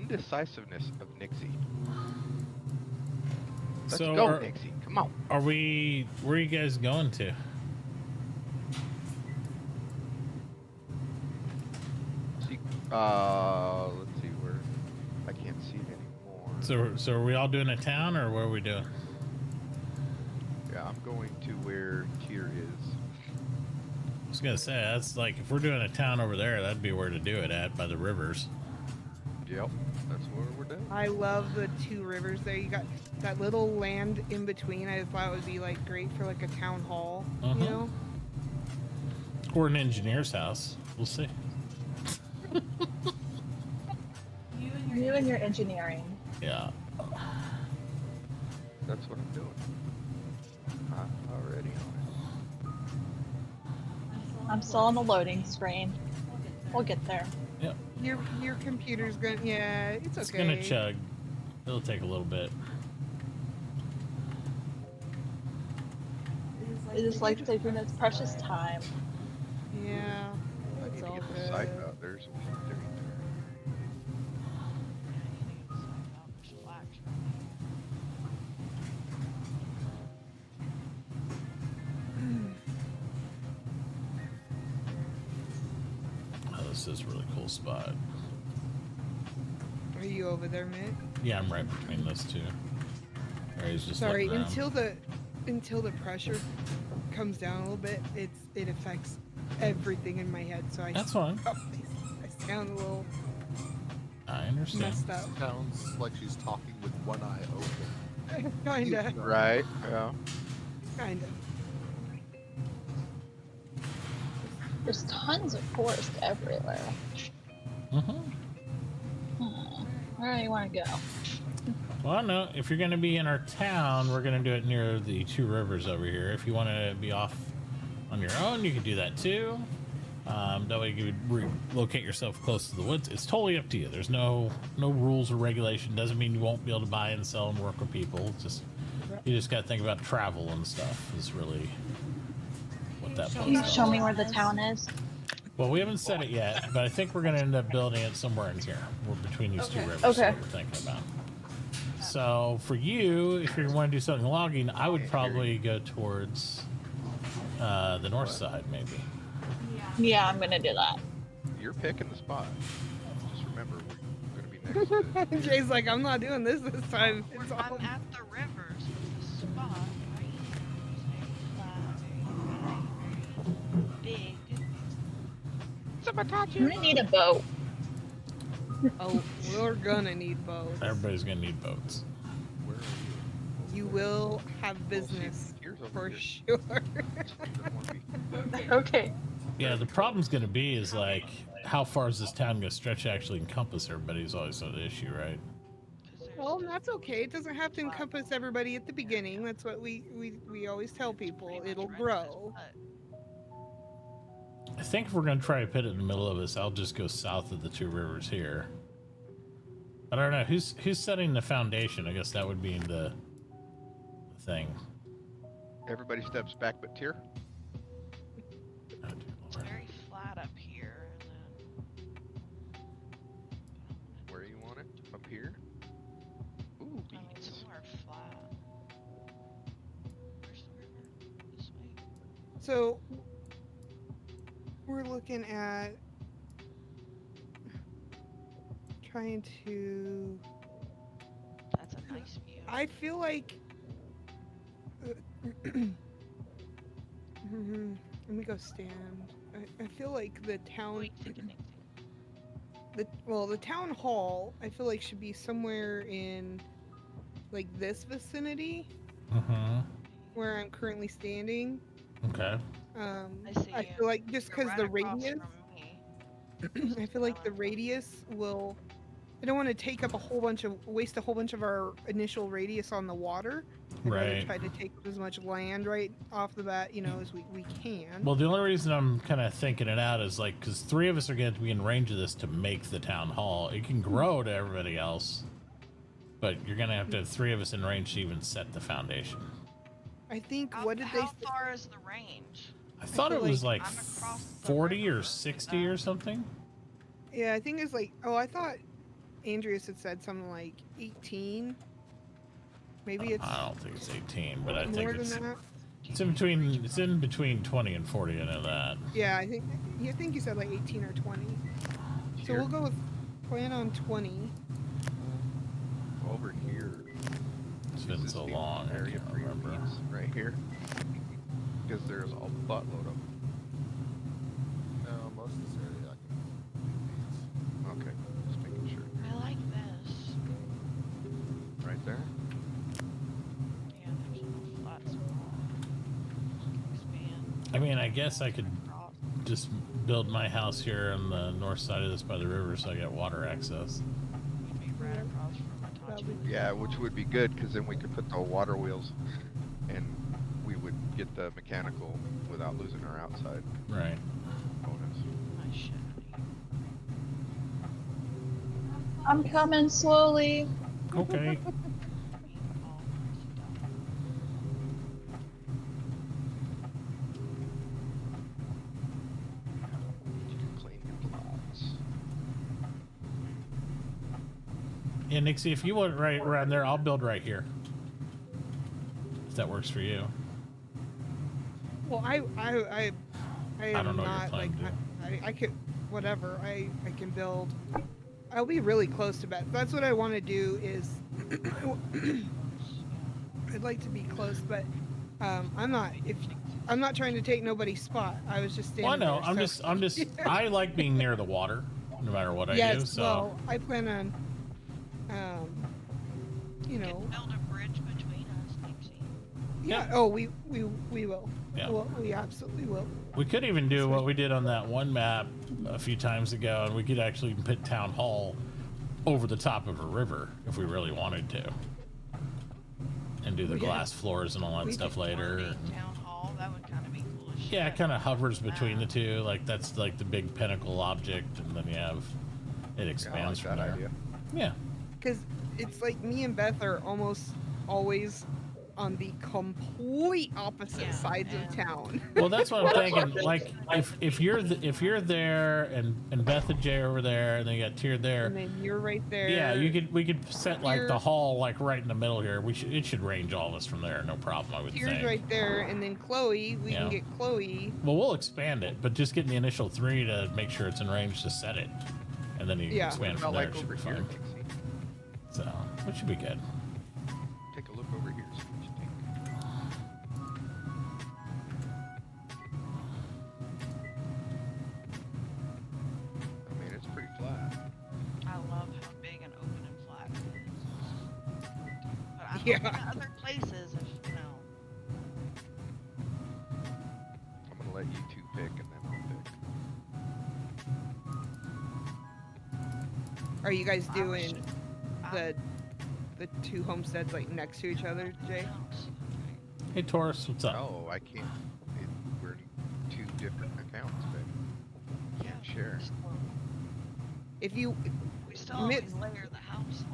indecisiveness of Nixie. Let's So go, Nixie. Come on. Where are you guys going to? See, let's see where. I can't see it anymore. So are we all doing a town, or what are we doing? Yeah, I'm going to where Tyr is. I was gonna say, that's like, if we're doing a town over there, that'd be where to do it at, by the rivers. Yep, that's where we're doing. I love the two rivers there. You got that little land in between. I thought it would be like great for like a town hall, you know? Or an engineer's house. We'll see. You and your engineering. Yeah. That's what I'm doing. I'm already on I'm still on the loading screen. We'll get there. Yep. Your computer's gonna, yeah, it's okay. It's gonna chug. It'll take a little bit. It is like taking its precious time. Yeah, it. I it's need to all get the good. site out. There's some shit there. Oh, this is a really cool spot. Are you over there, Mitt? Yeah, I'm right between those two. Or he's just Sorry, looking around. until the pressure comes down a little bit, it affects everything in my head. So That's fine. I sound a little I understand. messed up. Sounds like she's talking with one eye open. Kinda, Right, yeah. kinda. There's tons of forest everywhere. Where do you want to go? Well, no, if you're going to be in our town, we're going to do it near the two rivers over here. If you want to be off on your own, you can do that too. That way you could relocate yourself close to the woods. It's totally up to you. There's no rules or regulation. Doesn't mean you won't be able to buy and sell and work with people. It's just, you just got to think about travel and stuff is really what that Can you show me where the town is? Well, we haven't said it yet, but I think we're going to end up building it somewhere in here. We're between these two rivers. Okay. What we're thinking about. So for you, if you want to do something logging, I would probably go towards the north side, maybe. Yeah, I'm gonna do that. You're picking the spot. Just remember, we're going to be next to Jay's like, I'm not doing this time. It's all... I'm at the rivers with the spot right here. Big. I'm gonna need a boat. Oh, we're gonna need both. Everybody's going to need boats. Where are you? You will have business Here's over for here. sure. Doesn't want to be- Okay. Yeah, the problem's going to be is like, how far is this town going to stretch to actually encompass everybody is always an issue, right? Well, that's okay. It doesn't have to encompass everybody at the beginning. That's what we always tell people. It'll grow. I think if we're going to try to put it in the middle of this, I'll just go south of the two rivers here. I don't know. Who's setting the foundation? I guess that would be the thing. Everybody steps back but Tyr. Oh, dear It's Lord. very flat up here, and Where you want it? Up here? Ooh, then beans. somewhere flat. Where's the river? This way. So we're looking at trying to. That's a nice view. I feel like. Let me go stand. I feel like the town. Wait, think. The town hall. I feel like should be somewhere in, like this vicinity, where I'm currently standing. Okay. I see I you. feel like just You're because right the across radius. from me. I feel like the radius will. I don't want to take up waste a whole bunch of our initial radius on the water. I'd rather Right. try to take up as much land right off the bat, as we can. Well, the only reason I'm kind of thinking it out is like, because 3 of us are going to be in range of this to make the town hall. It can grow to everybody else, but you're going to have to have 3 of us in range to even set the foundation. I think How, what did they? how far is the range? I thought it feel was like like I'm across the 40 or river. 60 or something. Yeah, I think it's like. Oh, I thought Andreas had said something like 18. Maybe it's I don't think it's 18, but I more think than it's that. it's in between 20 and 40. I know that. Yeah, I think you said like 18 or 20. So Here, we'll go with plan on 20. over here. It's been Is so this the long, I area can't for your remember. meats right here? Because there's a buttload of them. No, most of this area I can Okay, just making sure. I like this. Right there. Yeah, there's enough flat spot. Expand. I mean, I guess I could Across. just build my house here on the north side of this by the river, so I get water access. You'd be right across from Mitauchi. Yeah, which would be good because then we could put the water wheels, and we would get the mechanical without losing our outside Right. bonus. Nice shit. I'm coming slowly. Okay. Claim your plots. Yeah, Nixie, if you want right around there, I'll build right here. If that works for you. Well, I am don't know what you're not like planning I could whatever. I can build. I'll be really close to Beth. That's what I want to do. Is I'd like to be close, but I'm not. If I'm not trying to take nobody's spot. I was just standing. Well, I know. there, I'm just. I like being near the water, no matter what I yes. do. So. Well, I plan on. You You know. can build a bridge between us, Nixie. Yeah. Yep. Oh, we will. Yeah. Well, we absolutely will. We could even do what we did on that one map a few times ago, and we could actually put Town Hall over the top of a river if we really wanted to, and do the Yeah. glass floors and all that We stuff could later. Big town hall, that would kind of be cool as shit. Yeah, it kind of hovers between the two. Like that's like the big pinnacle object, and then you have it Yeah, I expands like from that there. idea. Yeah. Because it's like me and Beth are almost always on the complete opposite Yeah, sides of and- town. Well, that's what I'm thinking. Like, if you're there and Beth and Jay are over there, and then you got Tyr there. And then you're right there. Yeah, we could set like the Here. hall like right in the middle here. It should range all of us from there, no problem. I would Tyr's think. right there, and then Chloe. We Yeah. can get Chloe. Well, we'll expand it, but just getting the initial 3 to make sure it's in range to set it, and then you can Yeah. expand What from about there. like It should over be here, fun. Nixie? So, which should be good. Take a look over here. See what you think. I mean, it's pretty flat. I love how big and open and flat it is. But I'm Yeah. looking at other places if, you know. I'm gonna let you two pick, and then I'll pick. Are you guys I doing wish- the two homesteads like next to each other, Jay? Hey, Taurus, what's up? No, I can't. We're two different accounts, but can't share. If you We still always Mitz- layer the house.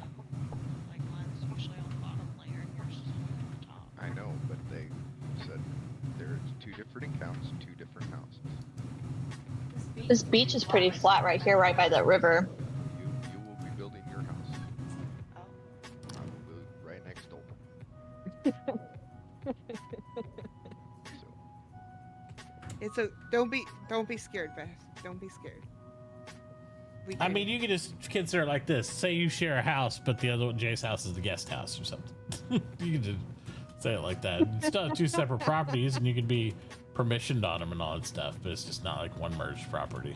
Like mine's usually on the bottom layer and yours is on the top. I know, but they said there's two different accounts, two different houses. This beach is pretty flat right here, right by the river. You will be building your house. Oh, I will build right next door. So, it's a don't be scared, Beth. Don't be scared. We I can- mean, you could just consider it like this. Say you share a house, but the other one, Jay's house, is the guest house or something. You could just say it like that. It's still two separate properties, and you could be permissioned on them and all that stuff, but it's just not like one merged property.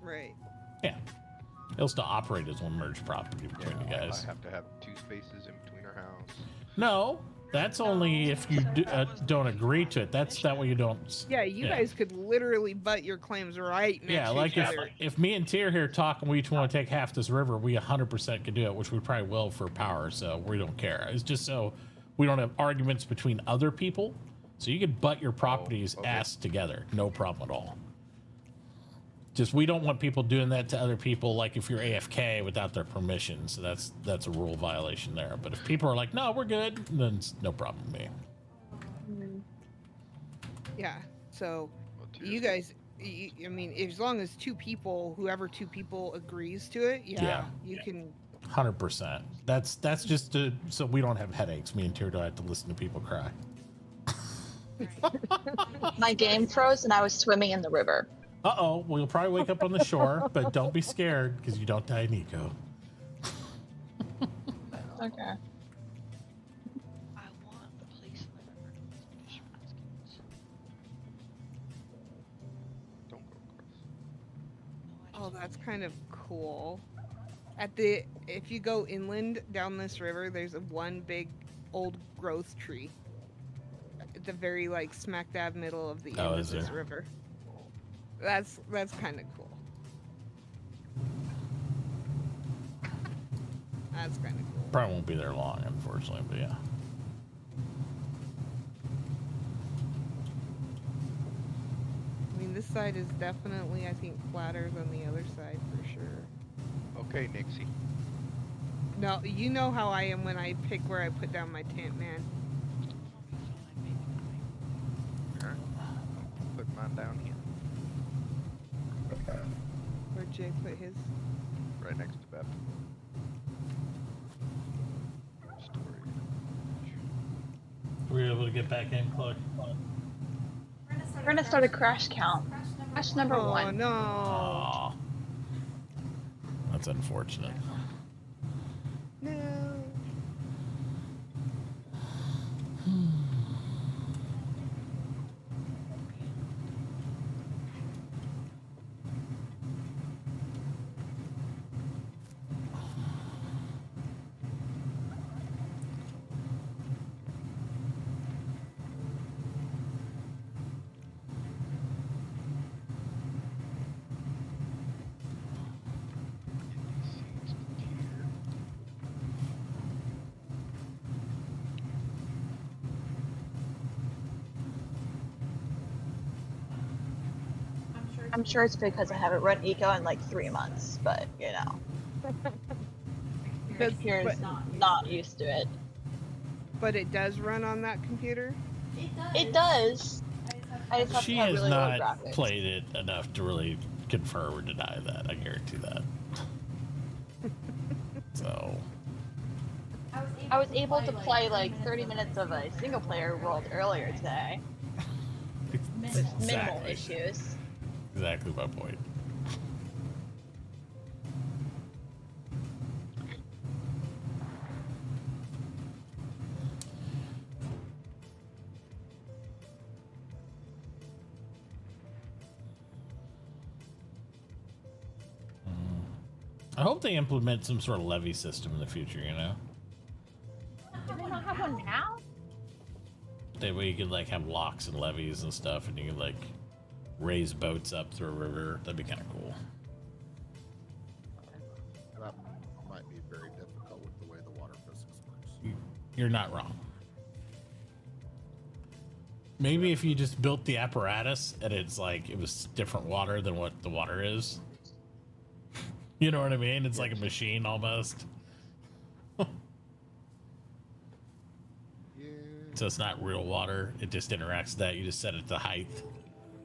right. Yeah. It'll still operate as one merged property between you guys. I have to have 2 spaces in between our house. No, that's only if you don't agree to it. That's that way you don't. Yeah, you guys could literally butt your claims right next Yeah, to like each if, other. if me and Tyr here talk and we each want to take half this river, we 100% could do it, which we probably will for power, so we don't care. It's just so we don't have arguments between other people. So you could butt your properties okay. ass together, no problem at all. Just we don't want people doing that to other people, like if you're AFK without their permission. So that's a rule violation there. But if people are like, no, we're good, then it's no problem with me. Yeah. So Well, two you different- guys I mean, as long as whoever two people agrees to it, Yeah. you can. 100%. That's just so we don't have headaches. Me and Tyr don't have to listen to people cry. My game froze and I was swimming in the river. Uh-oh. Well, you'll probably wake up on the shore, but don't be scared because you don't die, Nico. Okay. I want a place in the river to fish baskets. Don't go across. No, I Oh, just that's kind of cool. If you go inland down this river, there's one big old growth tree at the very like smack dab middle of the end of is this there? river. That's kind of cool. That's kind of cool. Probably won't be there long, unfortunately, but yeah. I mean, this side is definitely, I think, flatter than the other side for sure. Okay, Nixie. No, you know how I am when I pick where I put down my tent, man. I'll be fine, maybe. All right. Put mine down here, Where'd Jay put his? right next to Beth. Storage. Were you able to get back in, Chloe? We're gonna start a crash count. Crash number Oh 1. no! Aw. That's unfortunate. No. I'm sure it's because I haven't run eco in like 3 months, but you know, Does- Pierre's but- not used to it. But it does run on that computer? It does. I just have She to have has really low not graphics. played it enough to really confirm or deny that. I guarantee that. So, I was able to play like 30 minutes of a single player world earlier today with minimal exactly, issues. exactly my point. I hope they implement some sort of levy system in the future, you know? Do they not have one now? That way you could like have locks and levees and stuff, and you could like raise boats up through a river. That'd be kind of cool. That might be very difficult with the way the water physics works. You're not wrong. Maybe if you just built the apparatus and it's like it was different water than what the water is. You know what I mean? It's like a machine almost. Yeah. So it's not real water. It just interacts with that. You just set it to height.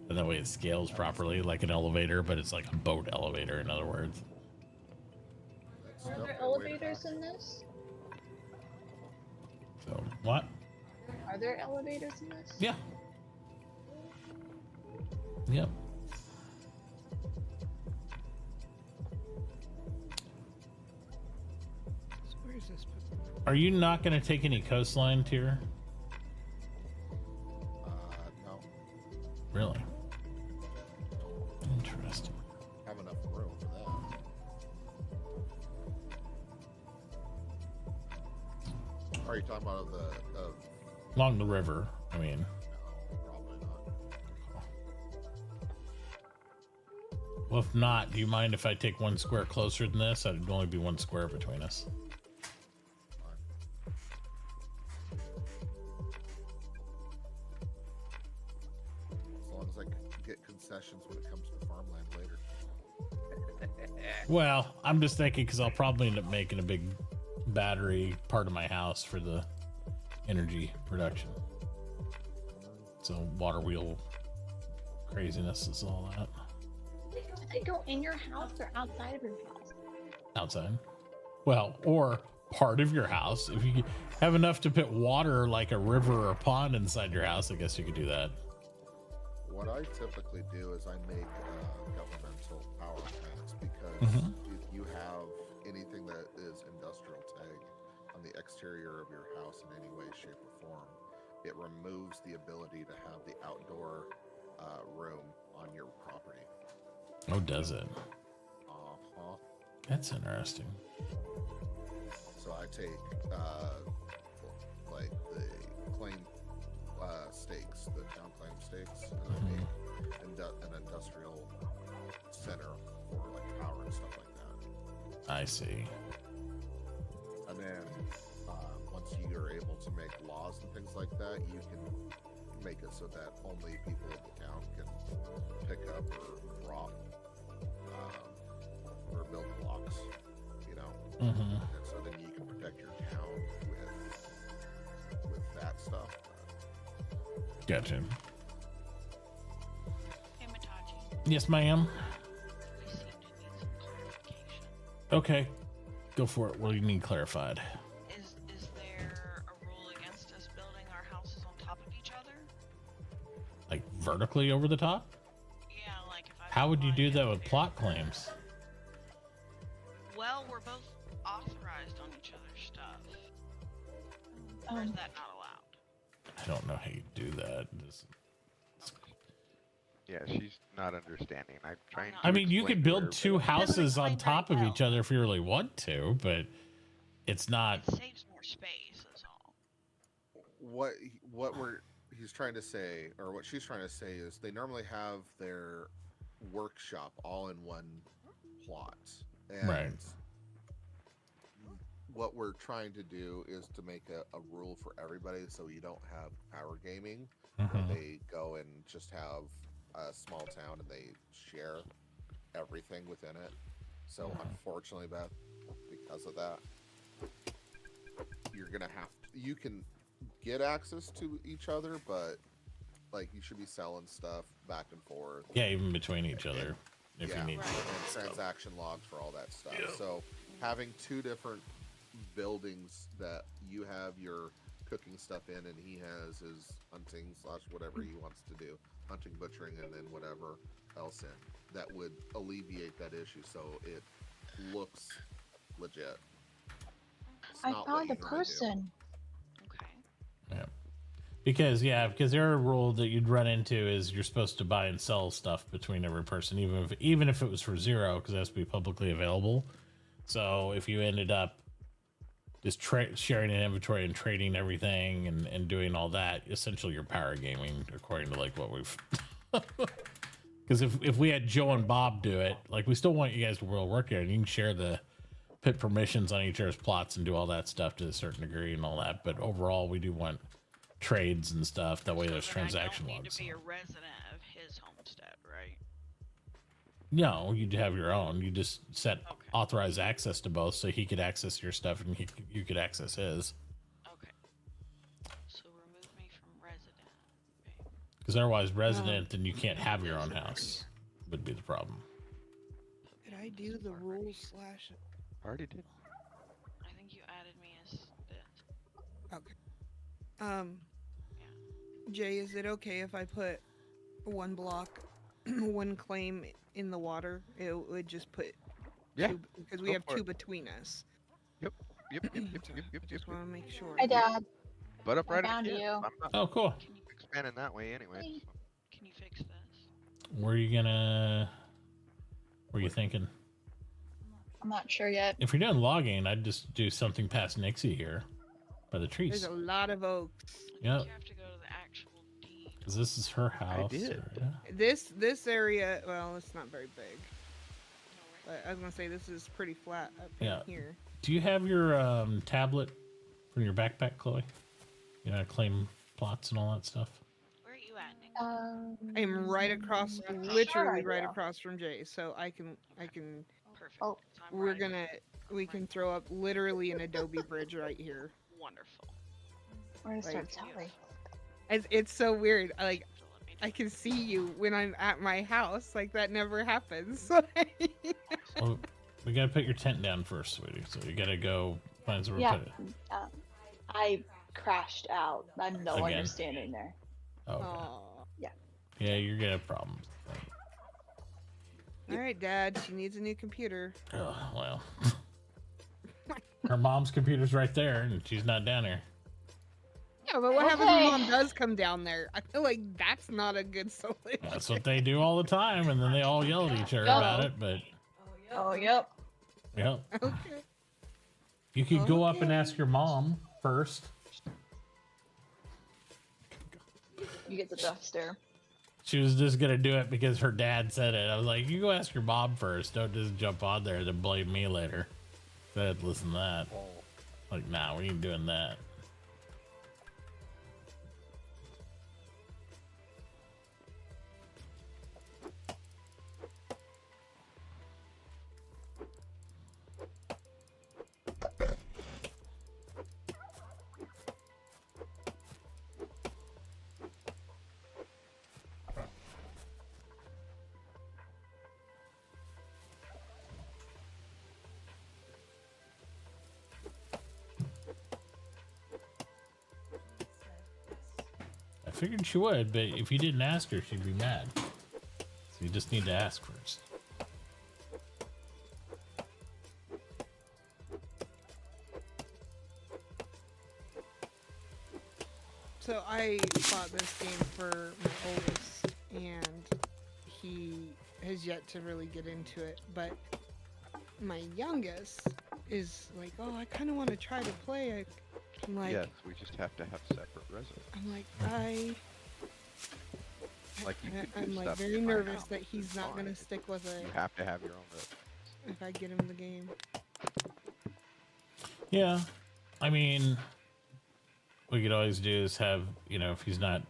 And that way it scales properly like an elevator, but it's like a boat elevator, in other words. That's Are there definitely a way to elevators hack in this? So, what? Are there elevators in this? Yeah. Yep. So where's this? Are you not going to take any coastline tier? No. Really? Interesting. Have enough room for that. Are you talking about Along the river, I mean. no, probably not. Well, if not, do you mind if I take one square closer than this? I'd only be one square between us. As long as I can get concessions when it comes to farmland later. Well, I'm just thinking because I'll probably end up making a big battery part of my house for the energy production. So water wheel craziness is all that. Do they go in your house or outside of your house? Outside. Well, or part of your house. If you have enough to put water like a river or pond inside your house, I guess you could do that. What I typically do is I make governmental power plants because if you have anything that is industrial tag on the exterior of your house in any way, shape, or form, it removes the ability to have the outdoor room on your property. Oh, does it? Uh-huh. That's interesting. So I take like the claim stakes, the town claim stakes, and I make an industrial center for like power and stuff like that. I see. And then once you are able to make laws and things like that, you can make it so that only people in the town can pick up or drop or build blocks, you know. And so then you can protect your town with that stuff. Gotcha. Hey, Mitauchi. Yes, ma'am. We seem to need some clarification. Okay. Go for it. What do you need clarified? Is there a rule against us building our houses on top of each other? Like vertically over the top? Yeah, like if I. How would you buy do it that with there- plot claims? Well, we're both authorized on each other's stuff. Or is that not allowed? I don't know how you do that. Yeah, she's not understanding. I'm trying. I mean, you explain could to build her, two but- houses on explain top very of well. each other if you really want to, but it's not. It saves more space, that's all. What he's trying to say, or what she's trying to say, is they normally have their workshop all in one plot, and Right. what we're trying to do is to make a rule for everybody, so you don't have power gaming where they go and just have a small town and they share everything within it. So unfortunately, Beth, because of that, you're gonna have to, you can get access to each other, but like you should be selling stuff back and forth. Yeah, even between each other if you need and to. transaction logs for all that stuff. So having two different buildings that you have your cooking stuff in, and he has his hunting / whatever he wants to do, hunting, butchering, and then whatever else in, that would alleviate that issue, so it looks legit. It's I not what found a you normally do. person. Okay. Yeah. Because the other rule that you'd run into is you're supposed to buy and sell stuff between every person, even if it was for zero, because it has to be publicly available. So if you ended up just sharing an inventory and trading everything and doing all that, essentially you're power gaming according to like what we've. Because if we had Joe and Bob do it, like we still want you guys to work here, and you can share the put permissions on each other's plots and do all that stuff to a certain degree and all that. But overall, we do want trades and stuff. That way, there's So then transaction I don't need logs. to be a resident of his homestead, right? No, you'd have your own. You just set Okay. authorized access to both, so he could access your stuff and you could access his. Okay. So remove me from resident. Okay. Because otherwise, resident, then you can't have your own house. Would be the problem. Did I do the rules / I already did. I think you added me as this. Okay. Jay, is it okay if I put one block, one claim in the water? It would just put Yeah. two, because we go have for two it. between us. Yep. Just want to make sure. Hi, Dad. Butt up I right found again. you. I'm not Oh, cool. Can you expanding that way anyway. Hey. so. can you fix this? Where are you gonna? What are you thinking? I'm not sure yet. If you're doing logging, I'd just do something past Nixie here, by the There's trees. a lot of oaks. I think Yep. you have to go to the actual deed. Because this is her house. did. Yeah. This area, well, it's not very big. No, right? But I was gonna say this is pretty flat up Yeah. in here. Do you have your tablet from your backpack, Chloe? You know, how to claim plots and all that stuff. Where are you at, Nick? I am right across, Sure literally I right do. across from Jay, so I can. Perfect. Oh. So I'm We're right. gonna. We can throw up literally an Adobe bridge right here. Wonderful. Where to start Like- telling? It's so weird. Like So let me I can see you when I'm at my house. Like that never happens. Well, we gotta put your tent down first, sweetie. So you gotta go find somewhere Yeah, to put it. I crashed out. I'm no longer Again? standing there. Oh, okay. Aw. Yeah, you're gonna have problems. All right, Dad. She needs a new computer. Oh, well. Her mom's computer's right there, and she's not down here. Yeah, but what happens Okay. when Mom does come down there? I feel like that's not a good solution. That's what they do all the time, and then they all yell at each other about it. But Oh, yep. yeah, Okay. you could go up and Okay. ask your mom first. You get the death stare. She was just gonna do it because her dad said it. I was like, you go ask your mom first. Don't just jump on there and blame me later. Said, listen to that. Like, nah, we ain't doing that. I figured she would, but if you didn't ask her, she'd be mad. So you just need to ask first. So I bought this game for my oldest, and he has yet to really get into it. But my youngest is like, "Oh, I kind of want to try to play." I'm like, Yes, we just have to have separate residents. I'm like, Like you could do I'm like stuff very in my nervous house, that he's it's not fine. gonna stick with it You have to have your own residence. if I get him the game. Yeah, I mean, what you could always do is have, you know, if he's not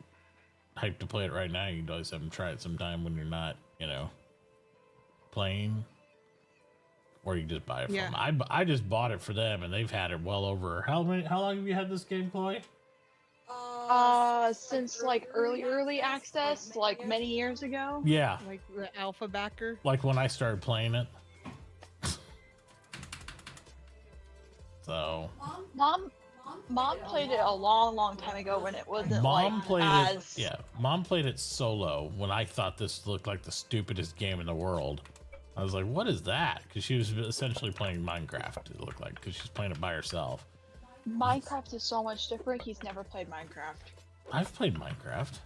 hyped to play it right now, you can always have him try it sometime when you're not, you know, playing. Or you can just buy it from Yeah. them. I just bought it for them, and they've had it well over. How long have you had this game, Chloe? Since like early access, like many years ago. Yeah, Like the alpha backer. like when I started playing it. So Mom played it a long time ago when it wasn't Mom like played as it. Yeah, Mom played it solo when I thought this looked like the stupidest game in the world. I was like, "What is that?" Because she was essentially playing Minecraft. It looked like because she's playing it by herself. Minecraft is so much different. He's never played Minecraft. I've played Minecraft.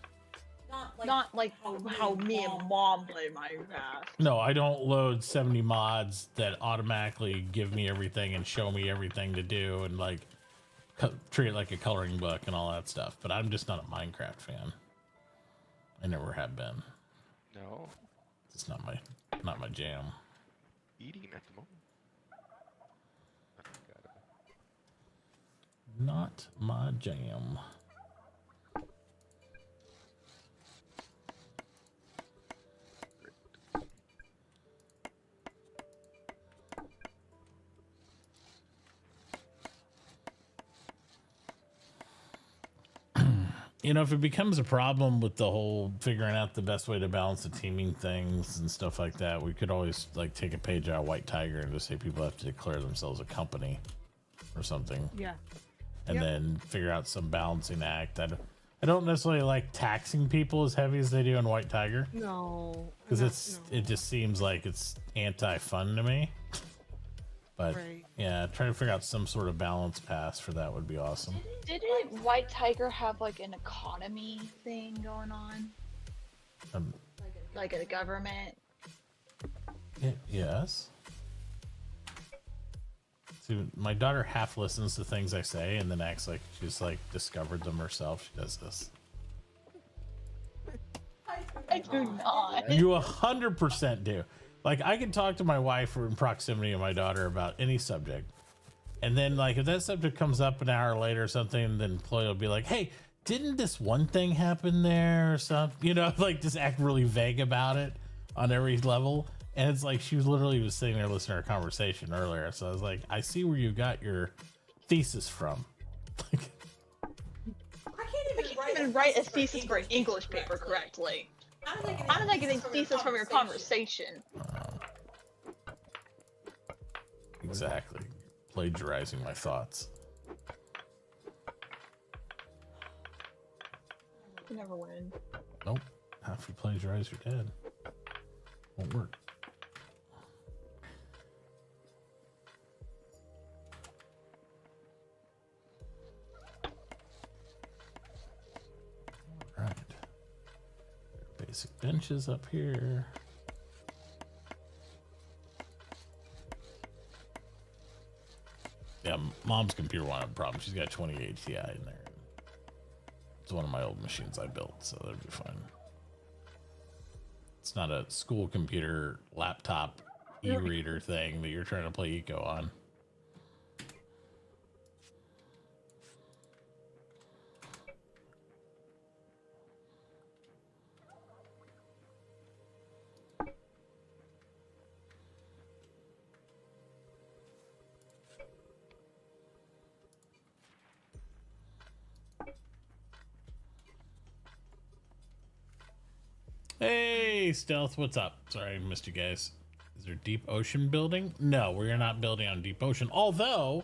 Not like how me and Mom play Minecraft. No, I don't load 70 mods that automatically give me everything and show me everything to do and like treat it like a coloring book and all that stuff. But I'm just not a Minecraft fan. I never have been. No, It's not my jam. eating at the moment. Got it. Not my jam. You know, if it becomes a problem with the whole figuring out the best way to balance the teaming things and stuff like that, we could always like take a page out of White Tiger and just say people have to declare themselves a company or something, Yeah. and Yep. then figure out some balancing act. I don't necessarily like taxing people as heavy as they do in White Tiger No. because no, it just seems like it's anti-fun to me. But Right. yeah, trying to figure out some sort of balance pass for that would be awesome. Didn't White Tiger have like an economy thing going on? Um, Like a government? Yes. See, my daughter half listens to things I say and then acts like she's like discovered them herself. She does this. I do not. You 100% do. Like I can talk to my wife or in proximity of my daughter about any subject, and then like if that subject comes up an hour later or something, then Chloe will be like, "Hey, didn't this one thing happen there or something?" You know, like just act really vague about it on every level. And it's like she was literally sitting there listening to our conversation earlier. So I was like, I see where you got your thesis from. I can't can't even write a thesis for an English paper correctly. How did I get a thesis from your conversation? Exactly. Plagiarizing my thoughts. You never win. Nope. Half you plagiarize, you're dead. Won't work. Alright. Basic benches up here. Yeah, Mom's computer won't have a problem. She's got 28 Ti in there. It's one of my old machines I built, so that'd be fine. It's not a school computer, laptop, e-reader thing that you're trying to play Eco on. Hey, Stealth, what's up? Sorry I missed you guys. Is there deep ocean building? No, we're not building on deep ocean. Although,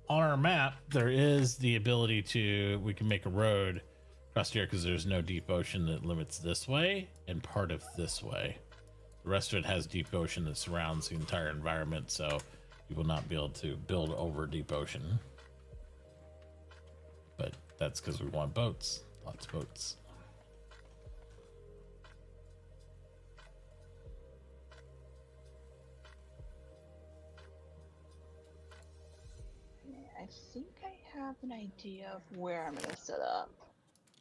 on our map, there is the ability to, we can make a road across here because there's no deep ocean that limits this way and part of this way. The rest of it has deep ocean that surrounds the entire environment, so you will not be able to build over deep ocean. But that's because we want boats. Lots of boats. I think I have an idea of where I'm gonna set up.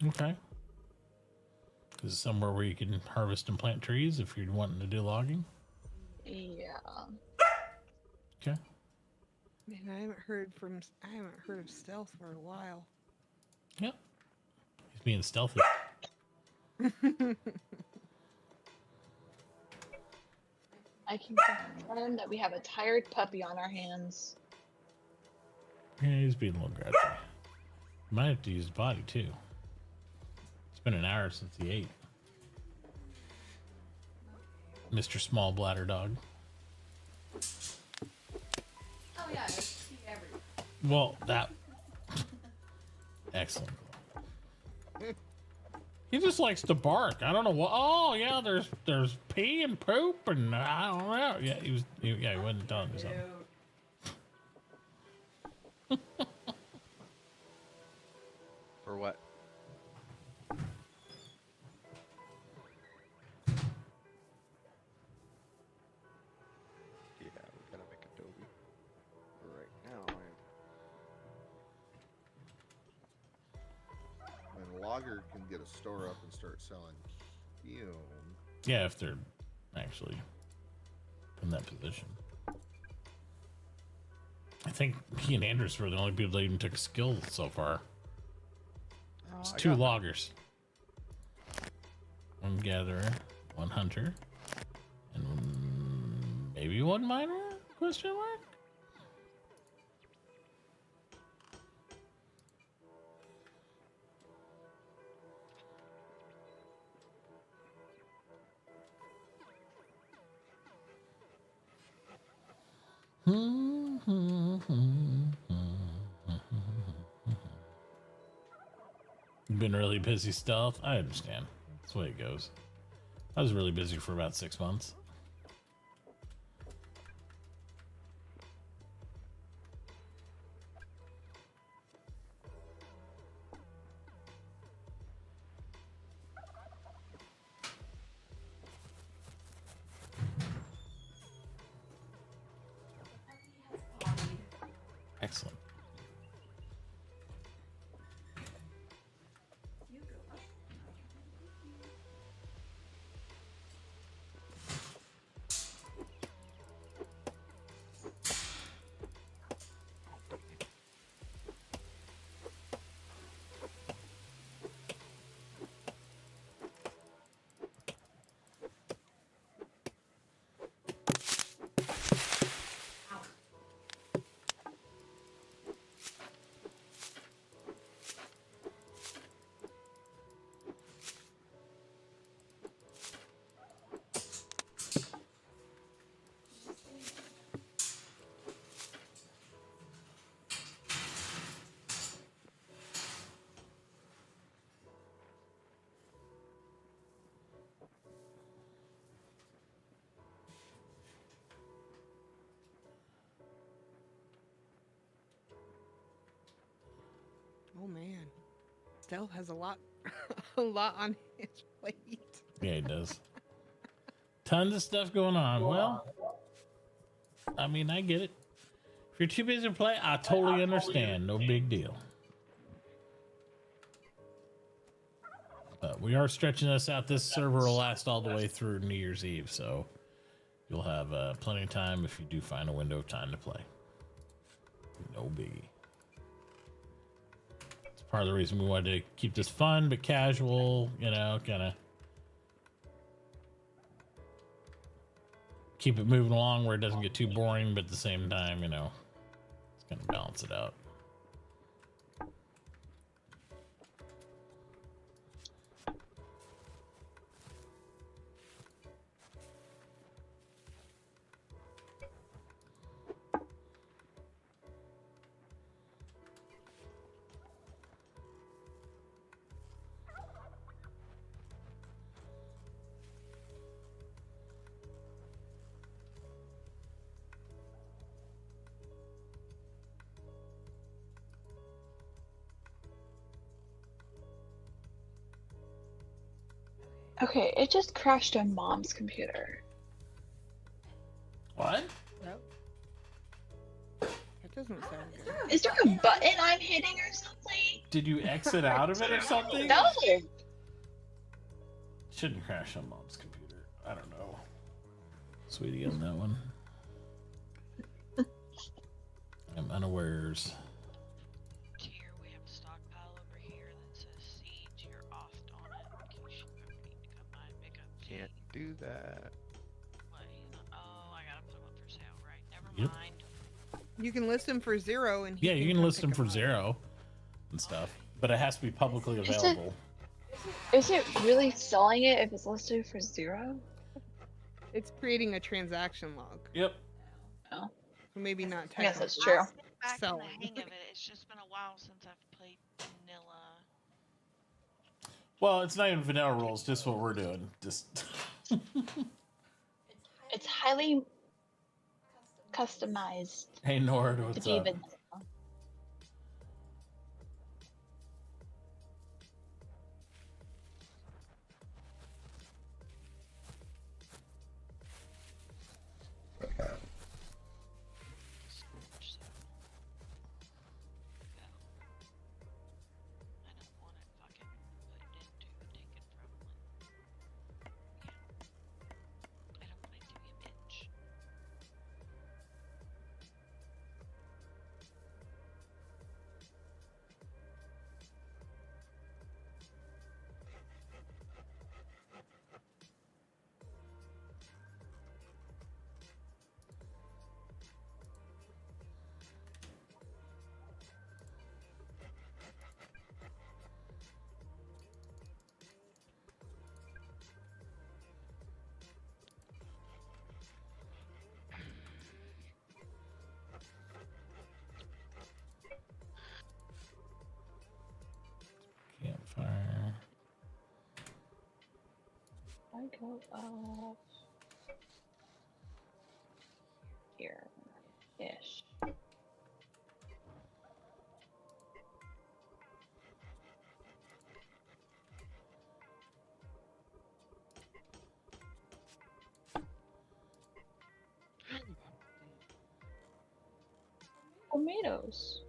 Okay. Is it somewhere where you can harvest and plant trees if you're wanting to do logging? Yeah. Okay. Man, I haven't heard of Stealth for a while. Yep. He's being stealthy. I can confirm that we have a tired puppy on our hands. Yeah, he's being a little grouchy. Might have to use his body too. It's been an hour since he ate. Mr. Small Bladder Dog. Oh yeah, it's everywhere. Well, that. Excellent. He just likes to bark. I don't know what. Oh yeah, there's pee and poop and I don't know. Yeah, he wasn't telling me something. For what? Yeah, we gotta make Adobe. Right now, And Logger can get a store up and start selling fume. Yeah, if they're actually in that position. I think he and Andrews were the only people that even took a skill so far. It's I 2 got- loggers. 1 gatherer, 1 hunter, and maybe 1 miner? Question mark? You've been really busy, Stealth. I understand. That's the way it goes. I was really busy for about 6 months. Excellent. Oh man, Stealth has a lot, a lot on his plate. Yeah, he does. Tons of stuff going on. Well, I mean, I get it. If you're too busy to play, I totally understand. No big deal. But we are stretching this out. This server will last all the way through New Year's Eve, so you'll have plenty of time if you do find a window of time to play. No biggie. It's part of the reason we wanted to keep this fun but casual, you know, kind of keep it moving along where it doesn't get too boring, but at the same time, you know, it's going to balance it out. Okay, it just crashed on Mom's computer. What? Nope. That doesn't sound good. Is there a button I'm hitting or something? Did you exit out of it or something? No! Shouldn't crash on Mom's computer. I don't know. Sweetie on that one. I'm unawares. Here we have a stockpile over here that says seeds. You're off on it in case you ever need to come by and pick up seeds. Can't do that. Oh, I gotta put them up for sale, right? Never Yep. mind. You can list them for 0, and he Yeah, you can come list pick them for up. 0 and stuff, but it has to be publicly Is it- available. Is it really selling it if it's listed for 0? It's creating a transaction log. Yep. Oh. Maybe not I guess technically. that's true. Back So- in the hang of it. It's just been a while since I've played vanilla. Well, it's not even vanilla rules, just what we're doing. Just It's highly customized hey Nord, to what's be up? vanilla. So, yeah. I don't want it fucking put into taken from like, yeah. I don't want it to be a bitch. Campfire. I go up here ish. Tomatoes.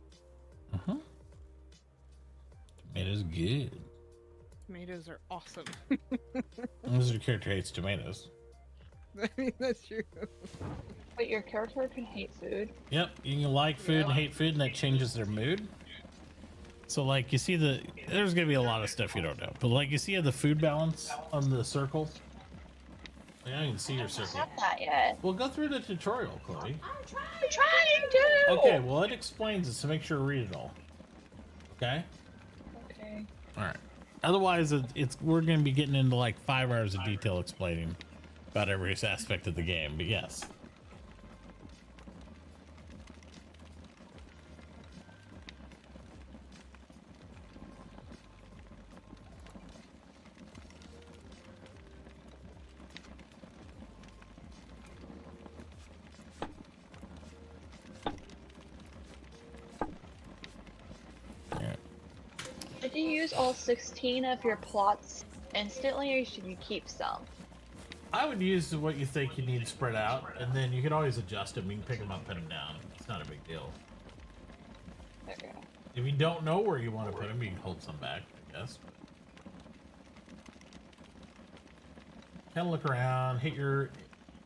Uh-huh. Tomatoes good. Tomatoes are awesome. Wizard character hates tomatoes. I mean, that's true. But your character can hate food. Yep, you can like food and hate food, and that changes their mood. So, like, you see there's gonna be a lot of stuff you don't know, but like, you see the food balance on the circle. Like, I don't even see your circle. Not that yet. We'll go through the tutorial, Chloe. I'm trying to. Okay, well, it explains it, so make sure to read it all. Okay. Okay. All right. Otherwise, we're going to be getting into like 5 hours of detail explaining about every aspect of the game. But yes. Should you use all 16 of your plots instantly, or should you keep some? I would use what you think you need spread out, and then you can always adjust them. You can pick them up, put them down. It's not a big deal. Okay. If you don't know where you want to put them, you can hold some back, I guess. Kind of look around, hit your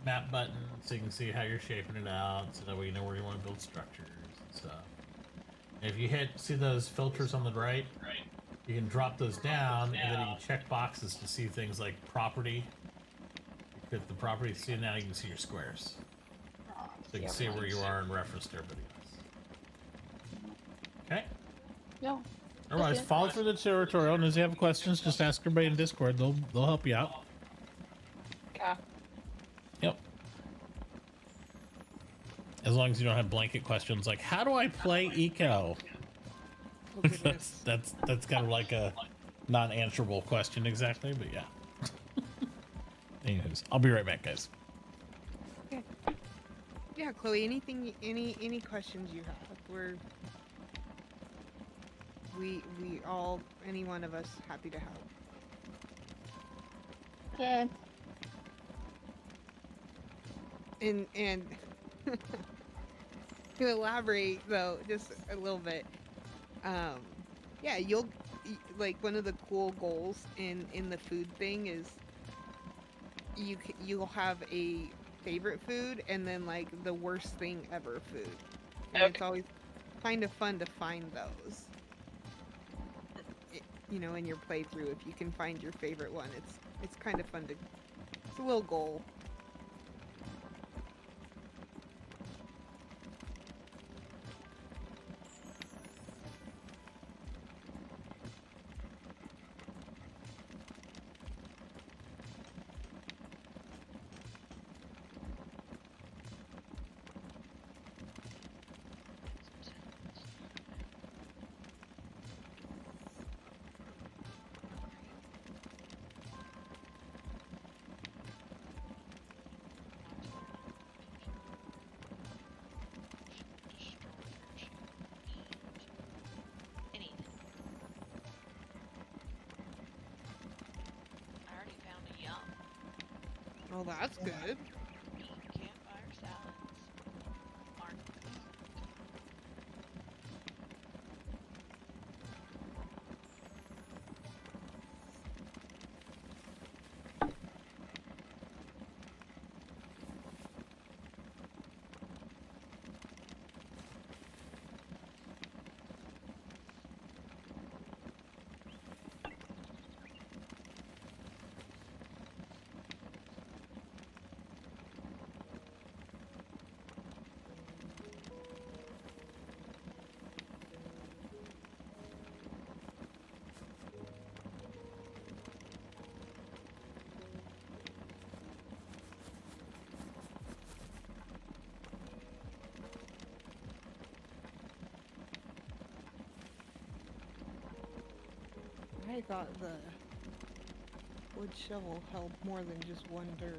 map button so you can see how you're shaping it out, so that way you know where you want to build structures and stuff. And if you see those filters on the right, you can drop those down, and then you can check boxes to see things like property. If the property see now, you can see your squares, so you can see where you are in reference to everybody else. Okay. No. Otherwise, follow through the tutorial, and if you have questions, just ask everybody in Discord. They'll help you out. Okay. Yep. As long as you don't have blanket questions like, how do I play eco? Oh, that's kind of like a non-answerable question exactly, but yeah. Anyways, I'll be right back, guys. Okay. Yeah, Chloe. Any questions you have? We all, any one of us, happy to help. Okay. And to elaborate though, just a little bit. Yeah, like one of the cool goals in the food thing is you'll have a favorite food and then like the worst thing ever food, and it's always kind of fun to find those. In your playthrough, if you can find your favorite one, it's kind of fun to. It's a little goal. Well, that's good. Campfire salads. Mark. I thought the wood shovel held more than just one dirt.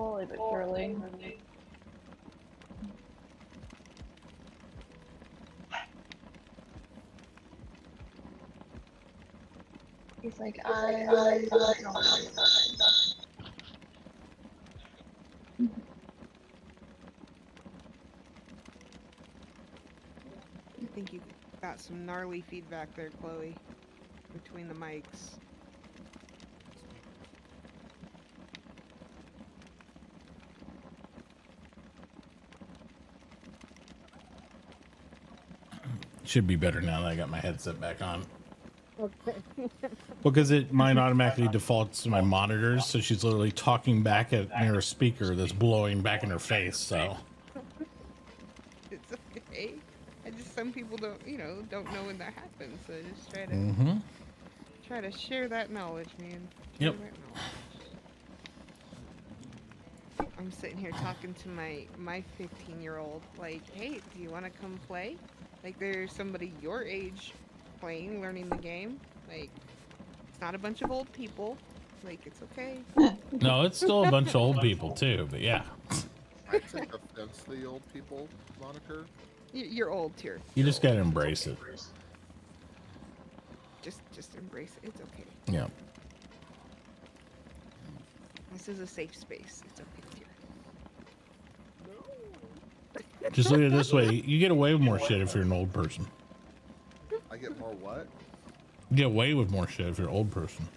Slowly but surely. He's like, I don't know. I think you got some gnarly feedback there, Chloe, between the mics. Should be better now that I got my headset back on. Okay. Because mine automatically defaults to my monitors, so she's literally talking back near a speaker that's blowing back in her face. So It's okay. Some people don't, don't know when that happens. So just try to share that knowledge, man. Share Yep. that knowledge. I'm sitting here talking to my 15-year-old, like, hey, do you want to come play? Like, there's somebody your age playing, learning the game. Like, it's not a bunch of old people. Like, it's okay. no, it's still a bunch of old people too. But yeah, I take offense to the old people moniker. You're old, here. you just gotta embrace it. Just embrace it. It's okay. Yeah. This is a safe space. It's okay, dear. Just look at it this way: you get away with more shit if you're an old person. I get more what? You get away with more shit if you're an old person.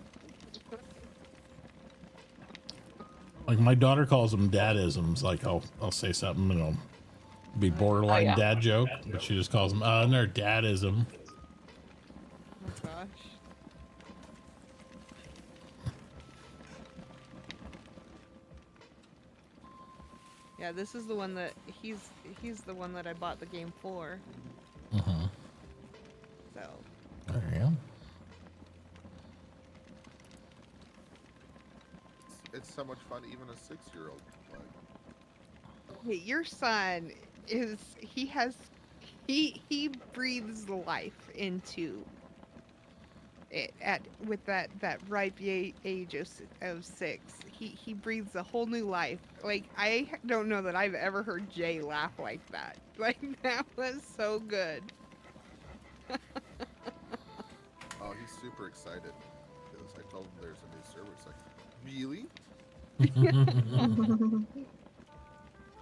Like my daughter calls them dadisms. Like I'll say something and it'll be borderline dad joke, but she just calls them they're dadism. Oh gosh. Yeah, this is the one that he's the one that I bought the game for. Mm-hmm. So. There you go. It's so much fun, even a 6-year-old can play. Hey, your son he breathes life into it with that ripe age of 6. He breathes a whole new life. Like, I don't know that I've ever heard Jay laugh like that. Like, that was so good. Oh, he's super excited because I told him there's a new server. It's like, really?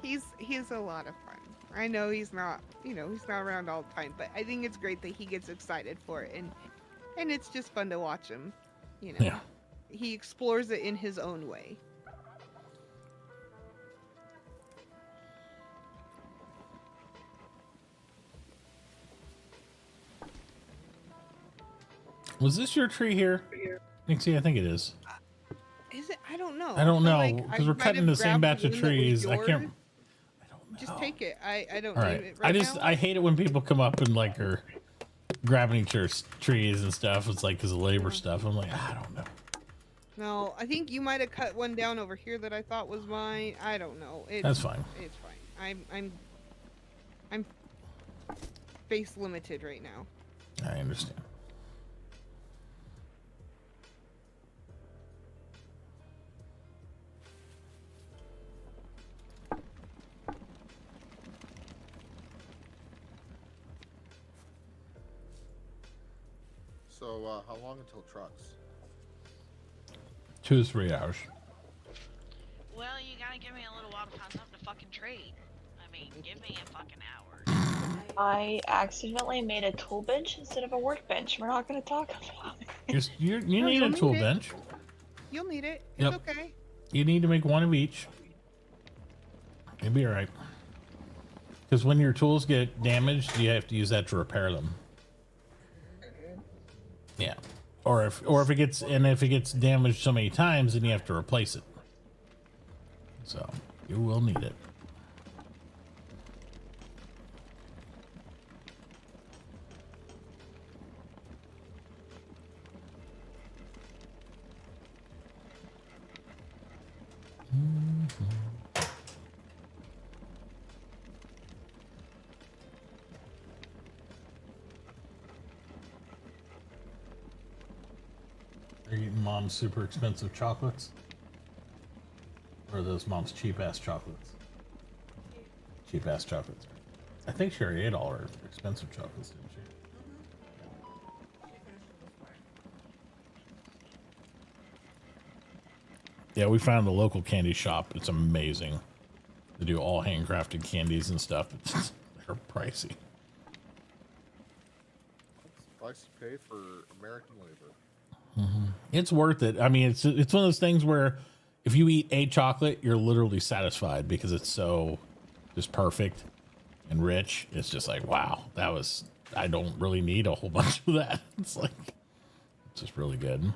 He's a lot of fun. I know he's not around all the time, but I think it's great that he gets excited for it, and it's just fun to watch him. Yeah. He explores it in his own way. Was this your tree here, Nixie? I think it is. Is it? I don't know. I don't know Like, because I we're might cutting have the same grabbed batch of one that was trees. I yours. can't. I don't know. Just take it. I don't All need right. it right now. I hate it when people come up and like are grabbing each other's trees and stuff. It's like because of labor stuff. I'm like, I don't know. No, I think you might have cut one down over here that I thought was mine. I don't know. That's fine. It's fine. I'm space limited right now. I understand. So, how long until trucks? 2 to 3 hours. Well, you gotta give me a little while to find something to fucking trade. I mean, give me a fucking hour. I accidentally made a tool bench instead of a workbench. We're not going to talk about it. You No, need a you'll tool need it. bench. You'll need it. Yep. It's okay. You need to make one of each. You'll be all right. Because when your tools get damaged, you have to use that to repair them. Yeah. Or if it gets damaged so many times, then you have to replace it. So you will need it. Are you eating mom's super expensive chocolates? Or are those mom's cheap ass chocolates? Cheap ass chocolates. I think she already ate all her expensive chocolates, didn't she? Yeah, we found the local candy shop. It's amazing. They do all handcrafted candies and stuff. They're pricey. Price to pay for American labor. It's worth it. I mean, it's one of those things where if you eat a chocolate, you're literally satisfied because it's so just perfect and rich. It's just like, wow, I don't really need a whole bunch of that. It's like, it's just really good.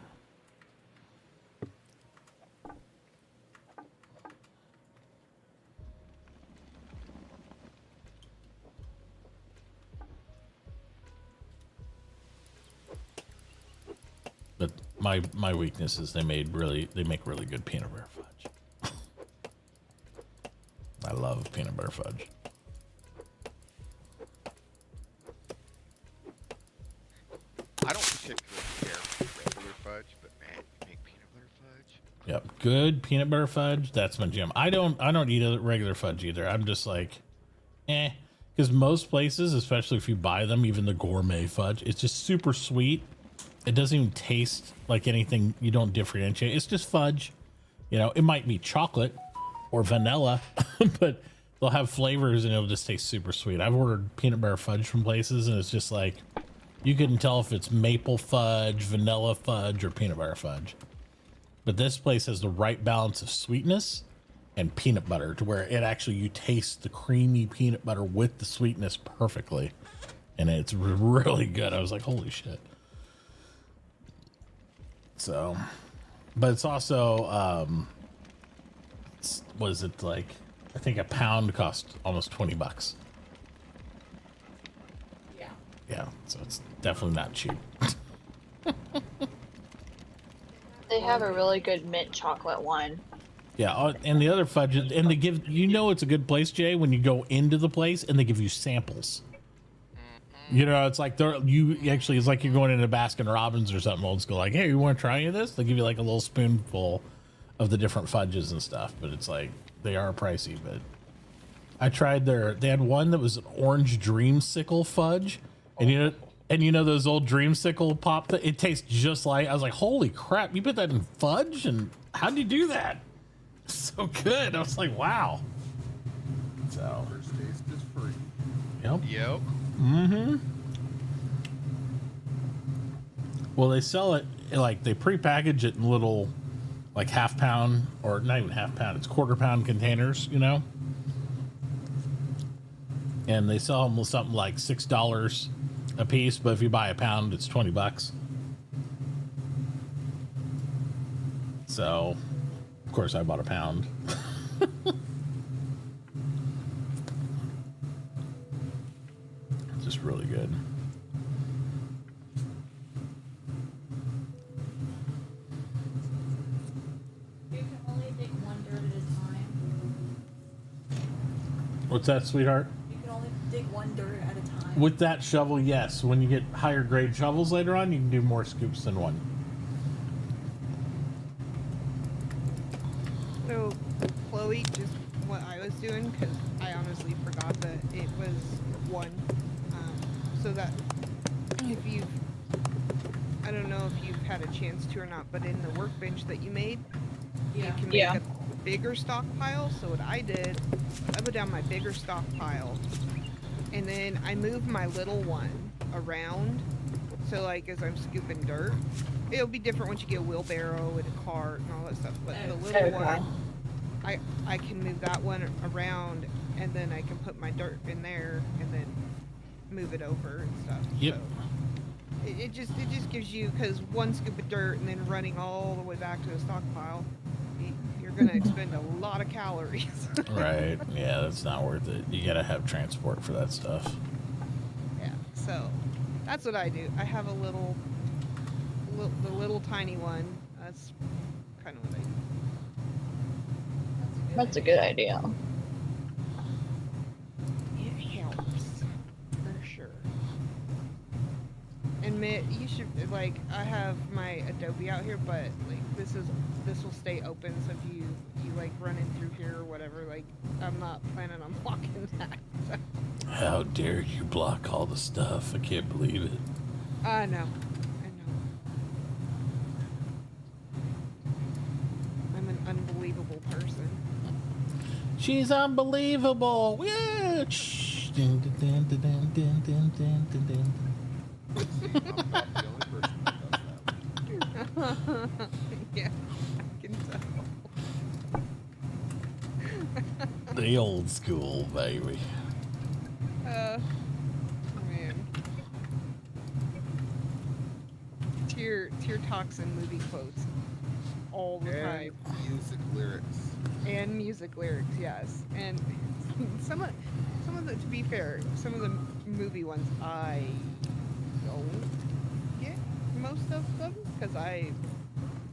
But my weakness is they make really good peanut butter fudge. I love peanut butter fudge. I don't particularly care for regular fudge, but man, you make peanut butter fudge. Yep, good peanut butter fudge. That's my jam. I don't eat a regular fudge either. I'm just like, because most places, especially if you buy them, even the gourmet fudge, it's just super sweet. It doesn't even taste like anything. You don't differentiate. It's just fudge. You know, it might be chocolate or vanilla, but they'll have flavors and it'll just taste super sweet. I've ordered peanut butter fudge from places and it's just like, you couldn't tell if it's maple fudge, vanilla fudge, or peanut butter fudge. But this place has the right balance of sweetness and peanut butter to where it actually, you taste the creamy peanut butter with the sweetness perfectly. And it's really good. I was like, holy shit. So, but it's also, what is it like? I think a pound cost almost $20. Yeah. Yeah, so it's definitely not cheap. They have a really good mint chocolate one. Yeah, and the other fudge, and they give, you know, it's a good place, Jay, when you go into the place and they give you samples. You know, it's like it's like you're going into Baskin Robbins or something old school. Like, hey, you want to try any of this? They give you like a little spoonful of the different fudges and stuff. But it's like, they are pricey. But I tried they had one that was an orange dreamsicle fudge. And you know those old dreamsicle pop, it tastes just like, I was like, holy crap, you put that in fudge? And how'd you do that? So good. I was like, wow. So. First taste is free. Yep. Yep. Mm-hmm. Well, they sell it, like, they pre-package it in little, like, half pound, or not even half pound, it's quarter pound containers, you know? And they sell them with something like $6 a piece, but if you buy a pound, it's $20. So, of course, I bought a pound. Just really good. You can only dig one dirt at a time. What's that, sweetheart? You can only dig one dirt at a time. With that shovel, yes. When you get higher grade shovels later on, you can do more scoops than one. So, Chloe, just what I was doing, because I honestly forgot that it was one. So that if you've, I don't know if you've had a chance to or not, but in the workbench that you made, you can make a bigger stockpile. So what I did, I put down my bigger stockpile, and then I moved my little one around. So like as I'm scooping dirt, it'll be different once you get a wheelbarrow and a cart and all that stuff. But the little one, I can move that one around, and then I can put my dirt in there, and then move it over and stuff. Yep. So it just gives you, because one scoop of dirt and then running all the way back to the stockpile, you're gonna expend a lot of calories. Right. Yeah, that's not worth it. You gotta have transport for that stuff. Yeah. So that's what I do. I have a the little tiny one. That's kind of what I do. That's a good idea. It helps for sure. And you should, like, I have my Adobe out here, but like this will stay open, so if you like running through here or whatever. Like, I'm not planning on blocking that. So. How dare you block all the stuff? I can't believe it. I know. I'm an unbelievable person. She's unbelievable. Yeah. Dun, dun, dun, dun, dun, dun, dun, dun, dun, dun. I'm not the only person that does that. Yeah, I can tell. The old school, baby. Man. Tear toxin movie quotes all the time. And music lyrics. And music lyrics, yes. And some of the, to be fair, some of the movie ones I don't get most of them because I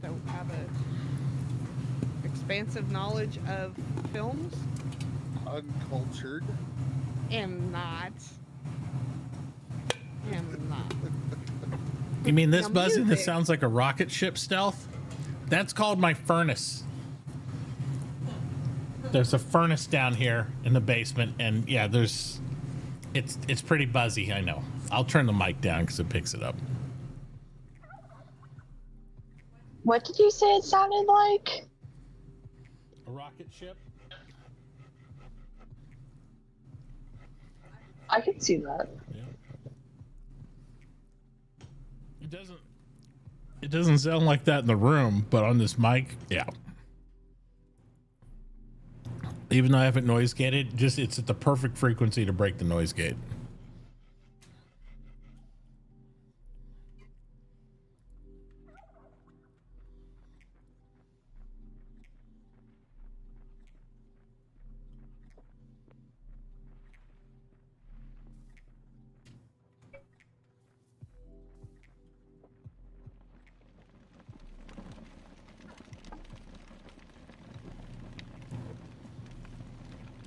don't have a expansive knowledge of films. Uncultured. Am not. You mean this Now, buzzing that music. sounds like a rocket ship stealth? That's called my furnace. There's a furnace down here in the basement, and yeah, it's pretty buzzy, I know. I'll turn the mic down because it picks it up. What did you say it sounded like? A rocket ship? I could see that. Yeah. It doesn't sound like that in the room, but on this mic, yeah. Even though I have it noise gated, it's at the perfect frequency to break the noise gate.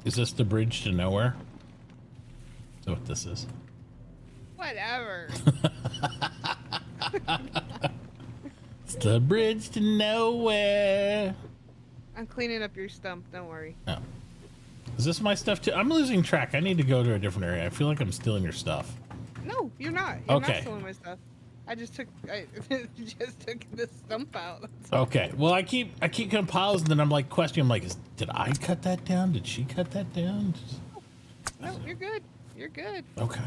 Is this the bridge to nowhere? Is that what this is? Whatever. It's the bridge to nowhere. I'm cleaning up your stump, don't worry. Oh. Is this my stuff too? I'm losing track. I need to go to a different area. I feel like I'm stealing your stuff. No, you're not. You're Okay. not stealing my stuff. I just took the stump out. That's all. Okay. Well, I keep getting piles, and then I'm like questioning. I'm like, did I cut that down? Did she cut that down? No, you're good. You're good. Okay.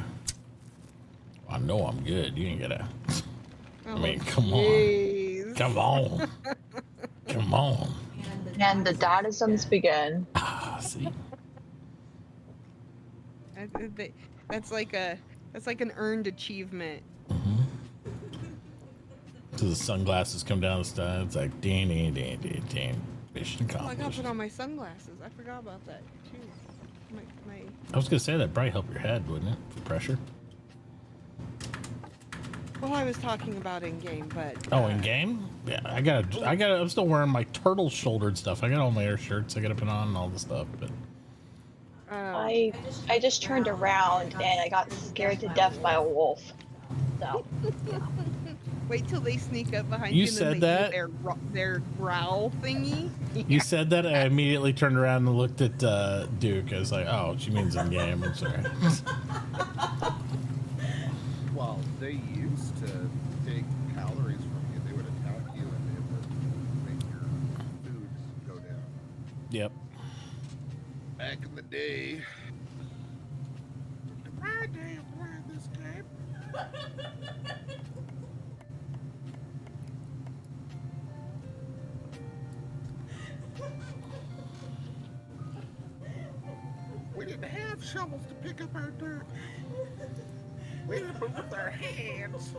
I know I'm good. You ain't gotta. Oh, I mean, come on. jeez. Come on. Come on. And the dodisms begin. Ah, see. That's like an earned achievement. Mm-hmm. So the sunglasses come down the side. It's like, ding, ding, ding, ding, ding. Mission Oh, I gotta accomplished. put on my sunglasses. I forgot about that too. My I was gonna say that probably help your head, wouldn't it? For pressure. Well, I was talking about in game, but Oh, in game? Yeah, I gotta. I'm still wearing my turtle shouldered stuff. I got all my air shirts I gotta put on and all the stuff. But I just turned around and I got scared to death by a wolf. So wait till they sneak up behind You you. And said then they that? do their growl thingy. you said that, I immediately turned around and looked at Duke. I was like, oh, she means in game. I'm sorry. Well, they used to take calories from you. They would attack you and it would make your food go down. Yep. Back in the day. In my day of playing this game. We didn't have shovels to pick up our dirt. We did it with our hands.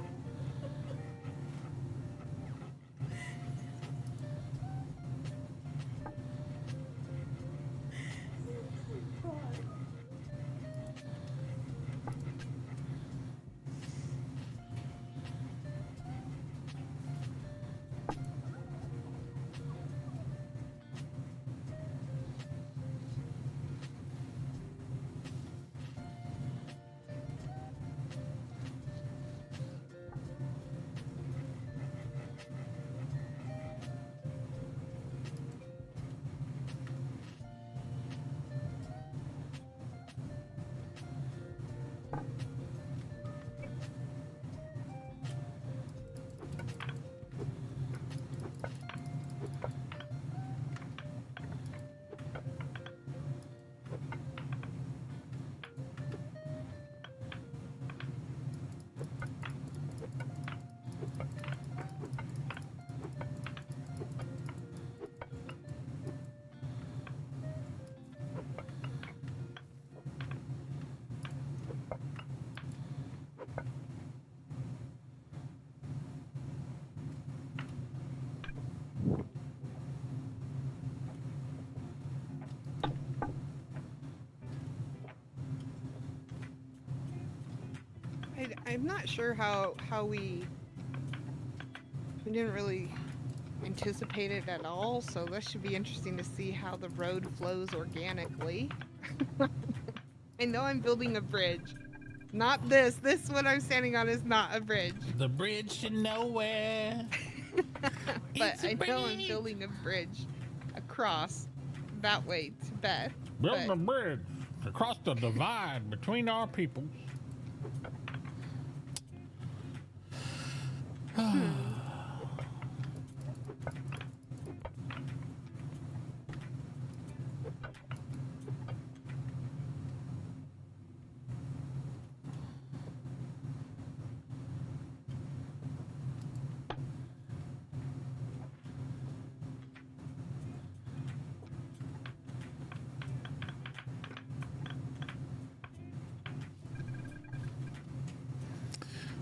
I'm not sure how we didn't really anticipate it at all, so that should be interesting to see how the road flows organically. I know I'm building a bridge. Not this. This what I'm standing on is not a bridge. The bridge to nowhere. But I know I'm building a bridge across that way to Beth. Building a bridge across the divide between our people.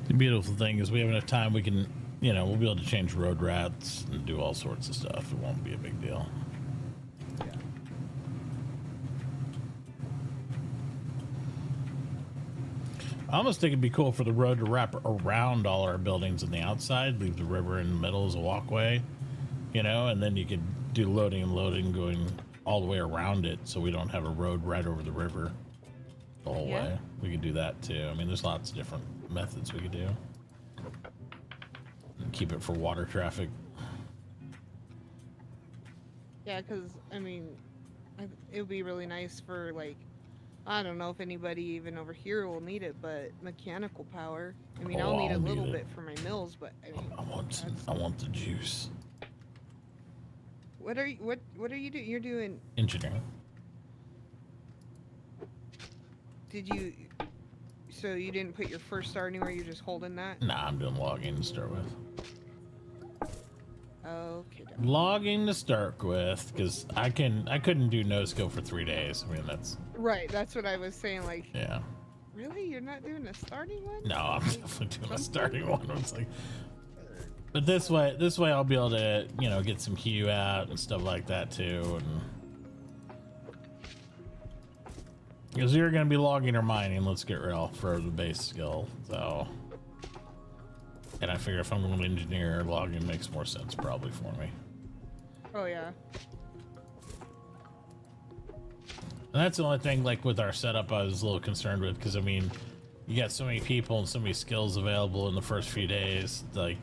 The beautiful thing is we have enough time, we can, you know, we'll be able to change road routes and do all sorts of stuff. It won't be a big deal. Yeah. I almost think it'd be cool for the road to wrap around all our buildings on the outside, leave the river in the middle as a walkway, you know, and then you could do loading and loading going all the way around it so we don't have a road right over the river the whole way. We could do that too. I mean, there's lots of different methods we could do. And keep it for water traffic. Yeah, because, I mean, it would be really nice for, like, I don't know if anybody even over here will need it, but mechanical power. I mean, I'll need a little bit for my mills, but I mean, I want the juice. What are you doing? You're doing Engineering. So you didn't put your first star anywhere, you're just holding that? Nah, I'm doing logging to start with. Okay. Logging to start with, because I couldn't do no scope for 3 days. I mean, that's right. That's what I was saying. Like, yeah. Really, you're not doing a starting one? No, I'm definitely doing a starting one. It's like, but this way I'll be able to, you know, get some Q out and stuff like that too, and because you're gonna be logging or mining. Let's get real for the base skill. So. And I figure if I'm going to engineer, logging makes more sense probably for me. Oh, yeah. And that's the only thing, like, with our setup I was a little concerned with, because, I mean, you got so many people and so many skills available in the first few days, like,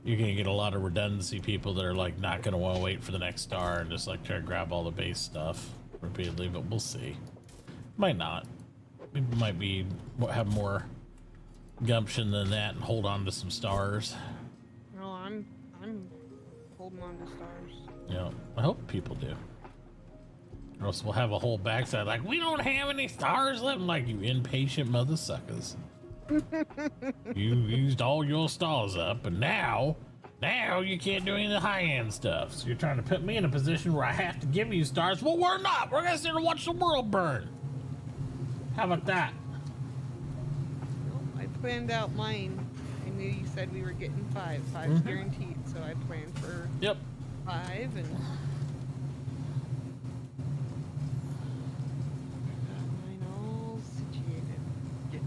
you're going to get a lot of redundancy people that are, like, not going to want to wait for the next star and just, like, try to grab all the base stuff repeatedly, but we'll see. Might not. People might have more gumption than that and hold on to some stars. No, I'm holding on to stars. Yeah, I hope people do. Or else we'll have a whole backside like, we don't have any stars left. I'm like, you impatient mother suckers. You used all your stars up, and now you can't do any of the high-end stuff. So you're trying to put me in a position where I have to give you stars. Well, we're not. We're gonna sit and watch the world burn. How about that? I planned out mine. I knew you said we were getting 5. 5's guaranteed, so I planned for 5 and got mine all situated. Good.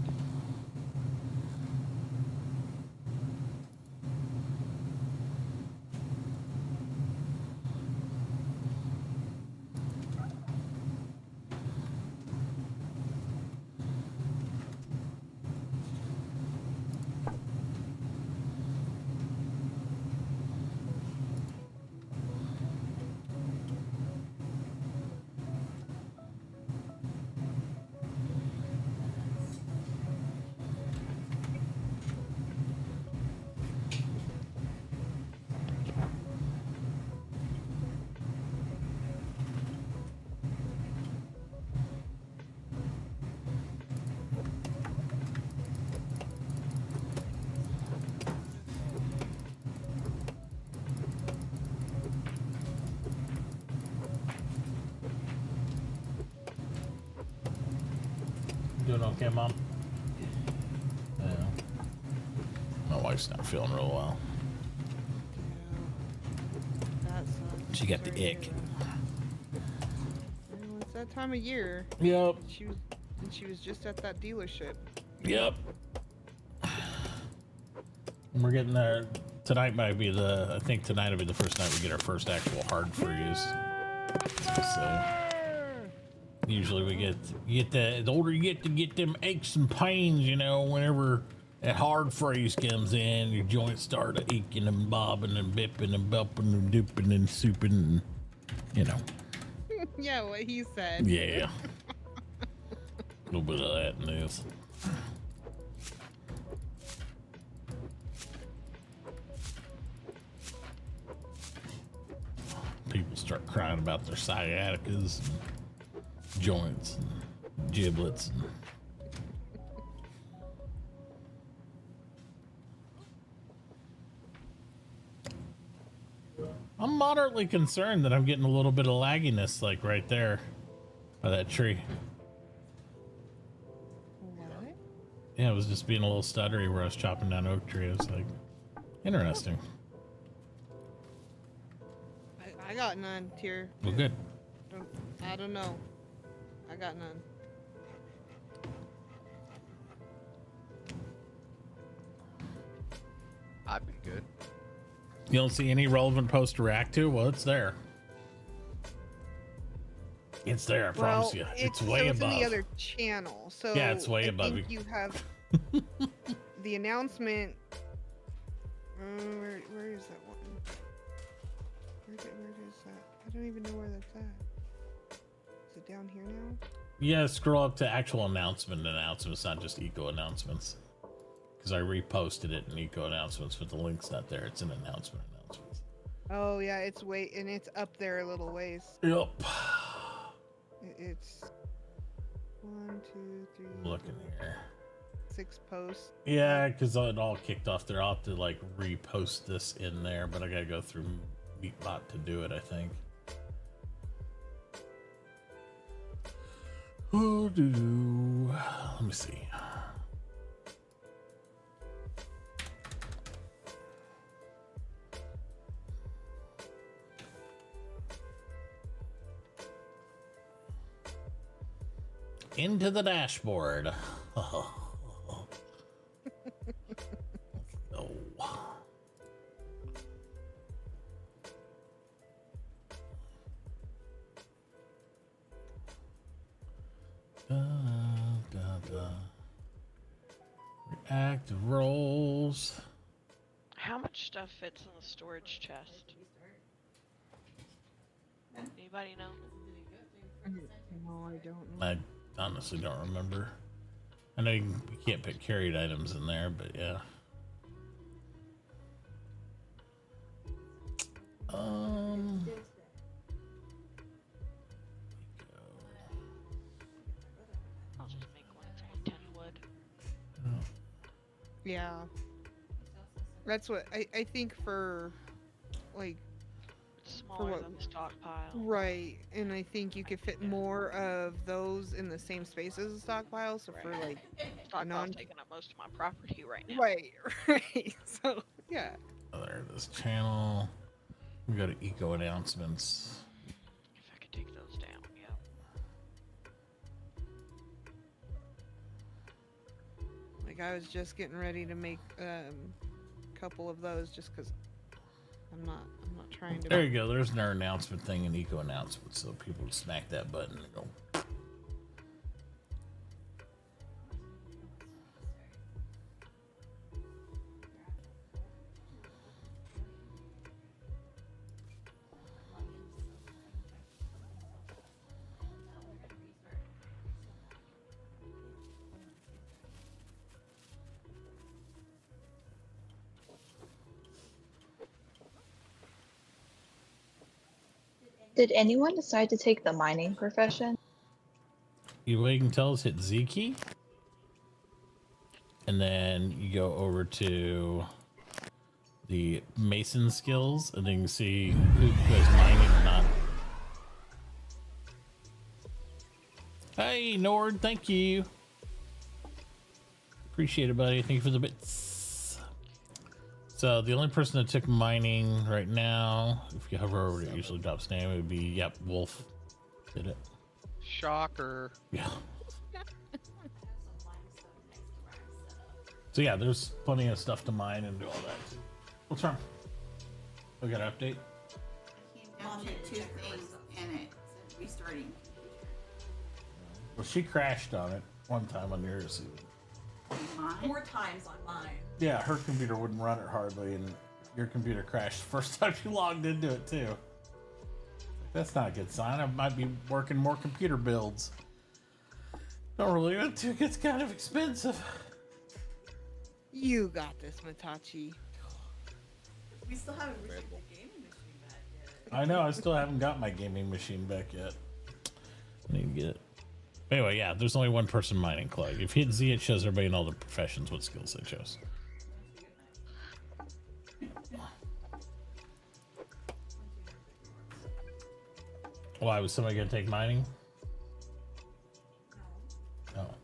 Doing okay, Mom? Yeah. My wife's not feeling real well. Yeah. That sucks. She got the Sorry to ick. hear that. Well, it's that time of year. Yep. She was just at that dealership. Yep. We're getting there. Tonight might be I think tonight will be the first night we get our first actual hard freeze. So usually we get the older you get them aches and pains, you know, whenever that hard freeze comes in, your joints start aching and bobbing and bipping and bumping and dooping and souping, and, you know. Yeah, what he said. Yeah. A little bit of that in this. People start crying about their sciaticas, and joints, and giblets. I'm moderately concerned that I'm getting a little bit of lagginess, like right there by that tree. What? Yeah, it was just being a little stuttery where I was chopping down oak tree. It was like, interesting. I got none, Tier. Well, good. I don't know. I got none. I've been good. You don't see any relevant post to react to? Well, it's there. It's there, I promise you. It's way above. It's in the other channel. So yeah, it's way I above. think you have the announcement. Where is that one? Where is that? I don't even know where that's at. Is it down here now? Yeah, scroll up to actual announcements, not just eco announcements. Because I reposted it in eco announcements, but the link's not there. It's an announcements. Oh yeah, it's up there a little ways. Yep. It's 1, 2, 3. Looking here. 6 posts. Yeah, because it all kicked off there. I'll have to like repost this in there, but I gotta go through Meatbot to do it, I think. Let me see. Into the dashboard. Oh. Reactive roles. How much stuff fits in the storage chest? Anybody know? No, I don't know. I honestly don't remember. I know you can't put carried items in there, but yeah. I'll just make one from 10 wood. Yeah. That's what I think for like It's smaller what- than the stockpile. right, and I think you could fit more of those in the same space as a stockpile. So for like Stockpile's taking up most of my property right now. right. So yeah. Oh, there it is. Channel. We go to eco announcements. If I could take those down, yeah. Like I was just getting ready to make a couple of those just because I'm not trying to. There you go. There's another announcement thing in eco announcements, so people would smack that button and go. Did anyone decide to take the mining profession? You wait can tell us hit Z key. And then you go over to the mason skills, and then you can see who is mining or not. Hey, Nord, thank you. Appreciate it, buddy. Thank you for the bits. So the only person that took mining right now, if you hover over, it usually drops name. It would be, yep, Wolf did it. Shocker. Yeah. So yeah, there's plenty of stuff to mine and do all that too. What's wrong? We got an update? Came down to 2 things and it said restarting. Well, she crashed on it one time on yours. Mine? 4 times on mine. Yeah, her computer wouldn't run it hardly, and your computer crashed the first time she logged into it too. That's not a good sign. I might be working more computer builds. Don't really want to. It gets kind of expensive. You got this, Mitauchi. We still haven't received the gaming machine back yet. I know. I still haven't got my gaming machine back yet. I need to get it. Anyway, yeah, there's only one person mining clay. If you hit Z, it shows everybody in all the professions what skills they chose. Why was somebody gonna take mining? No. Oh.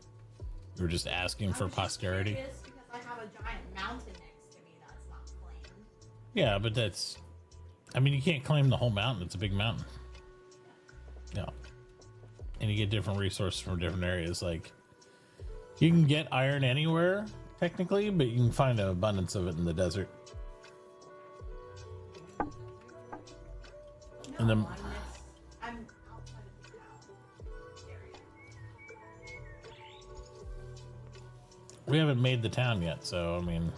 You were just asking for posterity? Because I have a giant mountain next to me that's not claimed. Yeah, but that's... I mean, you can't claim the whole mountain. It's a big mountain. No. And you get different resources from different areas. Like, you can get iron anywhere, technically, but you can find an abundance of it in the desert. And then... I'm outside of the town area. We haven't made the town yet, so, I mean...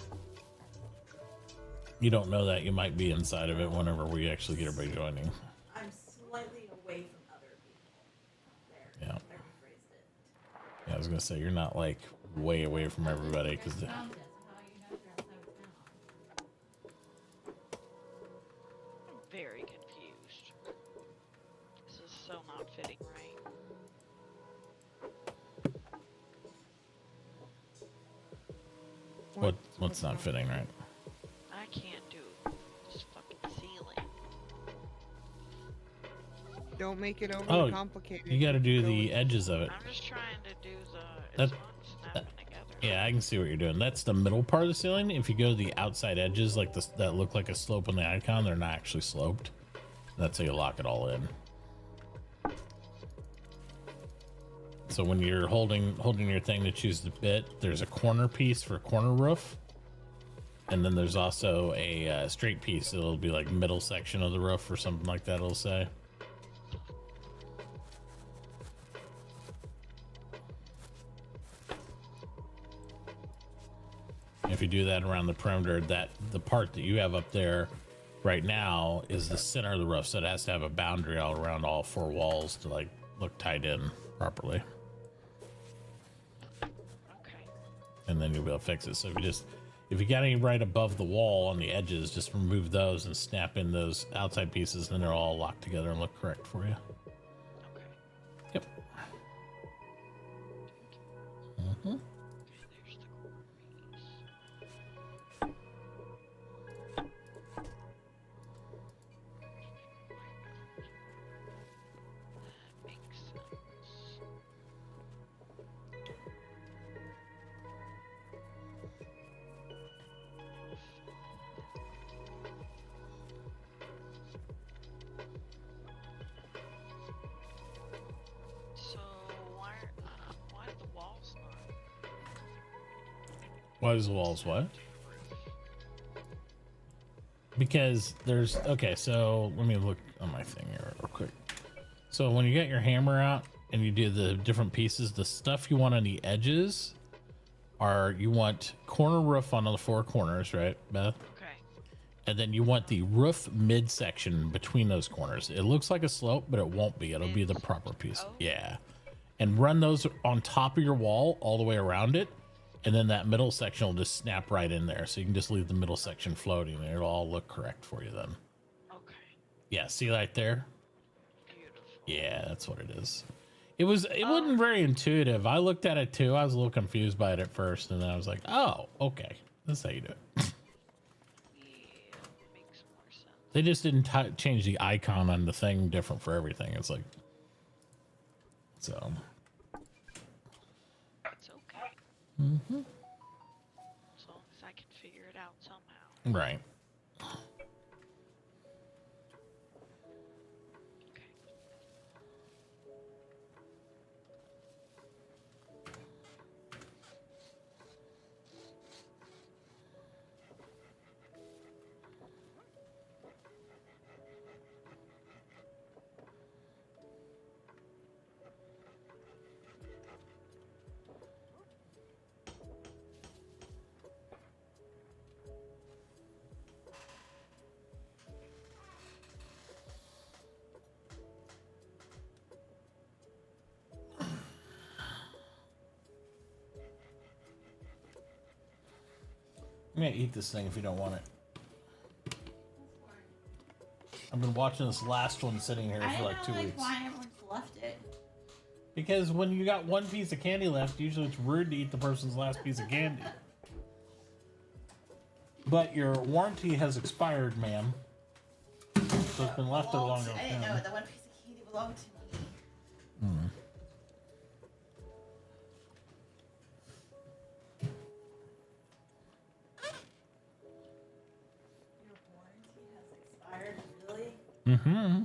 You don't know that. You might be inside of it whenever we actually get everybody joining. I'm slightly away from other people. There. Yeah. I rephrased it. Yeah, I was gonna say, you're not, like, way away from everybody, because... I'm very confused. This is so not fitting right. What's not fitting, right? I can't do this fucking ceiling. Don't make it Oh, overly complicated. You gotta do Go the with- edges of it. I'm just trying to do the. That- It's not snapping together. Yeah, I can see what you're doing. That's the middle part of the ceiling. If you go to the outside edges, like this, that look like a slope on the icon, they're not actually sloped. That's how you lock it all in. So when you're holding your thing to choose the bit, there's a corner piece for corner roof, and then there's also a straight piece. It'll be like middle section of the roof or something like that. It'll say. If you do that around the perimeter, that the part that you have up there right now is the center of the roof, so it has to have a boundary all around all 4 walls to like look tied in properly. Okay. And then you'll be able to fix it. So if you got any right above the wall on the edges, just remove those and snap in those outside pieces, then they're all locked together and look correct for you. Okay. Yep. Mm-hmm. Okay, there's the corner piece. That makes sense. So why are the walls not Why is the walls what? to the roof? Because there's okay, so let me look on my thing here real quick. So when you get your hammer out and you do the different pieces, the stuff you want on the edges are you want corner roof on the 4 corners, right, Beth? Okay. And then you want the roof midsection between those corners. It looks like a slope, but it won't be. It'll be the proper piece. Oh. Yeah. And run those on top of your wall all the way around it. And then that middle section will just snap right in there. So you can just leave the middle section floating and it'll all look correct for you then. Okay. Yeah, see right there? Beautiful. Yeah, that's what it is. It wasn't very intuitive. I looked at it too. I was a little confused by it at first, and then I was like, oh, okay. That's how you do it. Yeah, that makes more sense. They just didn't change the icon on the thing different for everything. It's like, so. It's okay. Mm-hmm. As long as I can figure it out somehow. Right. Okay. You may eat this thing if you don't want it. I've been watching this last one sitting here for like 2 weeks. Why everyone's left it? Because when you got one piece of candy left, usually it's rude to eat the person's last piece of candy. But your warranty has expired, ma'am. So it's been left there long enough. I didn't know the one piece of candy belonged to me. Mm. Your warranty has expired, really? Mm-hmm.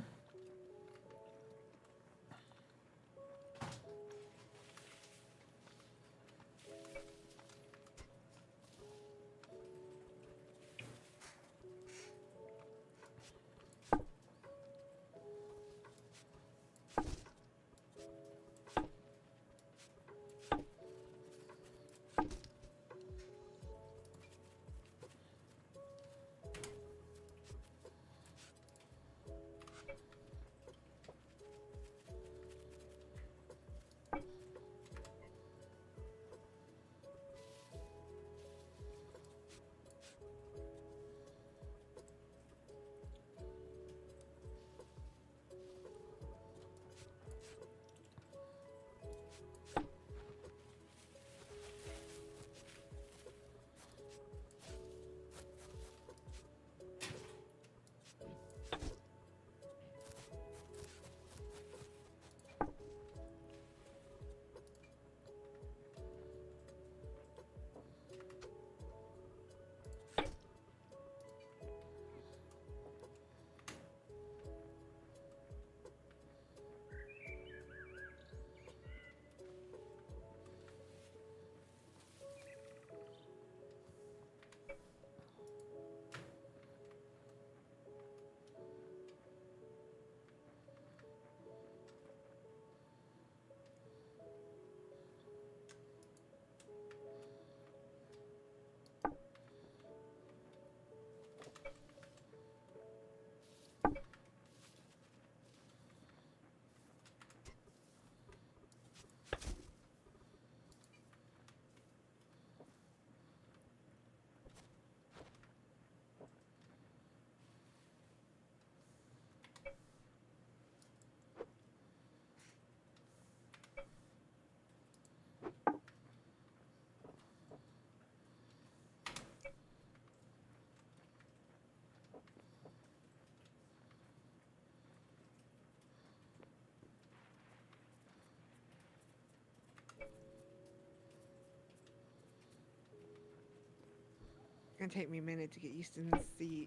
It's gonna take me a minute to get used to see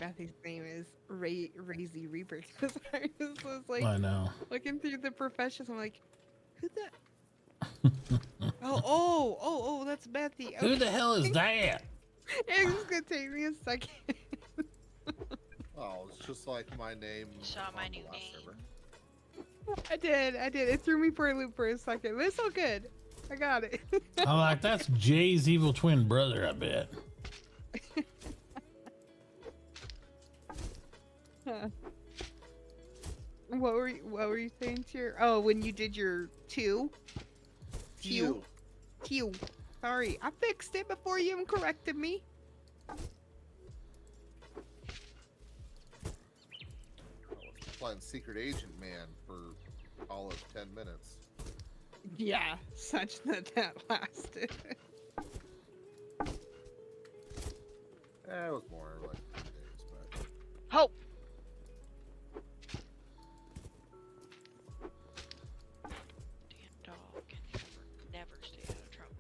Bethy's name is Razy Reaper. Because I was like I know. looking through the professions. I'm like, who the? oh, that's Bethy. Okay. Who the hell is that? It's gonna take me a second. Oh, it's just like my name. Saw my on the new last name. server. I did. It threw me for a loop for a second. But it's all good. I got it. I'm like, that's Jay's evil twin brother, I bet. Huh. What were you saying, Tier? Oh, when you did your two? Phew. Teal. Sorry, I fixed it before you even corrected me. I was playing Secret Agent Man for all of 10 minutes. Yeah, such that lasted. It was more like 2 days, but Hope. Damn dog can never stay out of trouble.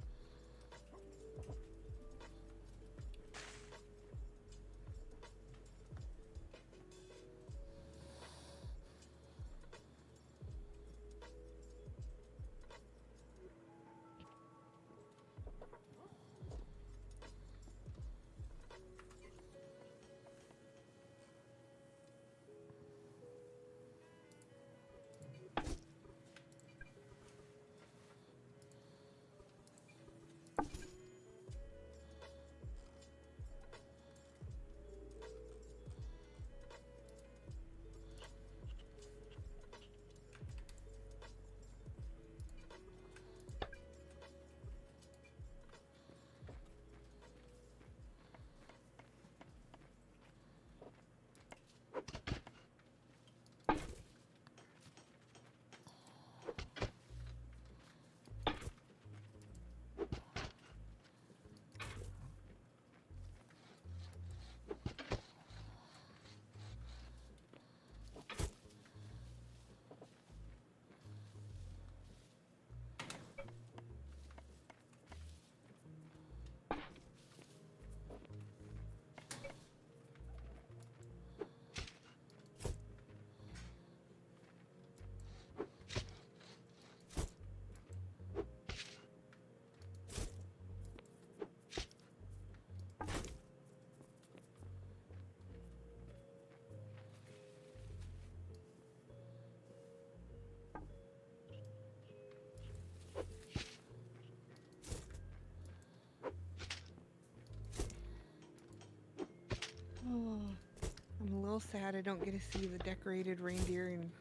little sad I don't get to see the decorated reindeer and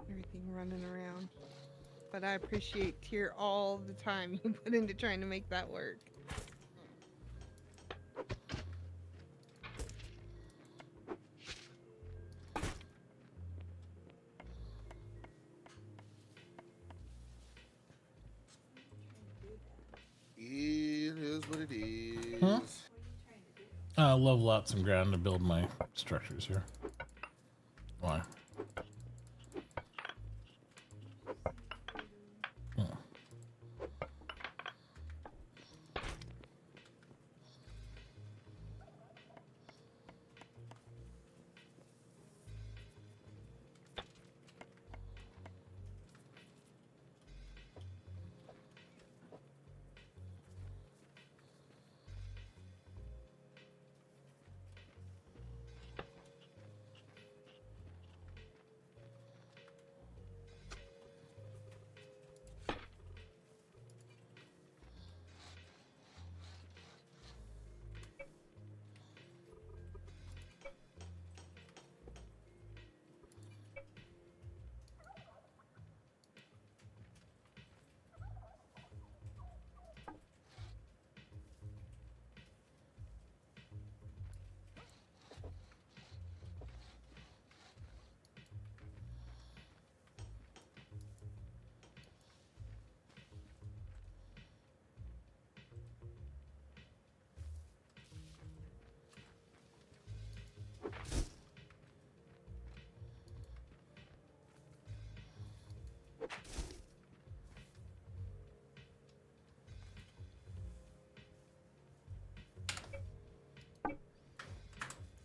everything running around. But I appreciate Tier all the time you put into trying to make that work. It is what it is. Huh? Level out some ground to build my structures here. Why? Hmm.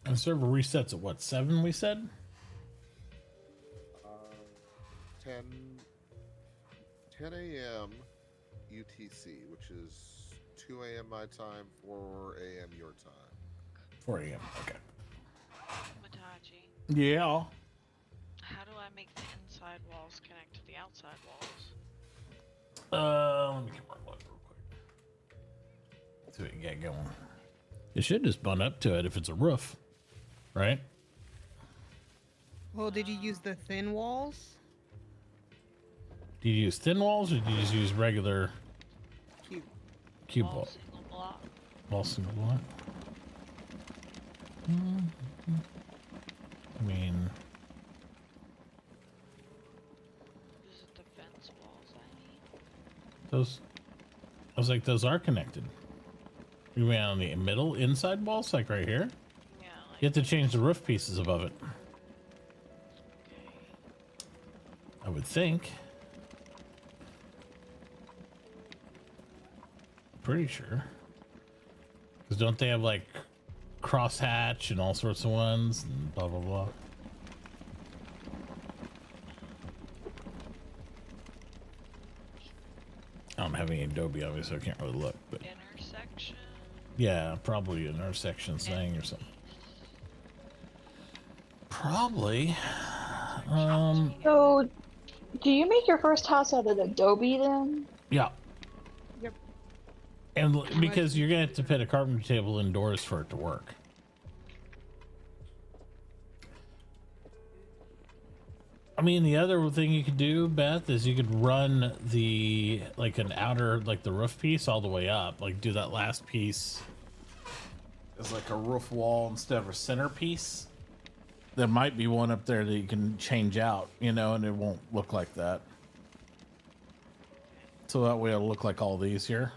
The server resets at what, 7 we said? 10 a.m. UTC, which is 2 a.m. my time, 4 a.m. your time. 4 a.m. Okay. Mitauchi, Yeah. how do I make the inside walls connect to the outside walls? Let me get my look real quick. See what you got going. It should just bun up to it if it's a roof, right? Well, did you use the thin walls? Do you use thin walls or do you just use regular cube Wall wall? single block. Wall single block? I mean, Is it the fence walls I need? those. I was like, those are connected. You mean on the middle inside walls, like right here? Yeah, like, You have to change the roof pieces above it. okay. I would think. Pretty sure. Because don't they have like crosshatch and all sorts of ones and blah blah blah. I don't have any Adobe obviously, so I can't really look, but Intersection. yeah, probably an intersection thing or something. Probably. So, do you make your first house out of Adobe then? Yeah. Yep. And because you're gonna have to put a carpenter table indoors for it to work. I mean, the other thing you could do, Beth, is you could run the, like an outer, like the roof piece all the way up. Like do that last piece as like a roof wall instead of a center piece. There might be one up there that you can change out, you know, and it won't look like that. So that way it'll look like all these here.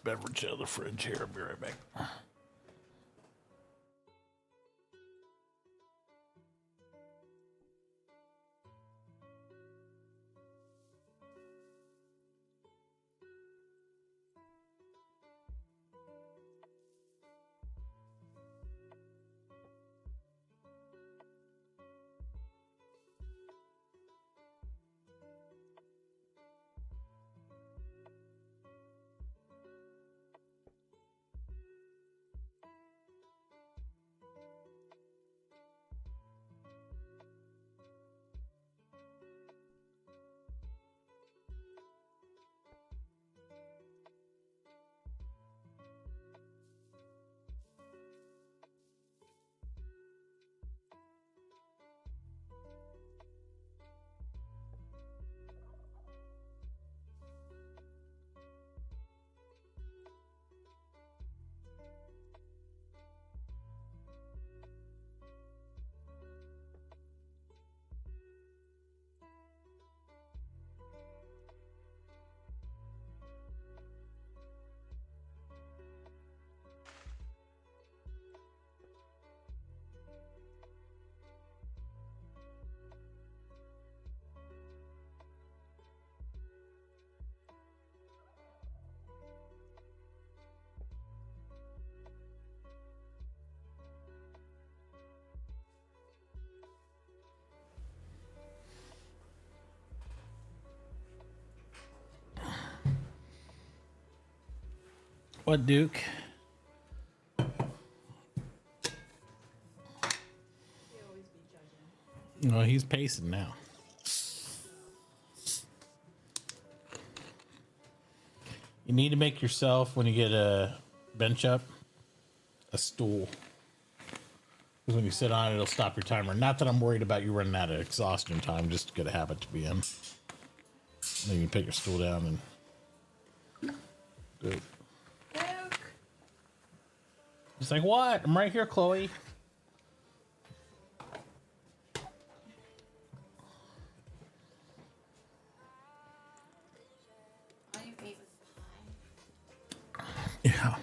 beverage out of the fridge here. I'll be right back. What, Duke? No, he's pacing now. You need to make yourself, when you get a bench up, a stool. Because when you sit on it, it'll stop your timer. Not that I'm worried about you running out of exhaustion time, just to get a habit to be in. Then you can put your stool down and do it. He's like, what? I'm right here, Chloe. Yeah.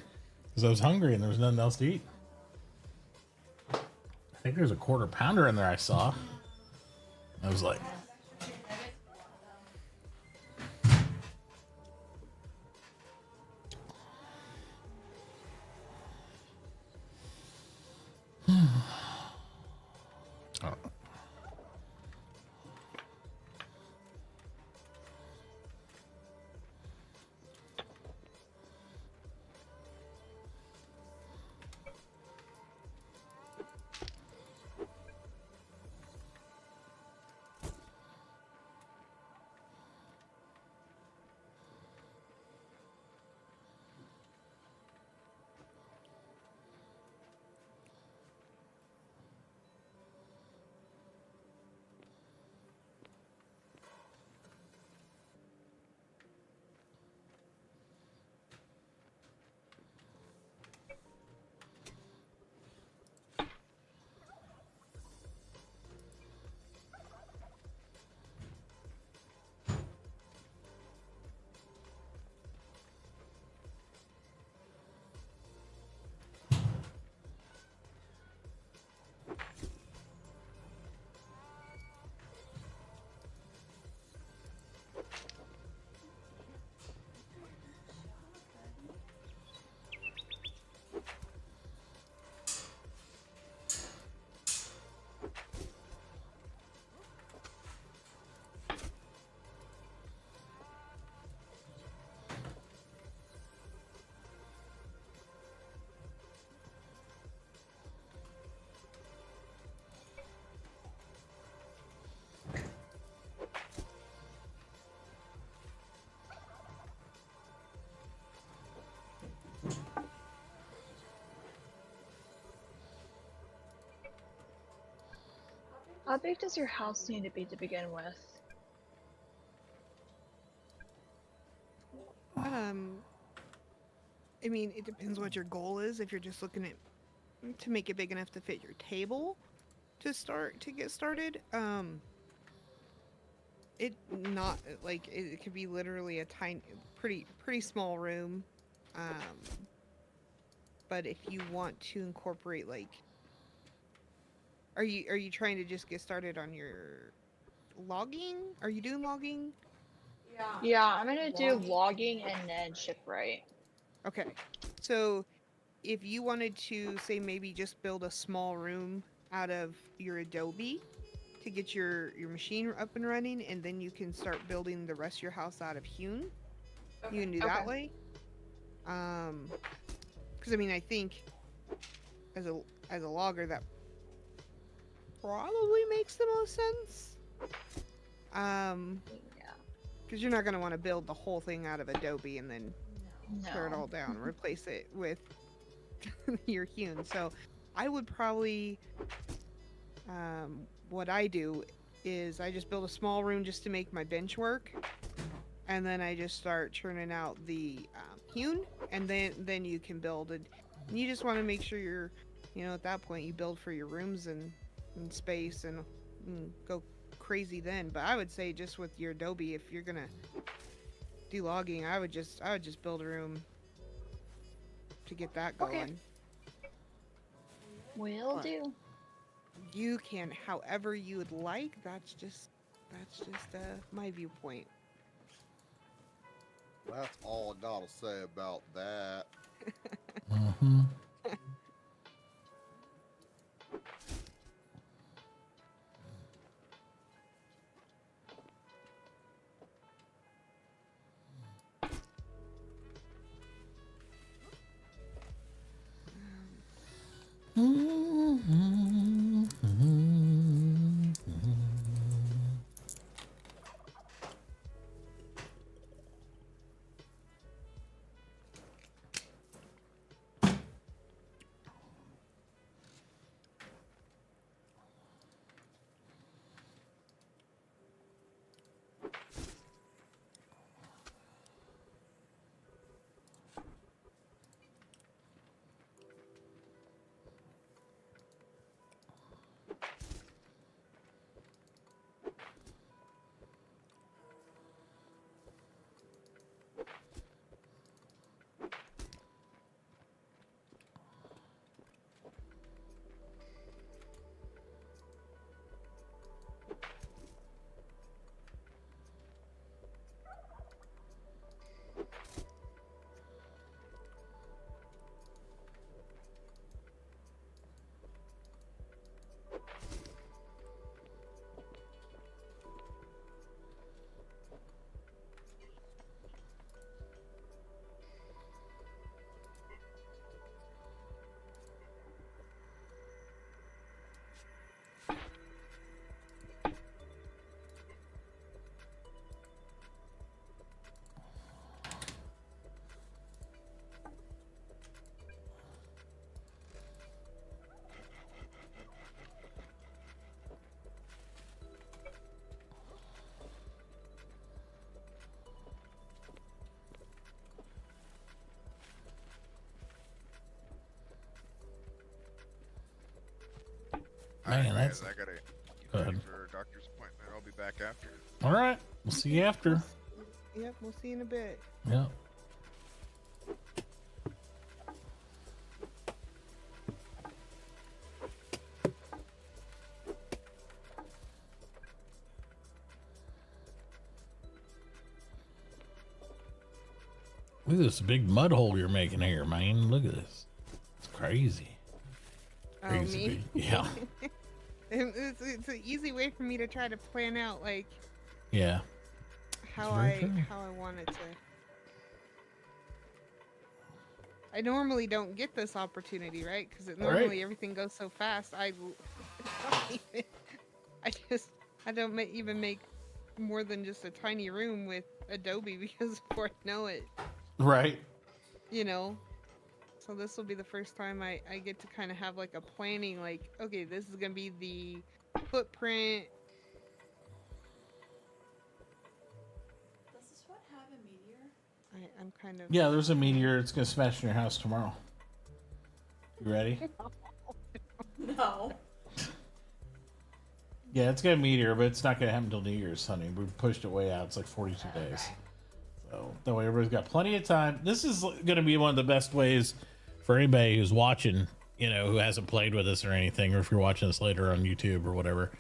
Because I was hungry and there was nothing else to eat. I think there's a quarter pounder in there I saw. I was like... How big does your house need to be to begin with? I mean, it depends what your goal is. If you're just looking at to make it big enough to fit your table to get started, it not like it could be literally a tiny, pretty small room. But if you want to incorporate like, are you trying to just get started on your logging? Are you doing logging? Yeah, I'm gonna do logging and then shipwright. Okay. So if you wanted to say maybe just build a small room out of your Adobe to get your machine up and running, and then you can start building the rest of your house out of hewn. You can do that way. Because I mean, I think as a logger, that probably makes the most sense. Yeah. Because you're not going to want to build the whole thing out of Adobe and then tear it all down, replace it with your hewn. So I would probably, what I do is I just build a small room just to make my bench work, and then I just start churning out the hewn, and then you can build it. And you just want to make sure you're, at that point you build for your rooms and space and go crazy then. But I would say just with your Adobe, if you're gonna do logging, I would just build a room to get that going. Okay. Will do. You can however you would like. That's just my viewpoint. That's all I gotta say about that. Mm-hmm. Man, that's. I gotta Go get ready ahead. for a doctor's appointment. I'll be back after. All right. We'll see you after. Yep, we'll see you in a bit. Yeah. Look at this big mud hole you're making here, man. Look at this. It's crazy. Oh, Crazy me? big. Yeah. It's an easy way for me to try to plan out like Yeah. how very true. how I want it to. I normally don't get this opportunity, right? Because normally everything goes so fast. I don't even make more than just a tiny room with Adobe because before I know it, Right. So this will be the first time I get to kind of have like a planning, like, okay, this is gonna be the footprint. Does this one have a meteor? I'm kind of. Yeah, there's a meteor. It's going to smash in your house tomorrow. You ready? No. Yeah, it's got a meteor, but it's not going to happen until New Year's, honey. We pushed it way out. It's like 42 days. So. So that way everybody's got plenty of time. This is going to be one of the best ways for anybody who's watching, you know, who hasn't played with us or anything, or if you're watching this later on YouTube or whatever.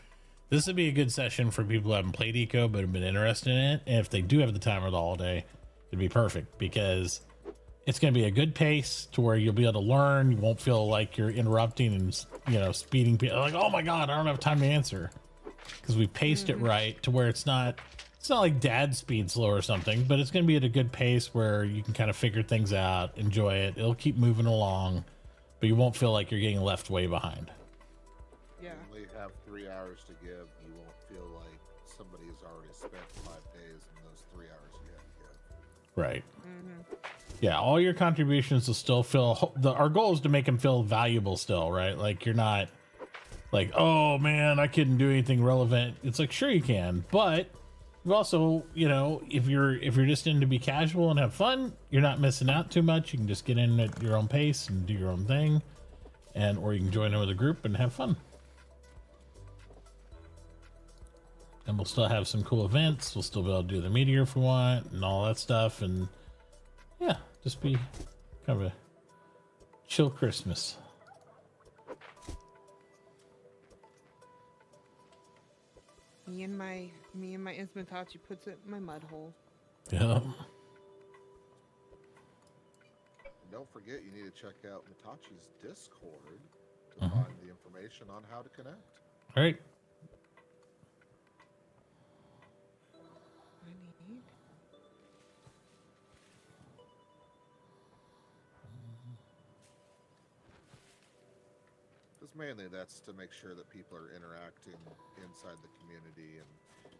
This would be a good session for people who haven't played Eco but have been interested in it. And if they do have the time or the holiday, it'd be perfect because it's going to be a good pace to where you'll be able to learn. You won't feel like you're interrupting and, you know, speeding people. Like, oh my God, I don't have time to answer. Because we paced it right to where it's not like dad speed slow or something, but it's going to be at a good pace where you can kind of figure things out, enjoy it. It'll keep moving along, but you won't feel like you're getting left way behind. Yeah. You only have 3 hours to give. You won't feel like somebody has already spent 5 days in those 3 hours you have to give. Right. Yeah, all your contributions will still feel. Our goal is to make them feel valuable still, right? Like you're not like, oh man, I couldn't do anything relevant. It's like, sure you can, but you also, you know, if you're just in to be casual and have fun, you're not missing out too much. You can just get in at your own pace and do your own thing, or you can join in with a group and have fun. And we'll still have some cool events. We'll still be able to do the meteor if we want and all that stuff. And yeah, just be kind of a chill Christmas. Me and my Mitauchi puts it in my mud hole. Yeah. Don't forget, you need to check out Mitauchi's Discord to find the information on how to connect. All right. I need. Because mainly that's to make sure that people are interacting inside the community, and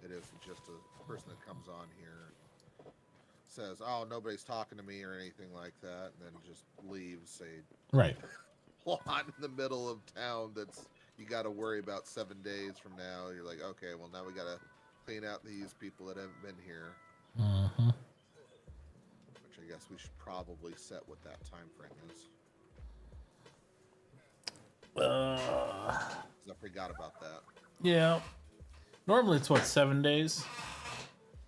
it isn't just a person that comes on here says, "Oh, nobody's talking to me" or anything like that, and then just leaves a Right. plot in the middle of town that's you got to worry about 7 days from now. You're like, okay, well now we got to clean out these people that haven't been here. Which I guess we should probably set what that time frame is. 'Cause I forgot about that. Yeah. Normally it's what, 7 days?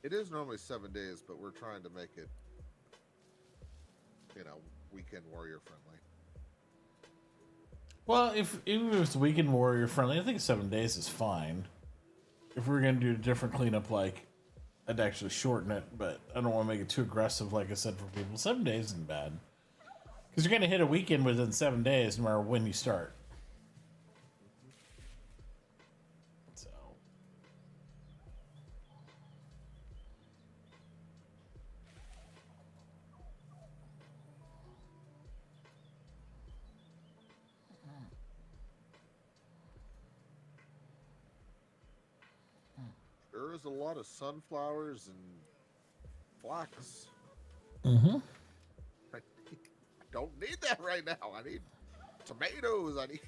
It is normally 7 days, but we're trying to make it, you know, weekend warrior friendly. Well, even if it's weekend warrior friendly, I think 7 days is fine. If we're gonna do a different cleanup, like I'd actually shorten it, but I don't want to make it too aggressive. Like I said, for people, 7 days isn't bad because you're gonna hit a weekend within 7 days, no matter when you start. So. There is a lot of sunflowers and flax. Mm-hmm. I don't need that right now. I need tomatoes. I need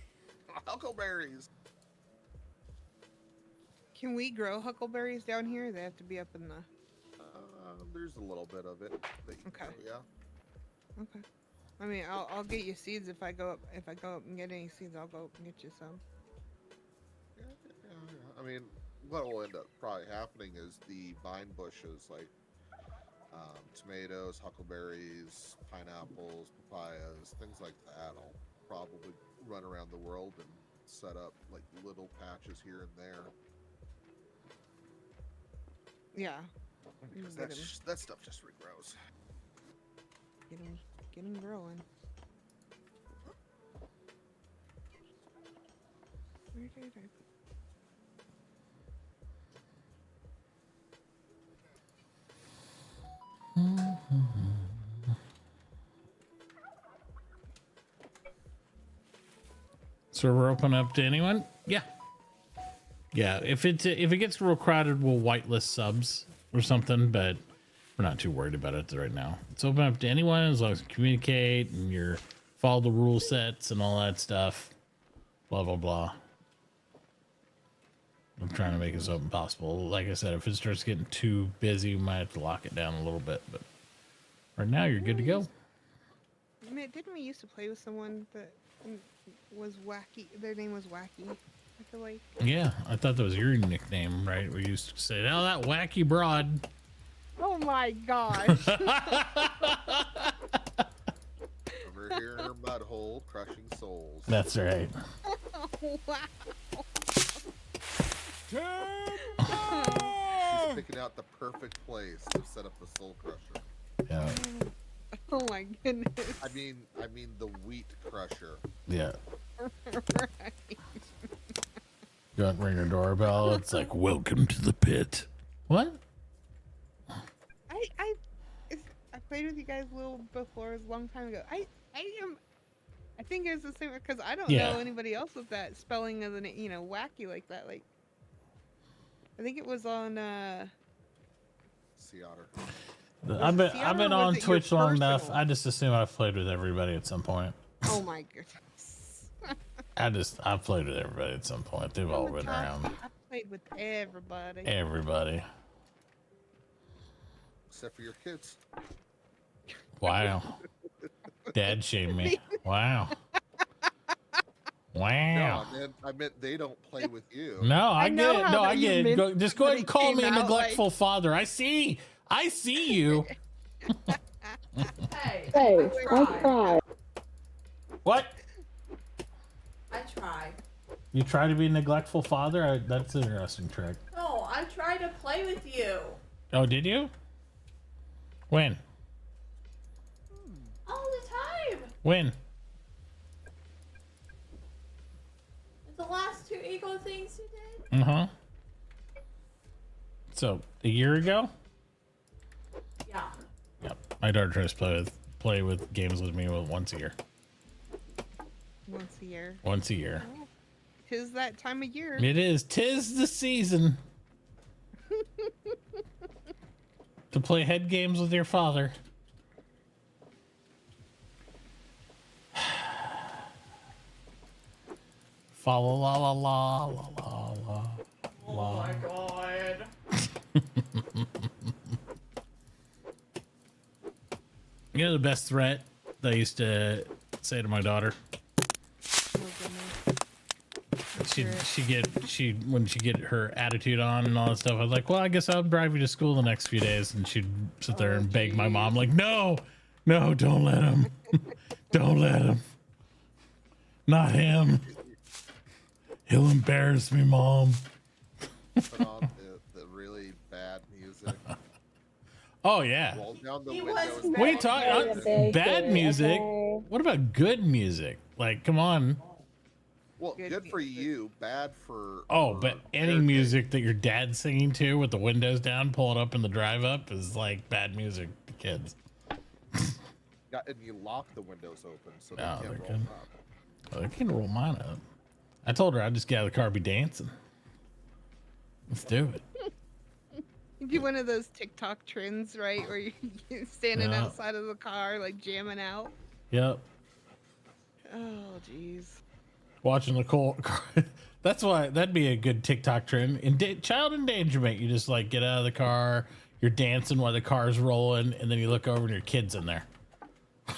huckleberries. Can we grow huckleberries down here? They have to be up in the. There's a little bit of it. That you Okay. can grow, yeah. Okay. I mean, I'll get you seeds if I go up. If I go up and get any seeds, I'll go up and get you some. Yeah. I mean, what will end up probably happening is the vine bushes, like tomatoes, huckleberries, pineapples, papayas, things like that, will probably run around the world and set up like little patches here and there. Yeah. Because Get that stuff just regrows. Get 'em growing. Where did I put? So we're open up to anyone? Yeah. Yeah, if it gets real crowded, we'll whitelist subs or something, but we're not too worried about it right now. It's open up to anyone as long as you communicate and you follow the rule sets and all that stuff. Blah, blah, blah. I'm trying to make it as open possible. Like I said, if it starts getting too busy, we might have to lock it down a little bit, but right now you're good to go. Didn't we used to play with someone that was wacky? Their name was Wacky. I feel like. Yeah, I thought that was your nickname, right? We used to say, "Oh, that wacky broad." Oh my gosh. Over here in her mud hole, crushing souls. That's right. Oh, wow. She's picking out the perfect place to set up the soul crusher. Yeah. Oh my goodness. I mean the wheat crusher. Yeah. Right. You don't ring your doorbell. It's like, welcome to the pit. What? I played with you guys a little before, it was a long time ago. I think it was the same because I don't know anybody else with that spelling of the wacky like that. Like, I think it was on Sea Otter. I've been on Twitch long enough. I just assume I've played with everybody at some point. Oh my goodness. I've played with everybody at some point. They've all been around. I played with everybody. Everybody. Except for your kids. Wow. Dad shamed me. Wow. Wow. No, I meant they don't play with you. No, I get it. No, I get it. Just go ahead and call me a neglectful father. I see you. Hey, I tried. What? I try. You try to be a neglectful father? That's an interesting trick. No, I try to play with you. Oh, did you? When? All the time. When? The last 2 ego things you did. Uh-huh. So, a year ago? Yeah. Yep. My daughter tries to play with games with me once a year. Once a year. Once a year. Oh, 'tis that time of year. It is. 'Tis the season to play head games with your father. Fa la la la la la la la. Oh my god. You know the best threat that I used to say to my daughter? When she get her attitude on and all that stuff, I was like, well, I guess I'll drive you to school the next few days. And she'd sit there and beg my mom, like, no, don't let him. Don't let him. Not him. He'll embarrass me, Mom. Put on the really bad music. Oh, yeah. Roll down the He windows. was What are you talking about? Bad music? What about good music? Like, come on. Well, good for you, bad for. Oh, for but any their music that your dad's singing to with the windows down, pull it up in the drive up is like bad music to kids. Yeah, and you lock the windows open so they Oh, can't they're roll good. up. Well, I can roll mine up. I told her I'd just get out of the car and be dancing. Let's do it. You do one of those TikTok trends, right? Where you're standing Yeah. outside of the car, like jamming out. Yep. Oh, jeez. Watching the car. That's why that'd be a good TikTok trend. Child endangerment. You just like get out of the car, you're dancing while the car's rolling, and then you look over and your kid's in there. And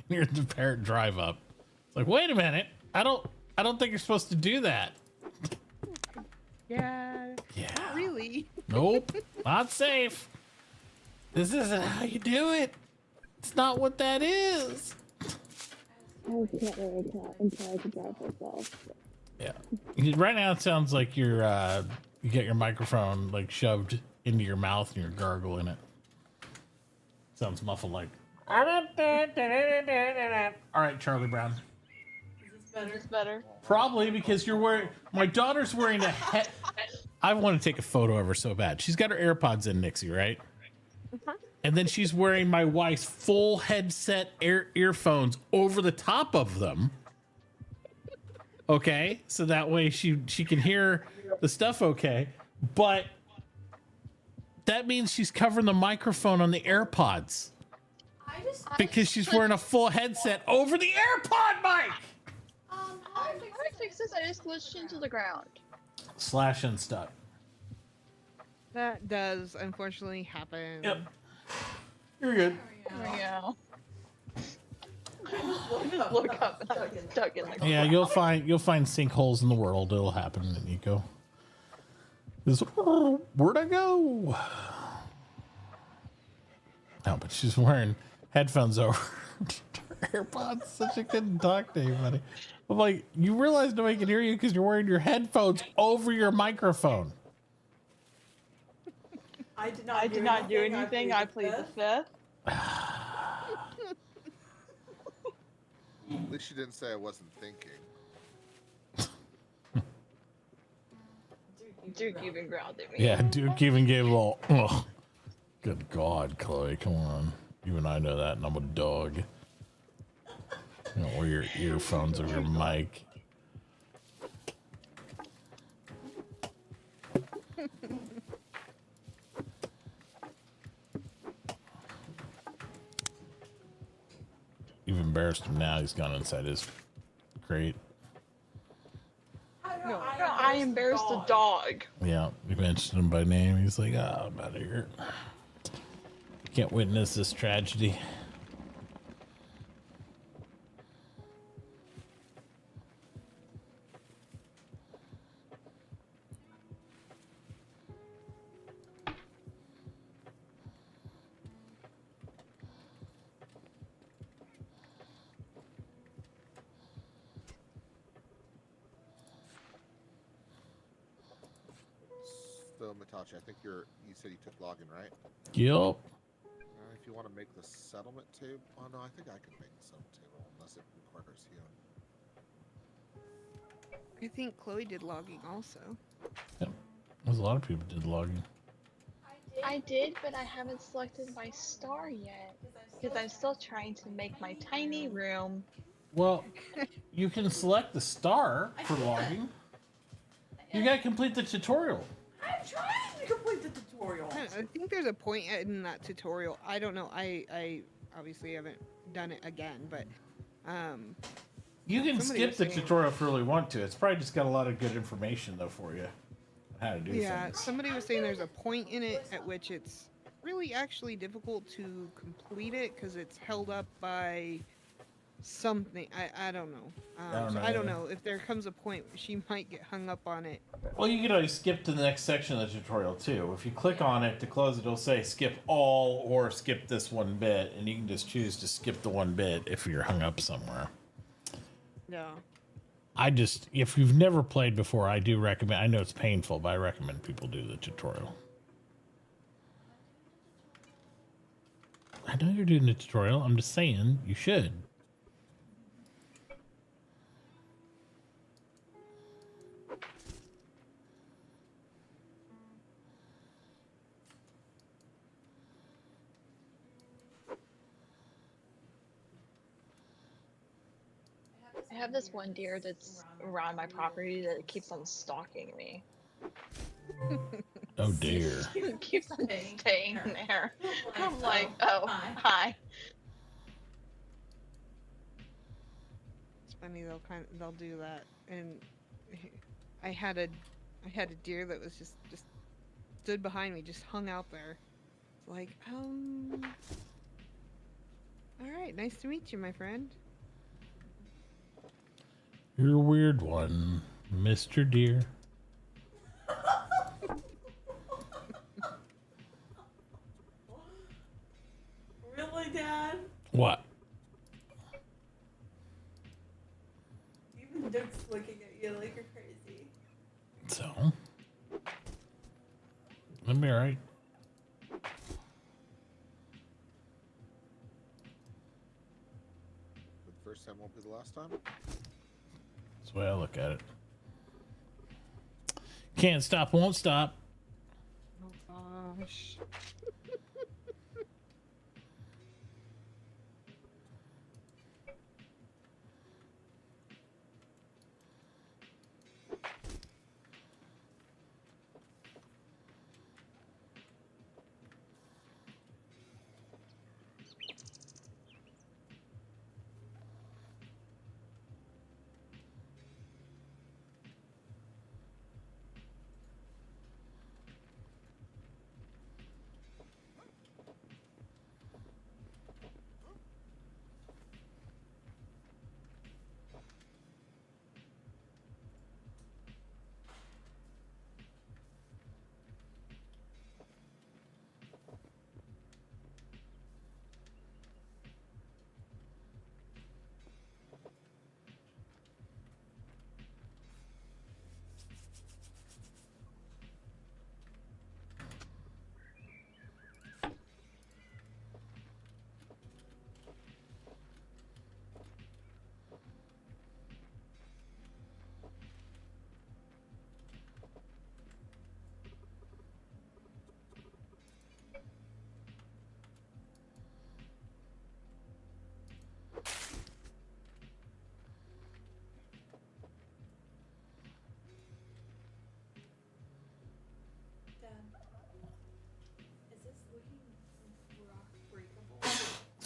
you're the parent drive up. It's like, wait a minute. I don't think you're supposed to do that. Yeah. Yeah. Not really. Nope. Not safe. This isn't how you do it. It's not what that is. I can't really tell until I can drive myself. Yeah. Right now it sounds like you get your microphone like shoved into your mouth and you're gargling it. Sounds muffled like. All right, Charlie Brown. It's better. Probably because you're wearing. My daughter's wearing a head. I want to take a photo of her so bad. She's got her AirPods in, Nixie, right? And then she's wearing my wife's full headset earphones over the top of them. Okay, so that way she can hear the stuff okay. But that means she's covering the microphone on the AirPods because she's wearing a full headset over the AirPod mic. How do I fix this? I just glitched into the ground. Slash and stuck. That does unfortunately happen. Yep. You're good. There we go. Look up and stuck in the ground. Yeah, you'll find sinkholes in the world. It'll happen in Nico. Where'd I go? she's wearing headphones over her AirPods, so she couldn't talk to anybody. I'm like, you realize nobody can hear you because you're wearing your headphones over your microphone. I did not do anything. I played the fifth. At least she didn't say I wasn't thinking. Duke even grounded me. Yeah, Duke even gave a little, oh, good God, Chloe, come on. Even I know that, and I'm a dog. You don't wear your earphones or your mic. You've embarrassed him now. He's gone inside his crate. No, I embarrassed the dog. Yeah, you mentioned him by name. He's like, oh, I'm out of here. Can't witness this tragedy. So, Mitauchi, I think you said you took login, right? Yep. If you want to make the settlement table, oh no, I think I can make the settlement table unless it requires you. I think Chloe did logging also. Yep. There's a lot of people did logging. I did, but I haven't selected my star yet because I'm still trying to make my tiny room. Well, you can select the star for logging. You gotta complete the tutorial. I'm trying to complete the tutorial. I think there's a point in that tutorial. I don't know. I obviously haven't done it again, but you can somebody skip was the saying- tutorial if you really want to. It's probably just got a lot of good information though for you on how to do things. Somebody was saying there's a point in it at which it's really actually difficult to complete it because it's held up by something. I don't know. I don't know if there comes a point where she might get hung up on it. Well, you can always skip to the next section of the tutorial too. If you click on it to close it, it'll say skip all or skip this one bit, and you can just choose to skip the one bit if you're hung up somewhere. Yeah. If you've never played before, I do recommend, I know it's painful, but I recommend people do the tutorial. I know you're doing the tutorial. I'm just saying you should. I have this one deer that's around my property that keeps on stalking me. Oh dear. It keeps on staying there. I'm like, oh, hi. It's funny they'll do that, and I had a deer that was just stood behind me, just hung out there. It's like, all right, nice to meet you, my friend. You're a weird one, Mr. Deer. Really, Dad? What? Even Duke's looking at you like you're crazy. So? That'll be alright. The first time won't be the last time. That's the way I look at it. Can't stop, won't stop. Oh gosh.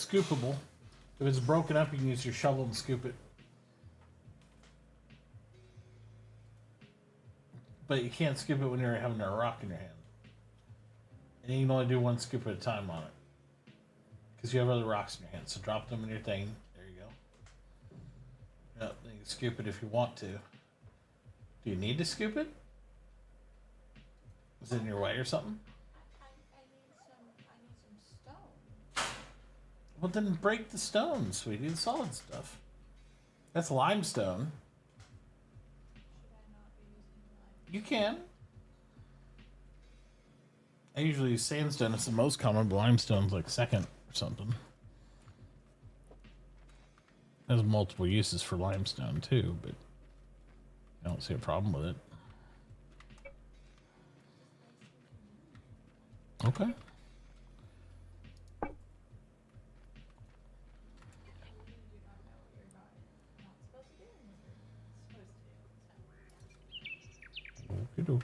scoopable. If it's broken up, you can use your shovel and scoop it. But you can't scoop it when you're having a rock in your hand. And you can only do one scoop at a time on it. Because you have other rocks in your hand. So drop them in your thing. There you go. Yep, then you can scoop it if you want to. Do you need to scoop it? Is it in your way or something? I need some stone. Well, then break the stone, sweetie. The solid stuff. That's limestone. Should I not be using lime? You can. I usually use sandstone. It's the most common, but limestone's like second or something. There's multiple uses for limestone too, but I don't see a problem with it. Okay. Okie dokie.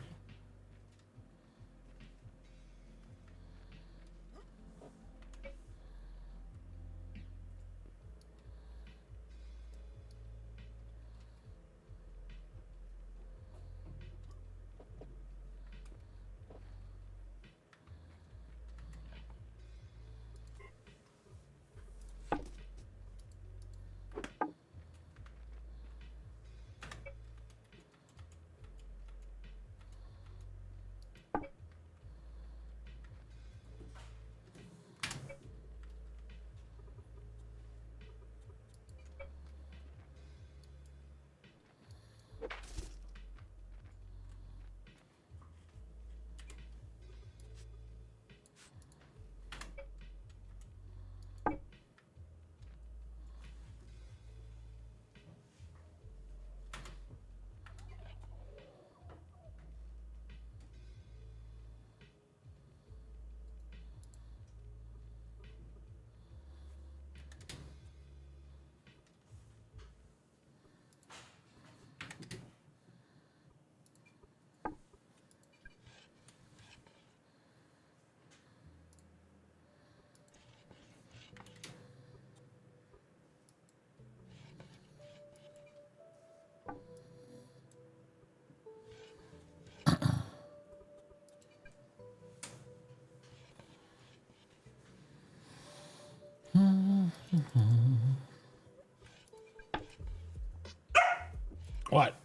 What?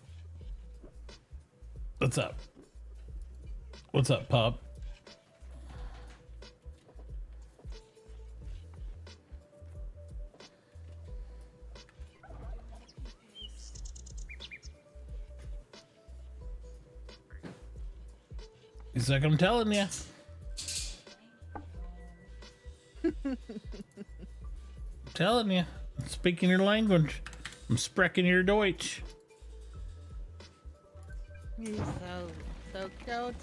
What's up? What's up, pup? It's like I'm telling you. I'm telling you. I'm speaking your language. I'm sprechen your Deutsch. He's so cute.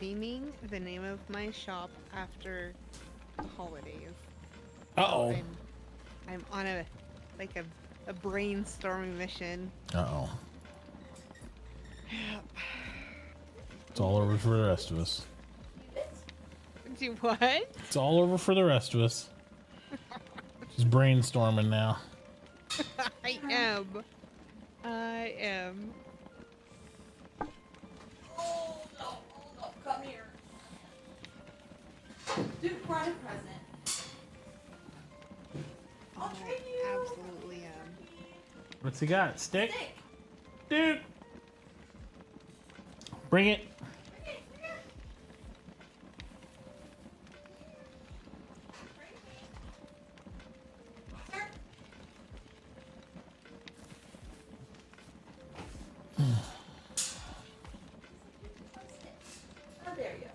theming the name of my shop after the holidays. Uh-oh. So I'm on a brainstorming mission. Uh-oh. Yep. It's all over for the rest of us. Do what? It's all over for the rest of us. She's brainstorming now. I am. I am. Oh no, come here. Dude, brought a present. I'll trade you. Absolutely am. What's he got? Stick? Dude! Bring it. Oh, there you go.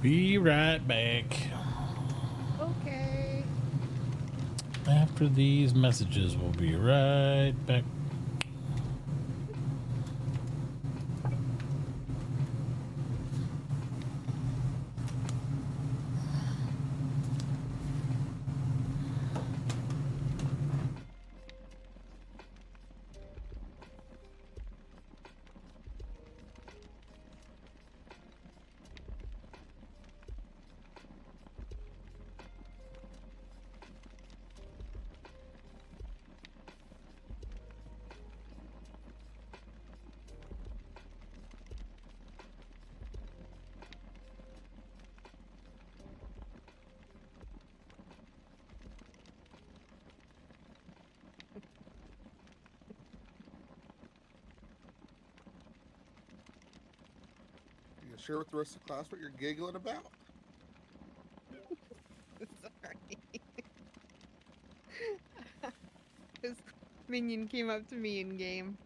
Be right back. Okay. After these messages, we'll be right back. You can share with the rest of the class what you're giggling about. Sorry. This minion came up to me in game.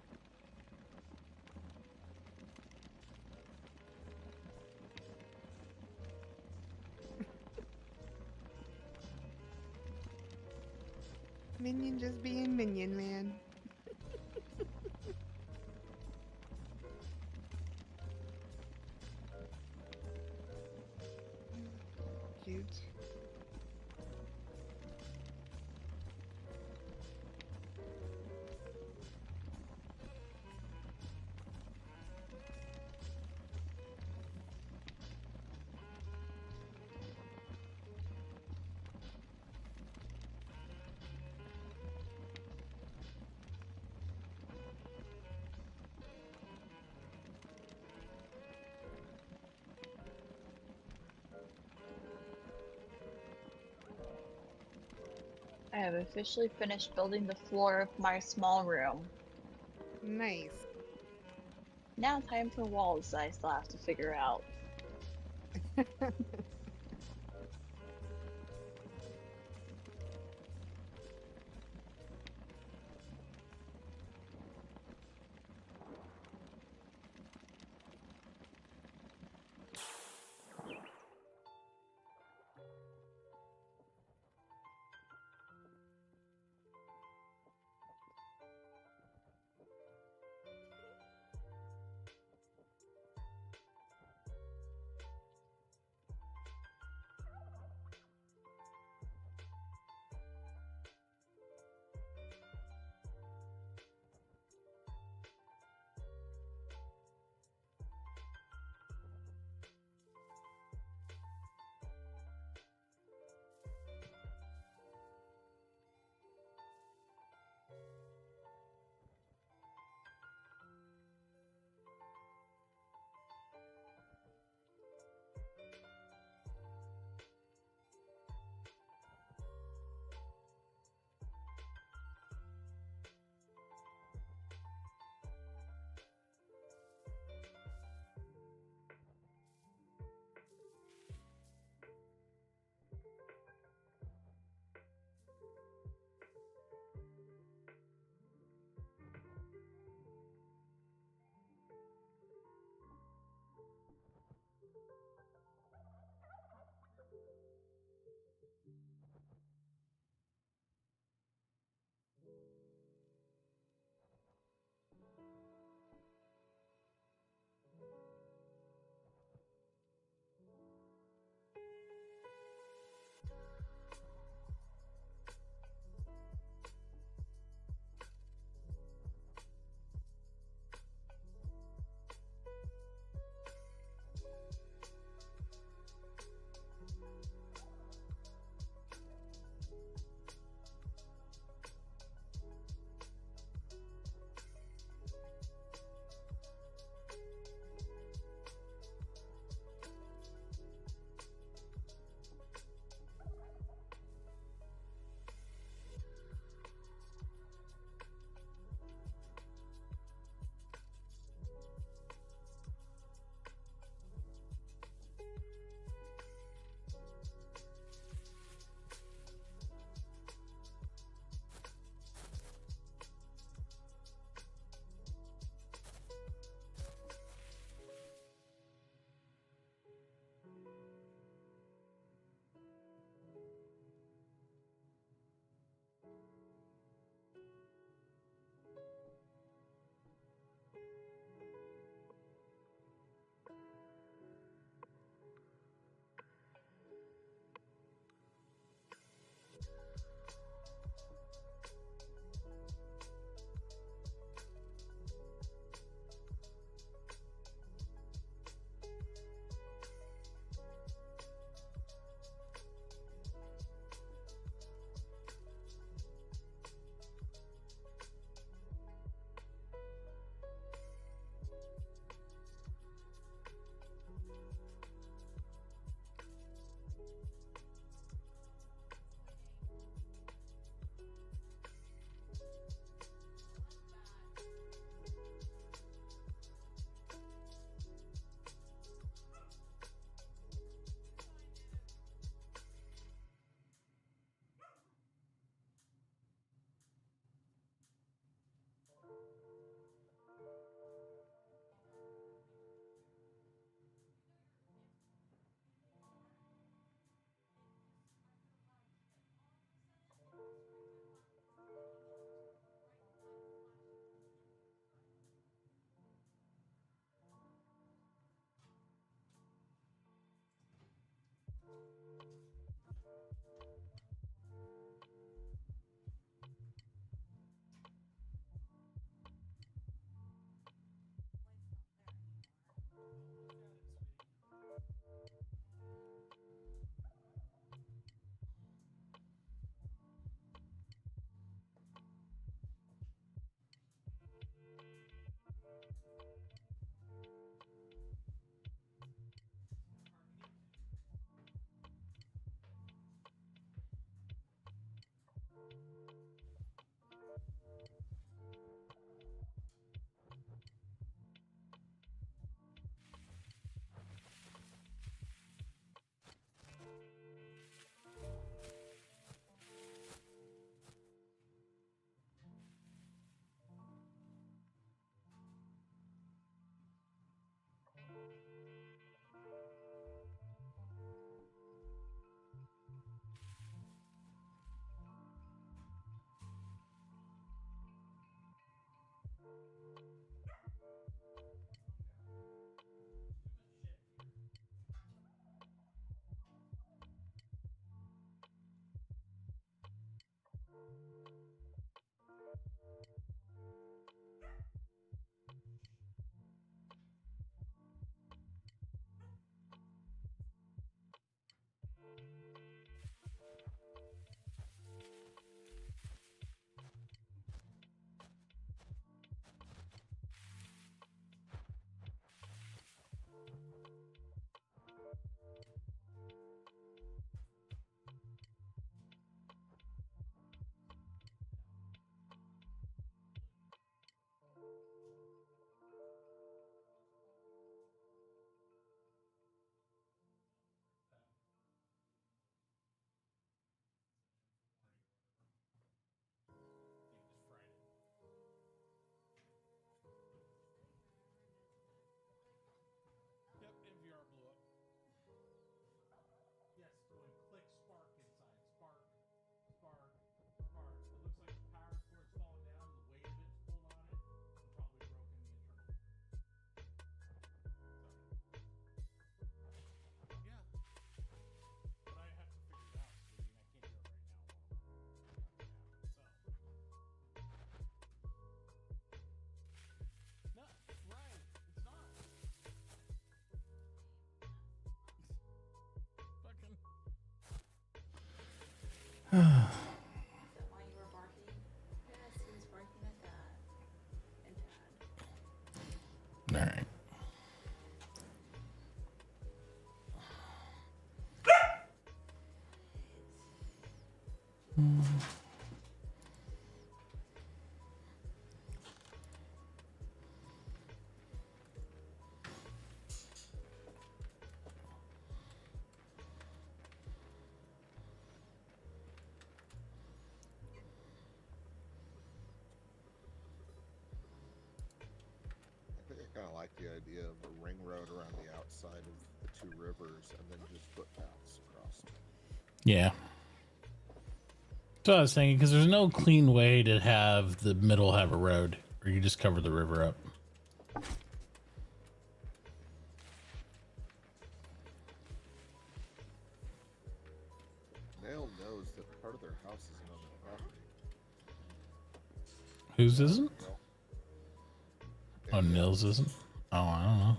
Minion just being minion, man. Cute. I have officially finished building the floor of my small room. Nice. Now time for walls that I still have to figure out. why you were barking? Yes, he was barking at Dad. And Dad. All right. I think I kind of like the idea of a ring road around the outside of the two rivers and then just footpaths across. Yeah. So I was thinking, because there's no clean way to have the middle have a road, or you just cover the river up. Nail knows that part of their house isn't on their property. Whose isn't? Nail. Oh, Nils isn't? Oh, I don't know.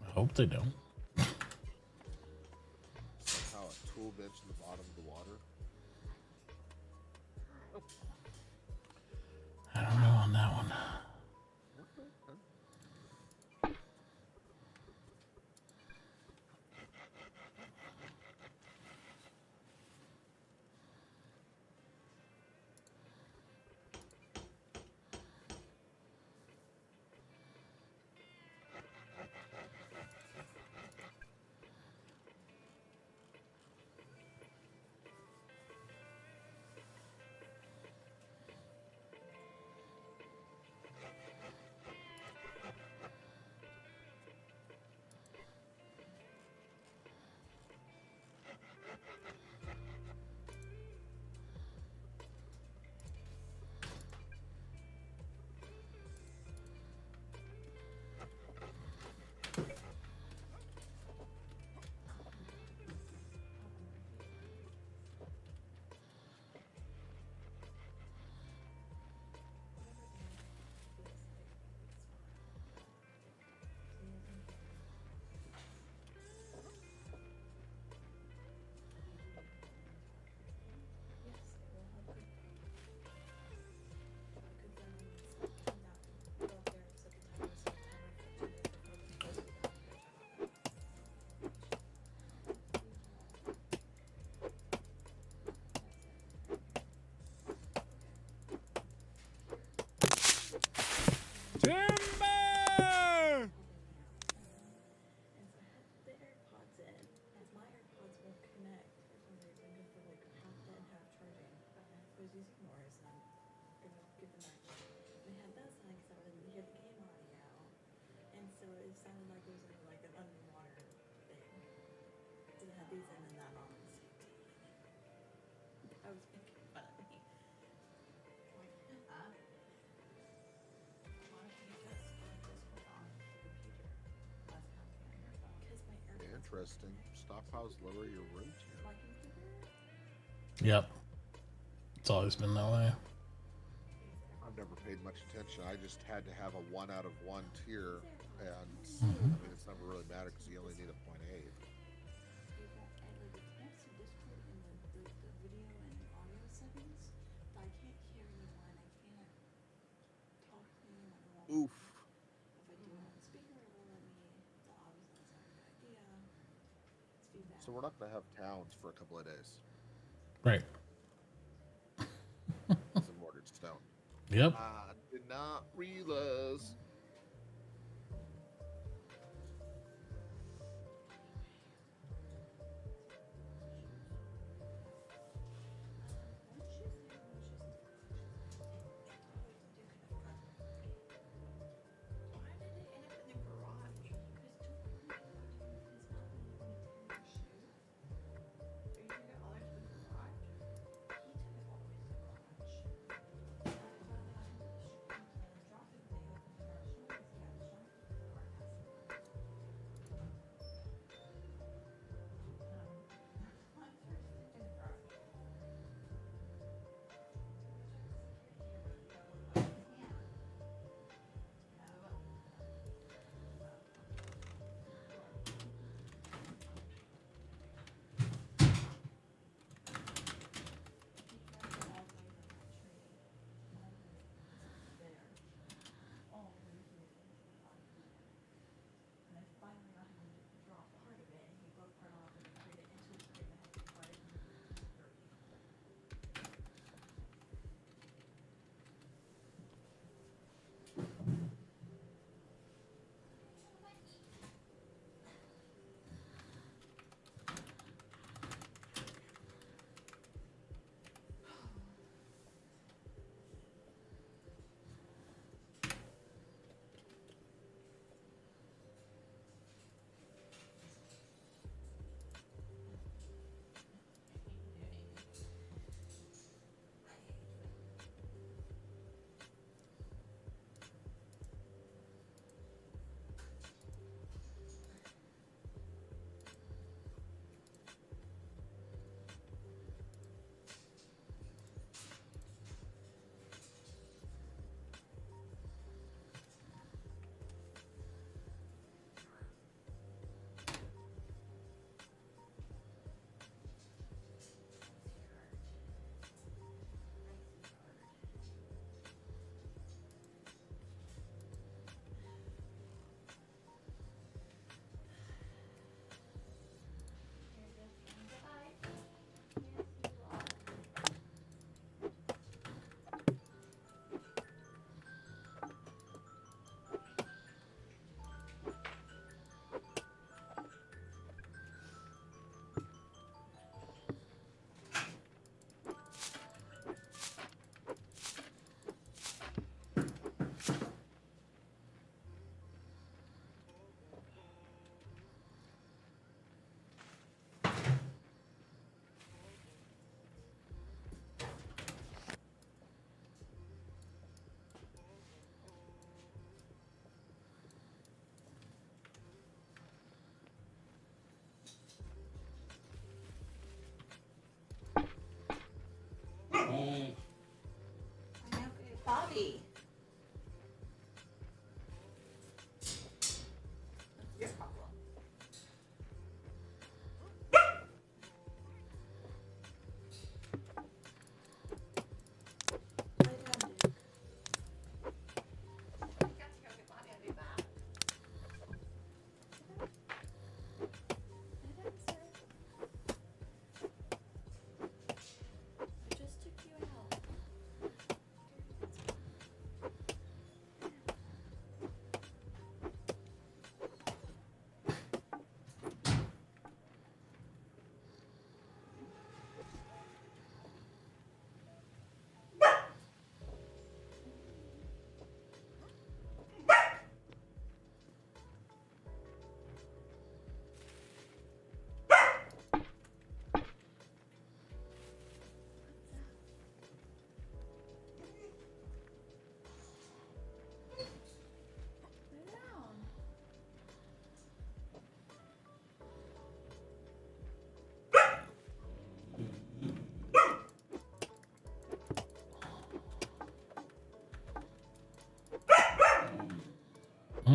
I hope they don't. Somehow a tool bench in the bottom of the water. I don't know on that one. Timber! The AirPods in, as my AirPods won't connect for some reason because they're like half dead, half charging. I was using yours and I'm gonna give them back. I had those on because I wanted to hear the game audio, and so it sounded like it was in like an underwater thing. So I had these in and that on. I was making fun of me. Like, why don't you just hold on the computer? That's how I can hear phone. Because my AirPods. Interesting. Stockpiles lower your room tier. My computer. Yep. It's always been that way. I've never paid much attention. I just had to have a 1 out of 1 tier, and I mean it's never really mattered because you only need a 0.8. Oof. So we're not gonna have towns for a couple of days. Right. It's in mortared stone. Yep. I did not realize.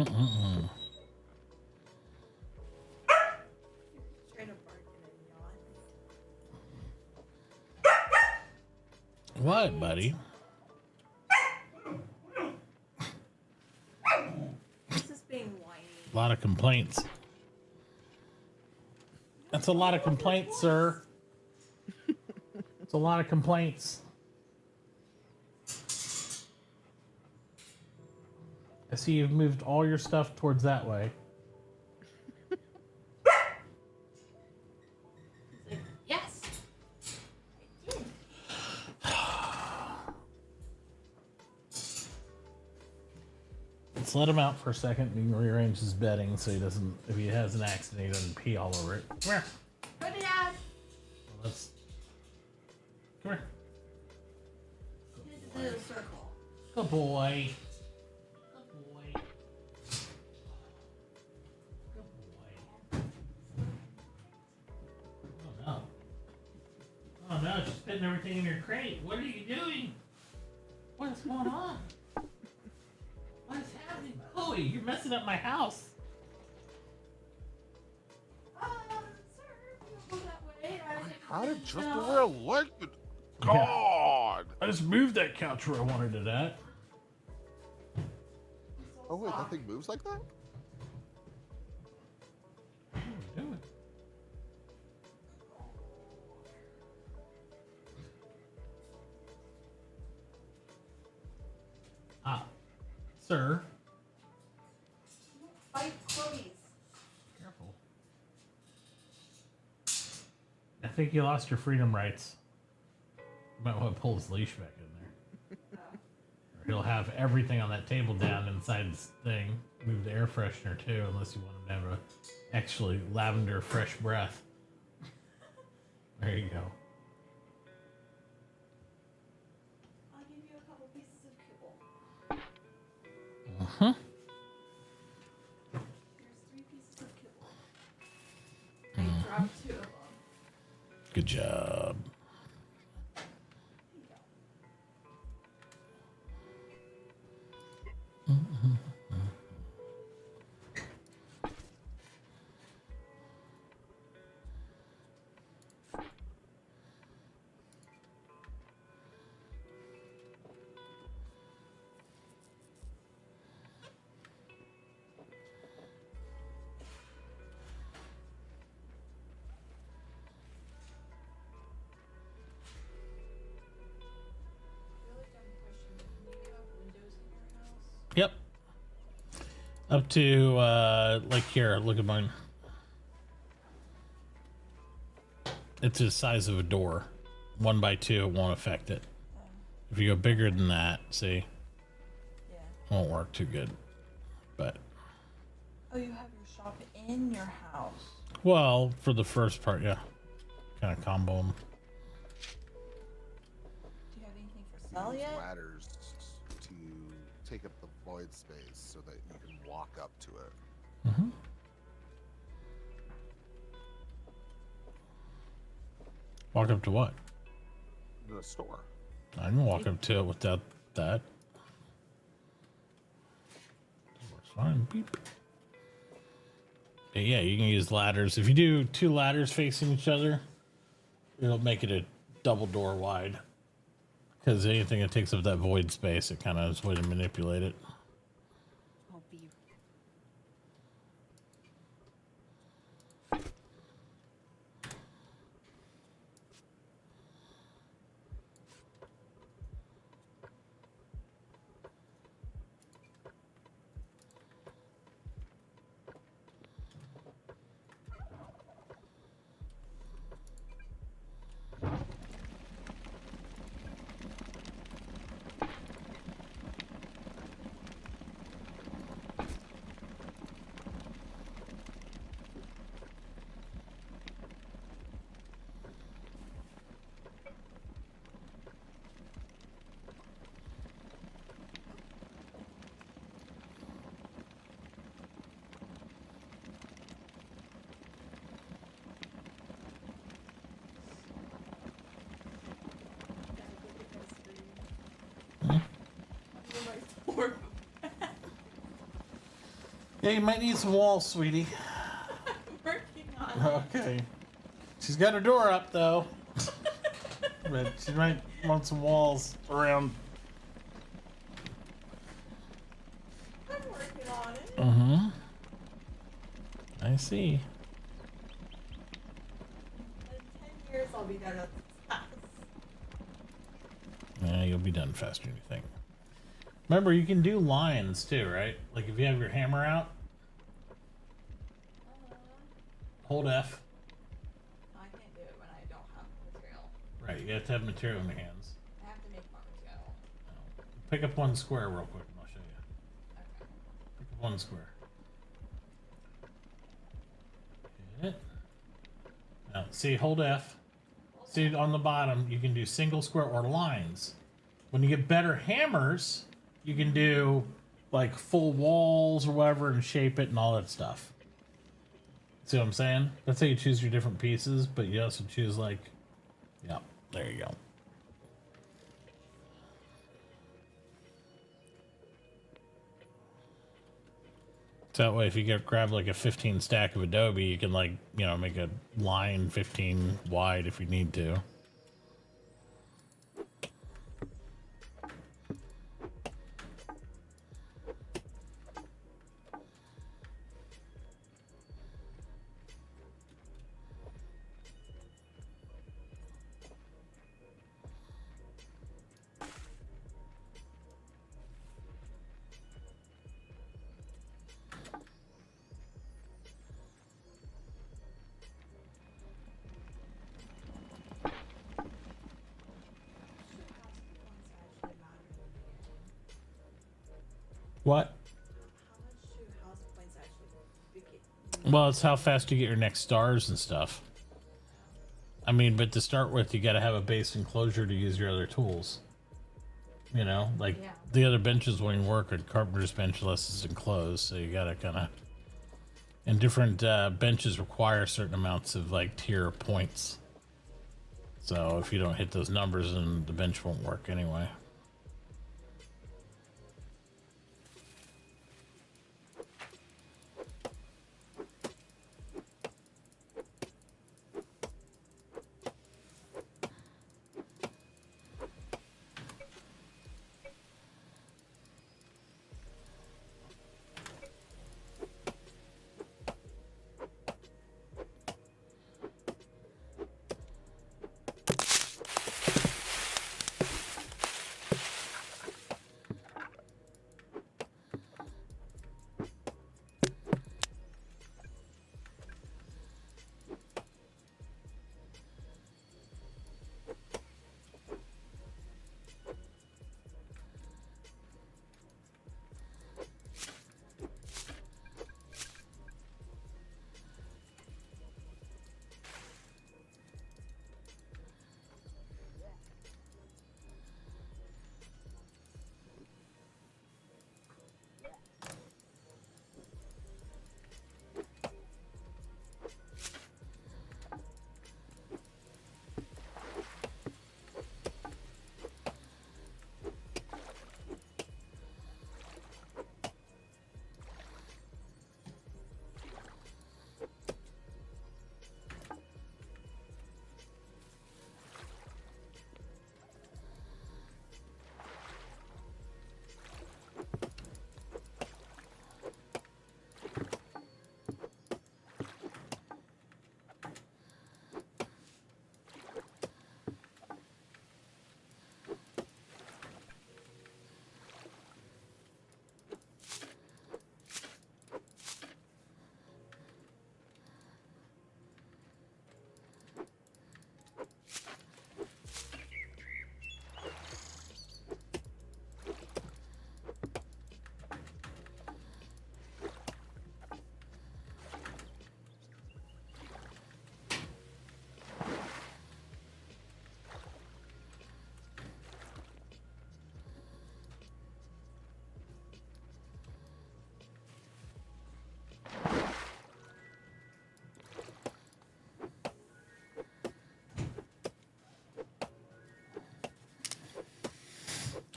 Mm-mm-mm. Trying to bark and yawn. What, buddy? He's just being whiny. A lot of complaints. That's a lot of complaints, sir. It's a lot of complaints. I see you've moved all your stuff towards that way. He's like, yes, I did. Let's let him out for a second. We can rearrange his bedding so he doesn't, if he has an accident, he doesn't pee all over it. Come here. Put it out. Let's. Come here. Do the circle. Good boy. Good boy. Good boy. Oh no. Oh no, she's putting everything in your crate. What are you doing? What's going on? What is happening? Chloe, you're messing up my house. Sir, you go that way. How did just the way I liked it? God! I just moved that couch where I wanted it at. Oh wait, that thing moves like that? What are you doing? Ah, sir. Fight Chloe's. Careful. I think you lost your freedom rights. You might want to pull his leash back in there. Or he'll have everything on that table down inside this thing. Move the air freshener too, unless you want him to have a actually lavender fresh breath. There you go. I'll give you a couple pieces of kibble. Uh-huh. Here's 3 pieces of kibble. I dropped 2 of them. Good job. Really dumb question, but can you have windows in your house? Yep. Up to, like here, look at mine. It's the size of a door. 1 by 2, it won't affect it. If you go bigger than that, see, Yeah. it won't work too good. But, Oh, you have your shop in your house. well, for the first part, yeah. Kind of combo them. Do you have anything for sale Use yet? ladders to take up the void space so that you can walk up to it. Mm-hmm. Walk up to what? The store. I can walk up to it without that. Works fine. Beep. Yeah, you can use ladders. If you do 2 ladders facing each other, it'll make it a double door wide. Because anything that takes up that void space, it kind of is a way to manipulate it. I'll be Yeah, you might need some walls, sweetie. Working on it. Okay. She's got her door up, though. But she might want some walls around. I'm working on it. Mm-hmm. I see. In 10 years, I'll be done with this house. Yeah, you'll be done faster than you think. Remember, you can do lines too, right? Like if you have your hammer out, hold F. I can't do it when I don't have material. Right, you have to have material in your hands. I have to make more material. Pick up one square real quick and I'll show you. Okay. Pick up one square. Hit it. Now, see, hold F. See, on the bottom, you can do single square or lines. When you get better hammers, you can do like full walls or whatever and shape it and all that stuff. See what I'm saying? That's how you choose your different pieces, but you also choose like, yeah, there you go. So that way, if you grab like a 15 stack of Adobe, you can like, you know, make a line 15 wide if you need to. What? How much do house points actually begin? Well, it's how fast you get your next stars and stuff. I mean, but to start with, you got to have a base enclosure to use your other tools. You know, like Yeah. the other benches won't work at carpenter's bench unless it's enclosed. So you got to kind of. And different benches require certain amounts of like tier points. So if you don't hit those numbers, then the bench won't work anyway.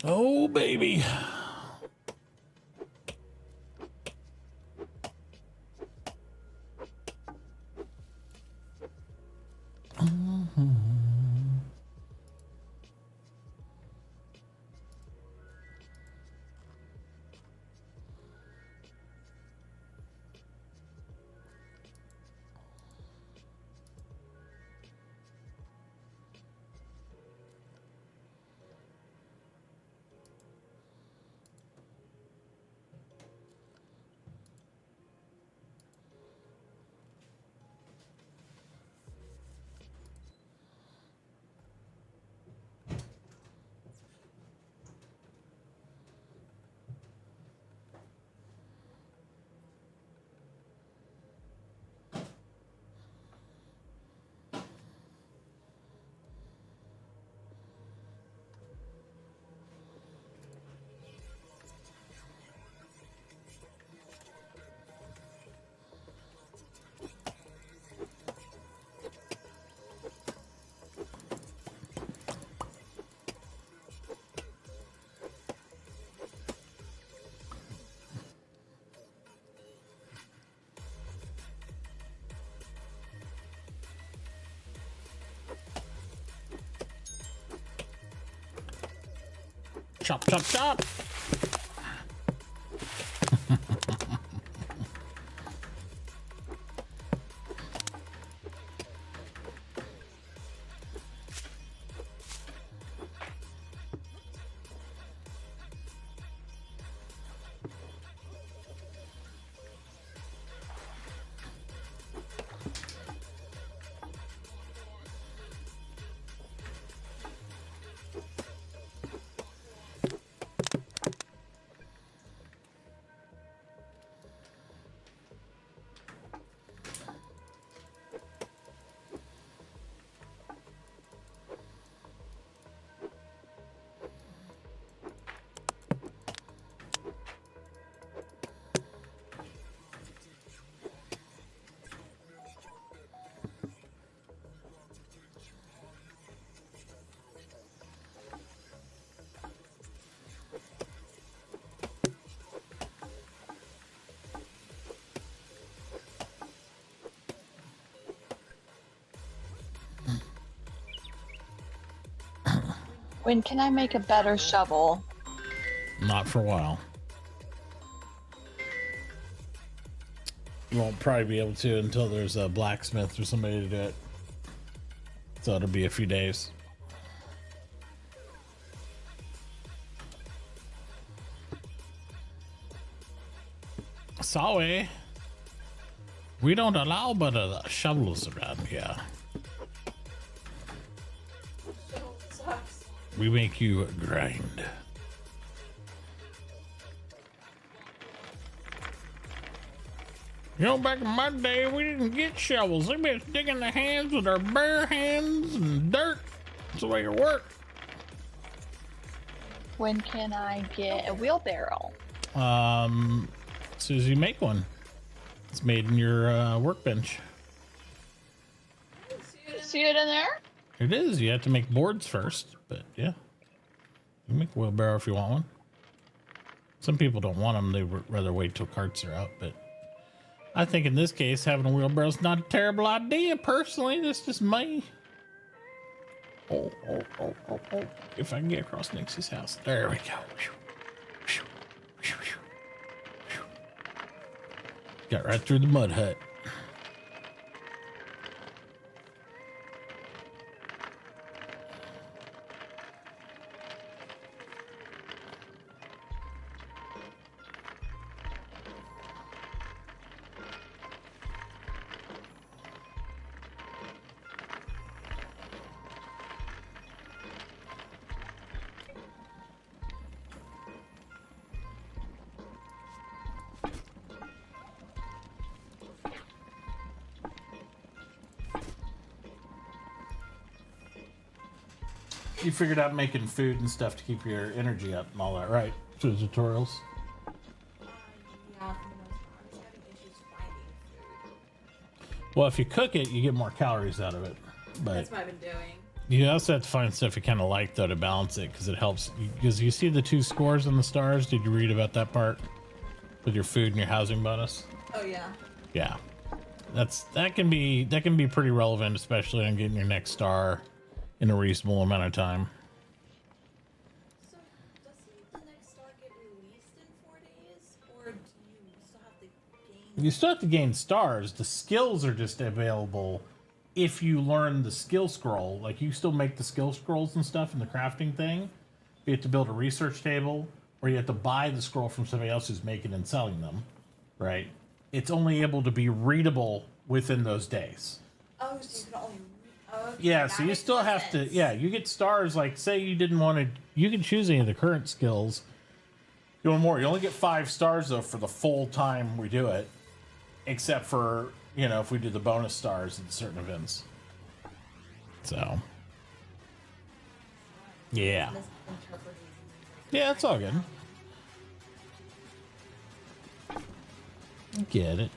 Oh, baby. Chop, chop, chop. When can I make a better shovel? Not for a while. You won't probably be able to until there's a blacksmith or somebody to do it. So it'll be a few days. Sorry. We don't allow but shovels around here. We make you grind. You know, back in my day, we didn't get shovels. They been digging the hands with our bare hands and dirt. That's the way it worked. When can I get a wheelbarrow? As soon as you make one. It's made in your workbench. See it in there? It is. You have to make boards first, but yeah. You can make a wheelbarrow if you want one. Some people don't want them. They would rather wait till carts are out, but I think in this case, having a wheelbarrow is not a terrible idea, personally. That's just me. Oh. If I can get across Nixie's house. There we go. Got right through the mud hut. You figured out making food and stuff to keep your energy up and all that, right? Through the tutorials. Yeah, for the most part. I'm just having issues finding food. Well, if you cook it, you get more calories out of it. But That's what I've been doing. you also have to find stuff you kind of like, though, to balance it, because it helps. Because you see the 2 scores on the stars. Did you read about that part with your food and your housing bonus? Oh yeah. Yeah, that can be pretty relevant, especially on getting your next star in a reasonable amount of time. So doesn't the next star get released in 4 days, or do you still have to gain? You still have to gain stars. The skills are just available if you learn the skill scroll. Like, you still make the skill scrolls and stuff in the crafting thing. You have to build a research table, or you have to buy the scroll from somebody else who's making and selling them, right? It's only able to be readable within those days. Oh, so you can only. Okay, Yeah, so that you makes still more have to, sense. yeah, you get stars. Like, say you didn't want to, you can choose any of the current skills. You want more. You only get 5 stars, though, for the full time we do it, except for, you know, if we do the bonus stars in certain events. So, yeah. Yeah, it's all good. Get it.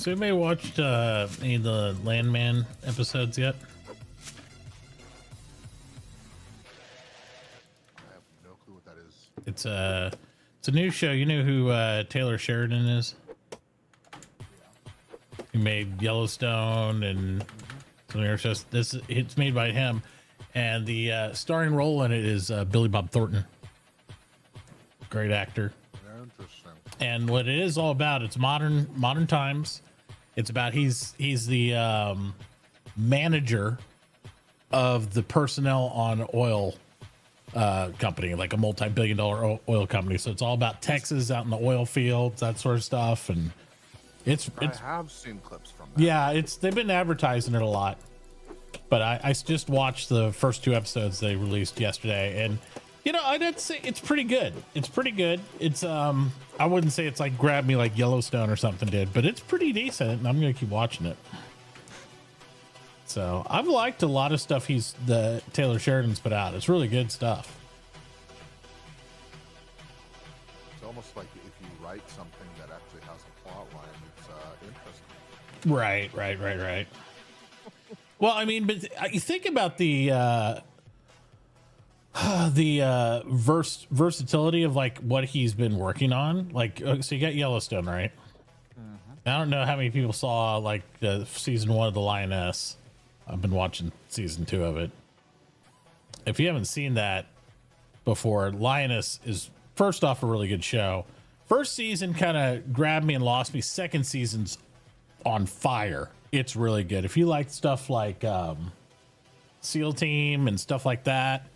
So anybody watched any of the Landman episodes yet? I have no clue what that is. It's a new show. You know who Taylor Sheridan is? He made Yellowstone and some other shows. It's made by him, and the starring role in it is Billy Bob Thornton. Great actor. Interesting. And what it is all about, it's modern times. It's about he's the manager of the personnel on oil company, like a multi-billion-dollar oil company. So it's all about Texas, out in the oil fields, that sort of stuff. And I have seen clips from that. Yeah, they've been advertising it a lot. But I just watched the first 2 episodes they released yesterday, and I'd say it's pretty good. It's pretty good. It's I wouldn't say it's like grab me like Yellowstone or something did, but it's pretty decent, and I'm gonna keep watching it. So I've liked a lot of stuff the Taylor Sheridan's put out. It's really good stuff. It's almost like if you write something that actually has a plot line, it's interesting. Right. Well, I mean, but you think about the versatility of like what he's been working on. Like, so you got Yellowstone, right? Mm-hmm. I don't know how many people saw like the season 1 of The Lioness. I've been watching season 2 of it. If you haven't seen that before, Lioness is first off a really good show. First season kind of grabbed me and lost me. Second season's on fire. It's really good. If you like stuff like SEAL Team and stuff like that,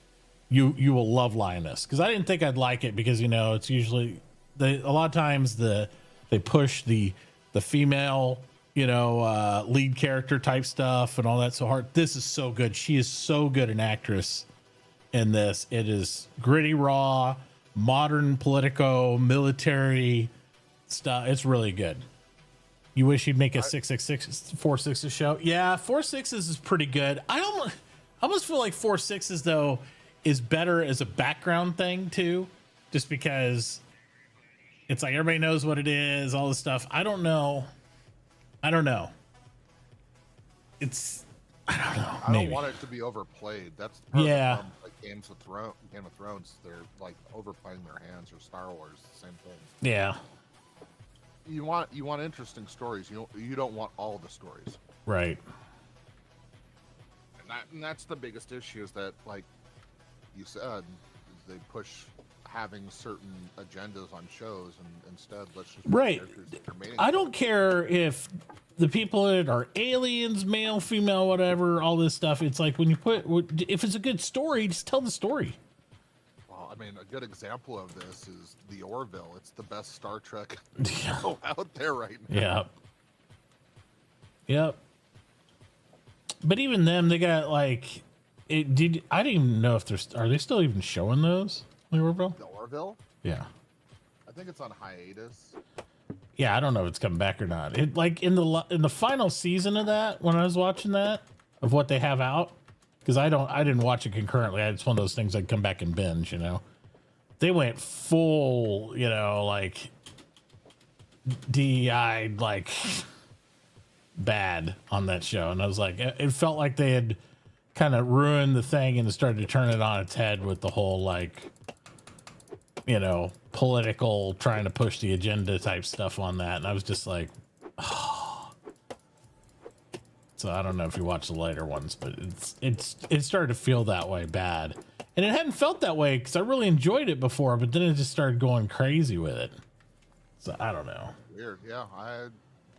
you will love Lioness. Because I didn't think I'd like it because it's usually a lot of times they push the female lead character type stuff and all that so hard. This is so good. She is so good an actress in this. It is gritty, raw, modern politico military stuff. It's really good. You wish you'd make a 666 4/6 show? Yeah, 4/6 is pretty good. I almost feel like 4/6 though is better as a background thing too, just because it's like everybody knows what it is, all this stuff. I don't know. It's I don't want it to be overplayed. That's part of the problem. Like Game of Thrones, they're like overplaying their hands, or Star Wars, same thing. Yeah. You want interesting stories. You don't want all the stories. Right. And that's the biggest issue is that, like you said, they push having certain agendas on shows, and instead let's just right. I don't care if the people in it are aliens, male, female, whatever, all this stuff. It's like when you if it's a good story, just tell the story. Well, I mean, a good example of this is the Orville. It's the best Star Trek show out there right now. Yep. But even them, they got like I didn't even know if are they still even showing those? The Orville? The Orville? Yeah. I think it's on hiatus. Yeah, I don't know if it's coming back or not. It like in the final season of that, when I was watching that, of what they have out, because I didn't watch it concurrently. It's one of those things I'd come back and binge. They went full, like DEI, like bad on that show, and I was like, it felt like they had kind of ruined the thing and started to turn it on its head with the whole like, political trying to push the agenda type stuff on that, and I was just like, oh. So I don't know if you watch the later ones, but it started to feel that way bad, and it hadn't felt that way because I really enjoyed it before, but then it just started going crazy with it. So I don't know. Weird, yeah.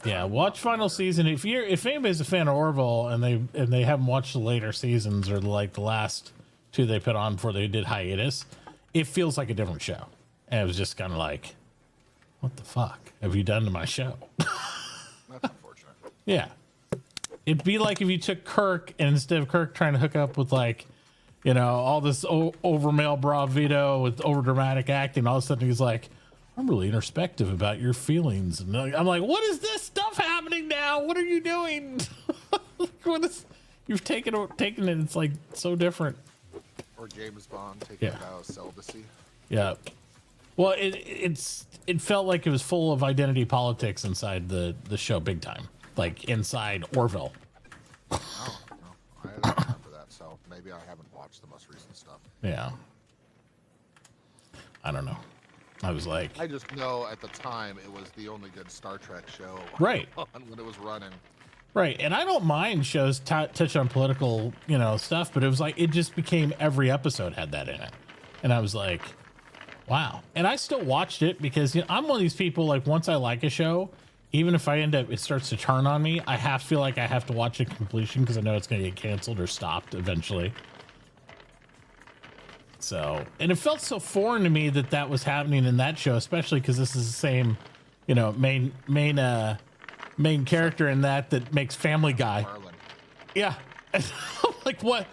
Yeah, watch final season if anybody's a fan of Orville and they haven't watched the later seasons or like the last 2 they put on before they did hiatus. It feels like a different show. And it was just kind of like, what the fuck have you done to my show? That's unfortunate. Yeah. It'd be like if you took Kirk and instead of Kirk trying to hook up with like, all this over male bravado with over dramatic acting, all of a sudden he's like, I'm really introspective about your feelings. And I'm like, what is this stuff happening now? What are you doing? You've taken it. It's like so different. Or James Bond taking a vow of celibacy. Yeah. Well, it felt like it was full of identity politics inside the show, big time, like inside Orville. Oh, no, I don't remember that, so maybe I haven't watched the most recent stuff. Yeah. I don't know. I was like, I just know at the time it was the only good Star Trek show right when it was running. Right, and I don't mind shows touch on political, stuff, but it was like it just became every episode had that in it, and I was like, wow. And I still watched it because I'm one of these people, like, once I like a show, even if it starts to turn on me, I feel like I have to watch it completion because I know it's going to get canceled or stopped eventually. So, and it felt so foreign to me that was happening in that show, especially because this is the same, main character in that makes Family Guy. Marlin. Yeah. Like, what?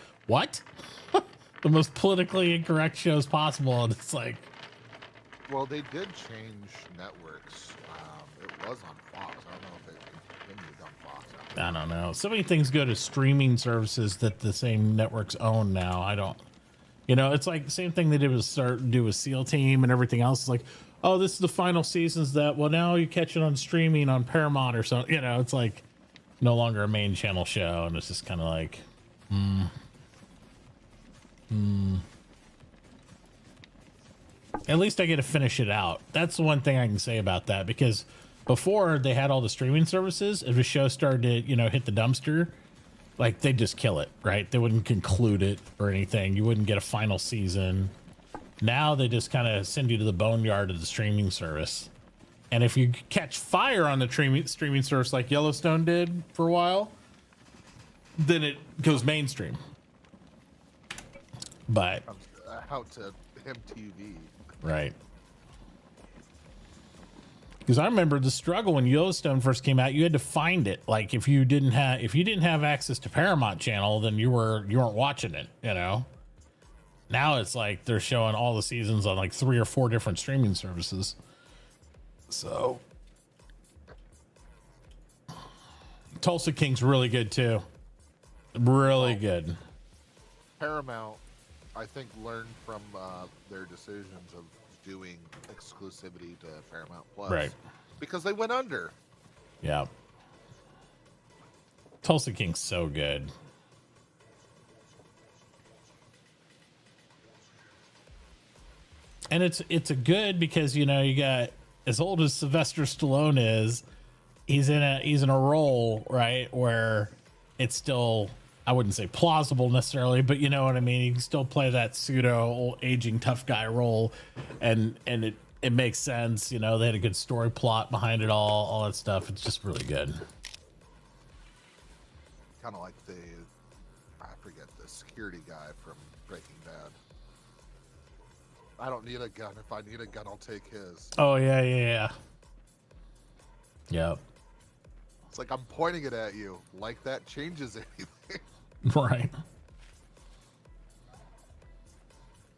The most politically incorrect shows possible, and it's like, well, they did change networks. It was on Fox. I don't know if it continued on Fox. I don't know. So many things go to streaming services that the same networks own now. I don't, it's like the same thing they did with do with SEAL Team and everything else. It's like, oh, this is the final seasons well, now you catch it on streaming on Paramount or something. It's like no longer a main channel show. And it's just kind of like, At least I get to finish it out. That's the one thing I can say about that, because before they had all the streaming services, if a show started to, hit the dumpster, like, they'd just kill it, right? They wouldn't conclude it or anything. You wouldn't get a final season. Now they just kind of send you to the boneyard of the streaming service. And if you catch fire on the streaming service like Yellowstone did for a while, then it goes mainstream. But out to MTV. Right. Because I remember the struggle when Yellowstone first came out. You had to find it. Like, if you didn't have access to Paramount Channel, then you weren't watching it. Now it's like they're showing all the seasons on like 3 or 4 different streaming services. So Tulsa King's really good too. Really good. Paramount, I think, learned from their decisions of doing exclusivity to Paramount Plus, right? Because they went under. Yeah. Tulsa King's so good. And it's a good because you got, as old as Sylvester Stallone is, he's in a role, right, where it's still, I wouldn't say plausible necessarily, but you know what I mean. He can still play that pseudo old aging tough guy role, and it makes sense. They had a good story plot behind it all that stuff. It's just really good. Kind of like I forget the security guy from Breaking Bad. I don't need a gun. If I need a gun, I'll take his. Oh yeah. Yep. It's like, I'm pointing it at you. Like that changes anything. Right.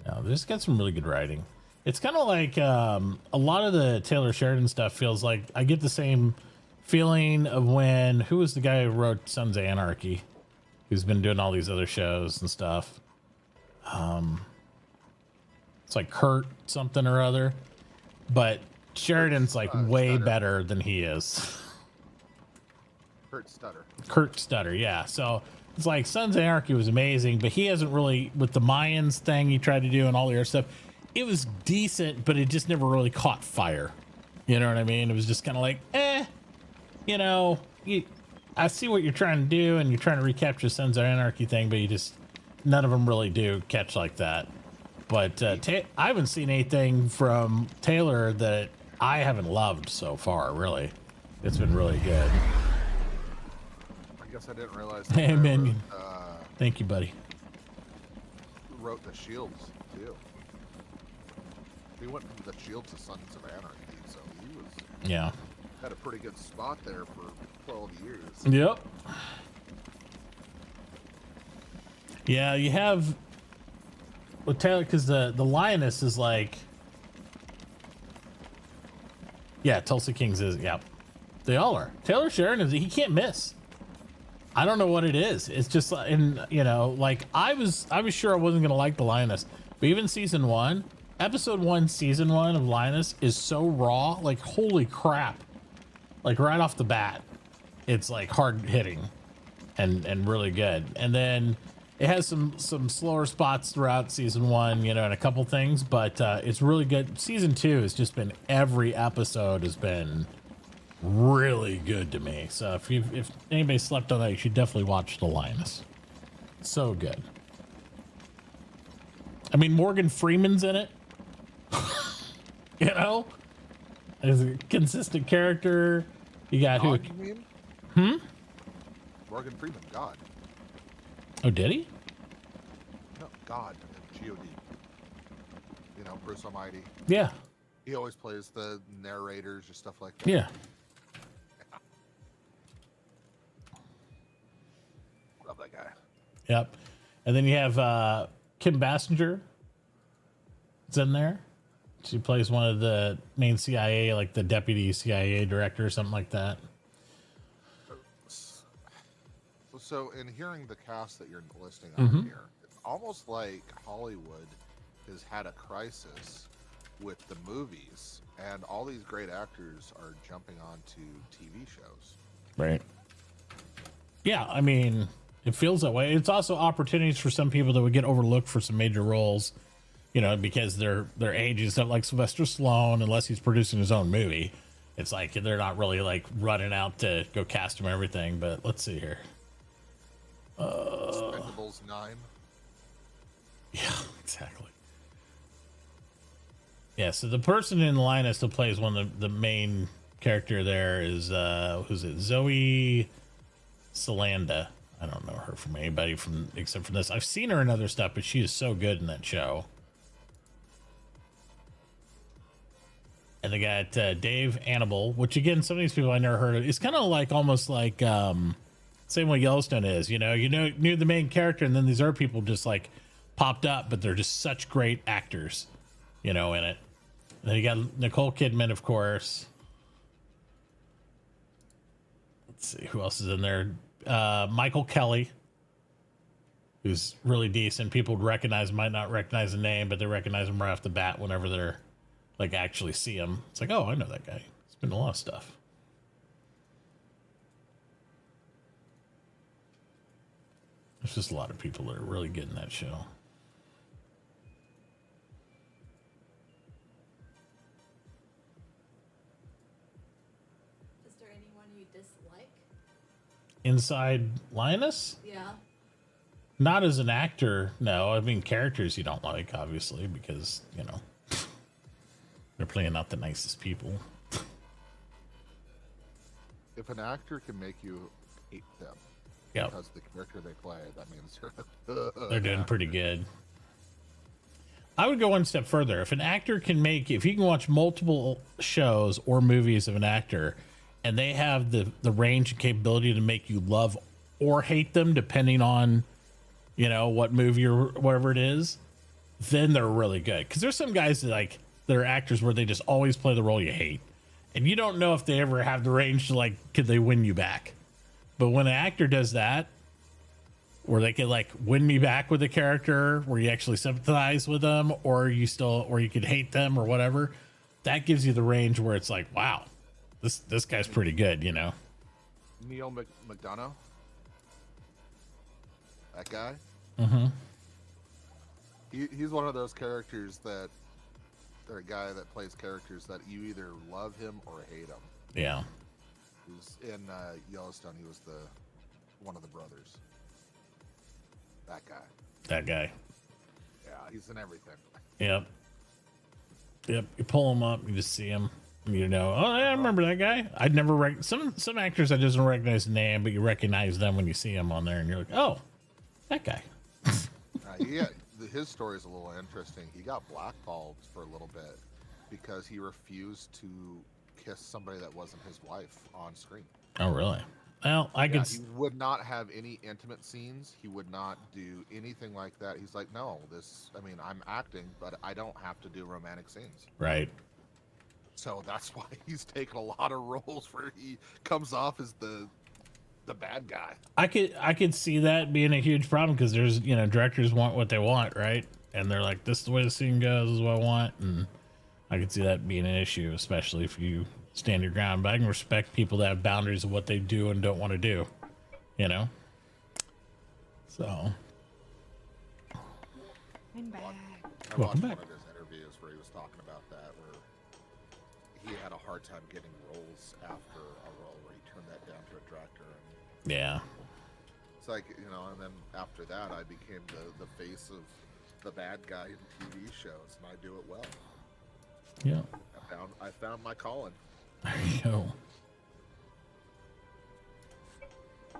No, this got some really good writing. It's kind of like a lot of the Taylor Sheridan stuff feels like I get the same feeling of who was the guy who wrote Sons of Anarchy, who's been doing all these other shows and stuff. It's like Kurt something or other, but Sheridan's like way Stutter. better than he is. Kurt Stutter, yeah. So it's like Sons of Anarchy was amazing, but he hasn't really, with the Mayans thing he tried to do and all the other stuff, it was decent, but it just never really caught fire. You know what I mean? It was just kind of like, I see what you're trying to do, and you're trying to recapture Sons of Anarchy thing, but none of them really do catch like that. But I haven't seen anything from Taylor that I haven't loved so far, really. It's been really good. I guess I didn't realize. Hey, man. Thank you, buddy. Who wrote the Shields, too? He went from the Shield to Sons of Anarchy, so he had a pretty good spot there for 12 years. Yep. Yeah, you have with Taylor, because the Lioness is like, yeah, Tulsa Kings is, yeah, they all are. Taylor Sheridan he can't miss. I don't know what it is. It's just, and like I was sure I wasn't gonna like the Lioness, but even season 1, episode 1, season 1 of Linus is so raw, like holy crap. Like right off the bat, it's like hard hitting and really good. And then it has some slower spots throughout season 1, you know, and a couple things, but it's really good. Season 2 has just been, every episode has been really good to me. So if anybody slept on that, you should definitely watch The Linus. So good. I mean, Morgan Freeman's in it. You know, as a consistent character. You got God, who? you mean? Hmm? Morgan Freeman, God. Oh, did he? No, God. G-O-D. You know, Bruce Almighty. Yeah. He always plays the narrators or stuff like that. Yeah. Love that guy. Yep. And then you have Kim Basinger. It's in there. She plays one of the main CIA, like the deputy CIA director or something like that. So in hearing the cast that you're listing on here, it's almost like Hollywood has had a crisis with the movies, and all these great actors are jumping onto TV shows. Right. Yeah, I mean, it feels that way. It's also opportunities for some people that would get overlooked for some major roles, you know, because their age is not like Sylvester Stallone, unless he's producing his own movie. It's like they're not really like running out to go cast him and everything. But let's see here. Expendables 9. Yeah, exactly. Yeah, so the person in Linus that plays one of the main character there is who's it? Zoe Salanda. I don't know her from anybody from except for this. I've seen her in other stuff, but she is so good in that show. And they got Dave Annable, which again, some of these people I never heard of. It's kind of like almost like same way Yellowstone is, you know, knew the main character, and then these other people just like popped up, but they're just such great actors, you know, in it. And then you got Nicole Kidman, of course. Let's see who else is in there. Michael Kelly, who's really decent. People would recognize, might not recognize the name, but they recognize him right off the bat whenever they're like actually see him. It's like, oh, I know that guy. He's been in a lot of stuff. There's just a lot of people that are really good in that show. Is there anyone you dislike? Inside Linus? Yeah. Not as an actor, no. I mean, characters you don't like, obviously, because, you know, they're playing not the nicest people. If an actor can make you hate them because the character they play, that means they're doing pretty good. I would go one step further. If an actor can make, if you can watch multiple shows or movies of an actor, and they have the range and capability to make you love or hate them, depending on, you know, what movie or whatever it is, then they're really good. Because there's some guys that like, they're actors where they just always play the role you hate. And you don't know if they ever have the range to like, could they win you back? But when an actor does that, where they can like win me back with a character, where you actually sympathize with them, or you could hate them or whatever, that gives you the range where it's like, wow, this guy's pretty good, you know? Neil McDonough. That guy. Mm-hmm. He's one of those characters that, or a guy that plays characters that you either love him or hate him. Yeah. He's in Yellowstone. He was one of the brothers. That guy. Yeah, he's in everything. Yep. You pull him up, you just see him. You know, oh, I remember that guy. I'd never some actors I just don't recognize the name, but you recognize them when you see them on there, and you're like, oh, that guy. Yeah, his story is a little interesting. He got blackballed for a little bit because he refused to kiss somebody that wasn't his wife on screen. Oh, really? Well, he would not have any intimate scenes. He would not do anything like that. He's like, no, I'm acting, but I don't have to do romantic scenes. Right. So that's why he's taken a lot of roles where he comes off as the bad guy. I could see that being a huge problem because there's, you know, directors want what they want, right? and they're like, this is the way the scene goes, this is what I want, and I can see that being an issue, especially if you stand your ground. But I can respect people that have boundaries of what they do and don't want to do, you know? So. I'm back. I Welcome watched back. one of his interviews where he was talking about that, where he had a hard time getting roles after a role where he turned that down to a director. And Yeah. it's like, you know, and then after that, I became the face of the bad guy in TV shows, and I do it well. Yeah. I found my calling. There you go. I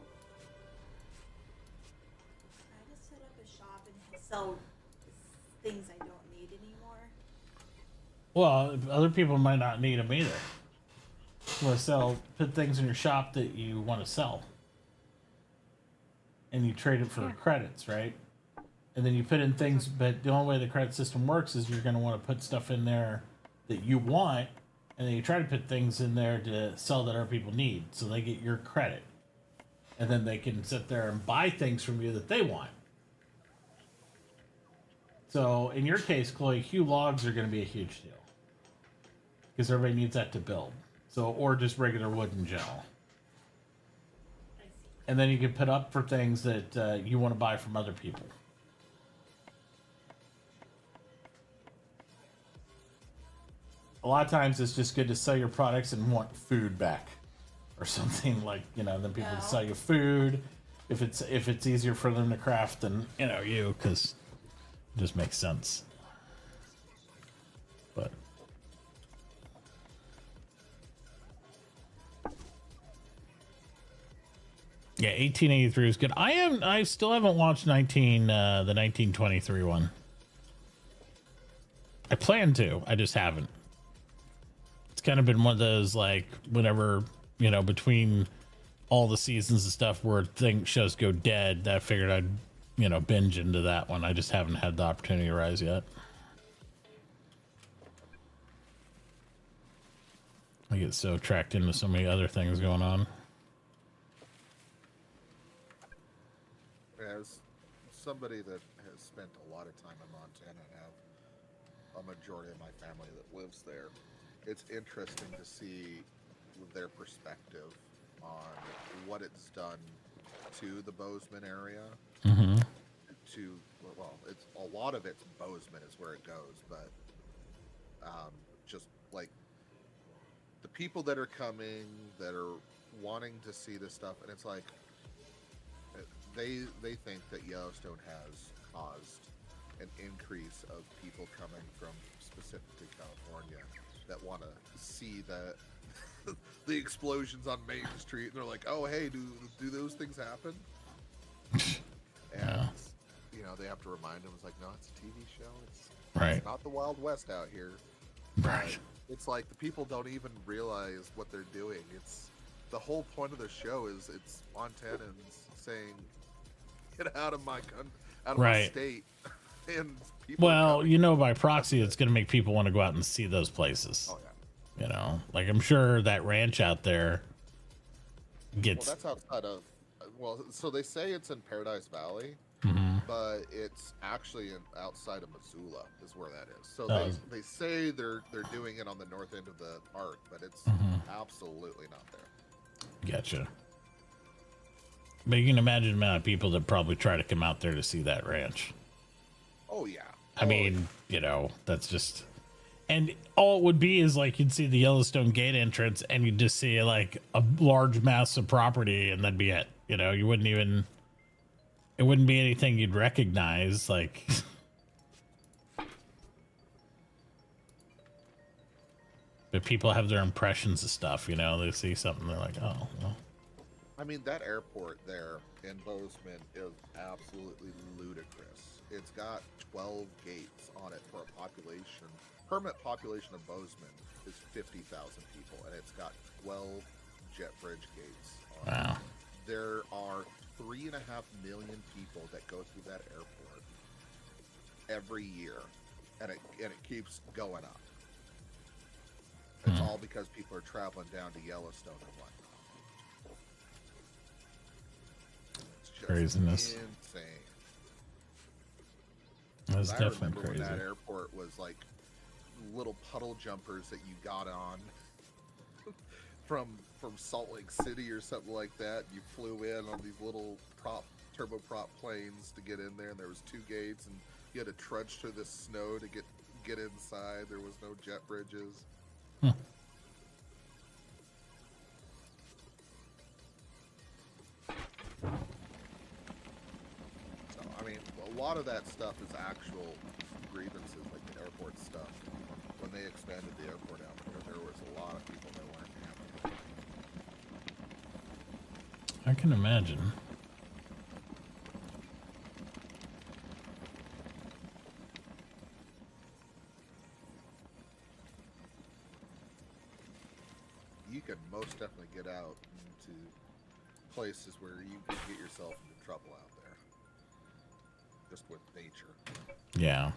just set up a shop and sell things I don't need anymore. Well, other people might not need them either. You want to put things in your shop that you want to sell. And you trade it for credits, right? And then you put in things, but the only way the credit system works is you're going to want to put stuff in there that you want, and then you try to put things in there to sell that other people need, so they get your credit. And then they can sit there and buy things from you that they want. So in your case, Chloe, Hue logs are going to be a huge deal. Because everybody needs that to build. So, or just regular wood in general. And then you can put up for things that you want to buy from other people. A lot of times it's just good to sell your products and want food back. Or something like, you know, then people sell you food. If it's easier for them to craft than, you know, you, because it just makes sense. But yeah, 1883 is good. I still haven't watched the 1923 one. I plan to. I just haven't. It's kind of been one of those, like, whenever, you know, between all the seasons and stuff where shows go dead, that I figured I'd, you know, binge into that one. I just haven't had the opportunity to rise yet. I get so tracked into so many other things going on. As somebody that has spent a lot of time in Montana and have a majority of my family that lives there, it's interesting to see their perspective on what it's done to the Bozeman area. Mm-hmm. Well, it's a lot of it's Bozeman is where it goes, but just like the people that are coming, that are wanting to see this stuff, and it's like they think that Yellowstone has caused an increase of people coming from specifically California that want to see the explosions on Main Street, and they're like, oh, hey, do those things happen? And you know, they have to remind them, it's like, no, it's a TV show. It's not the Wild West out here. Right. It's like the people don't even realize what they're doing. It's the whole point of the show is it's Montanans saying, get out of my country, out of my state. And people you know, by proxy, it's going to make people want to go out and see those places. Oh, yeah. You know, like, I'm sure that ranch out there gets... Well, that's outside of... Well, so they say it's in Paradise Valley, but it's actually outside of Missoula is where that is. So they say they're doing it on the north end of the park, but it's absolutely not there. Gotcha. But you can imagine the amount of people that probably try to come out there to see that ranch. Oh, yeah. I mean, you know, that's just... And all it would be is, like, you'd see the Yellowstone gate entrance, and you'd just see, like, a large mass of property, and that'd be it. You know, you wouldn't even... It wouldn't be anything you'd recognize, like... But people have their impressions of stuff, you know? They see something, they're like, oh, well... I mean, that airport there in Bozeman is absolutely ludicrous. It's got 12 gates on it for a population. Permit population of Bozeman is 50,000 people, and it's got 12 jet bridge gates on it. Wow. There are 3.5 million people that go through that airport every year, and it keeps going up. It's all because people are traveling down to Yellowstone and whatnot. It's just Craziness. insane. That's I definitely remember crazy. when that airport was like little puddle jumpers that you got on from Salt Lake City or something like that. You flew in on these little turboprop planes to get in there, and there was 2 gates, and you had to trudge through the snow to get inside. There was no jet bridges. Hmm. So I mean, a lot of that stuff is actual grievances, like the airport stuff. When they expanded the airport out there was a lot of people that weren't happy. I can imagine. You can most definitely get out into places where you can get yourself into trouble out there. Just with nature. Yeah.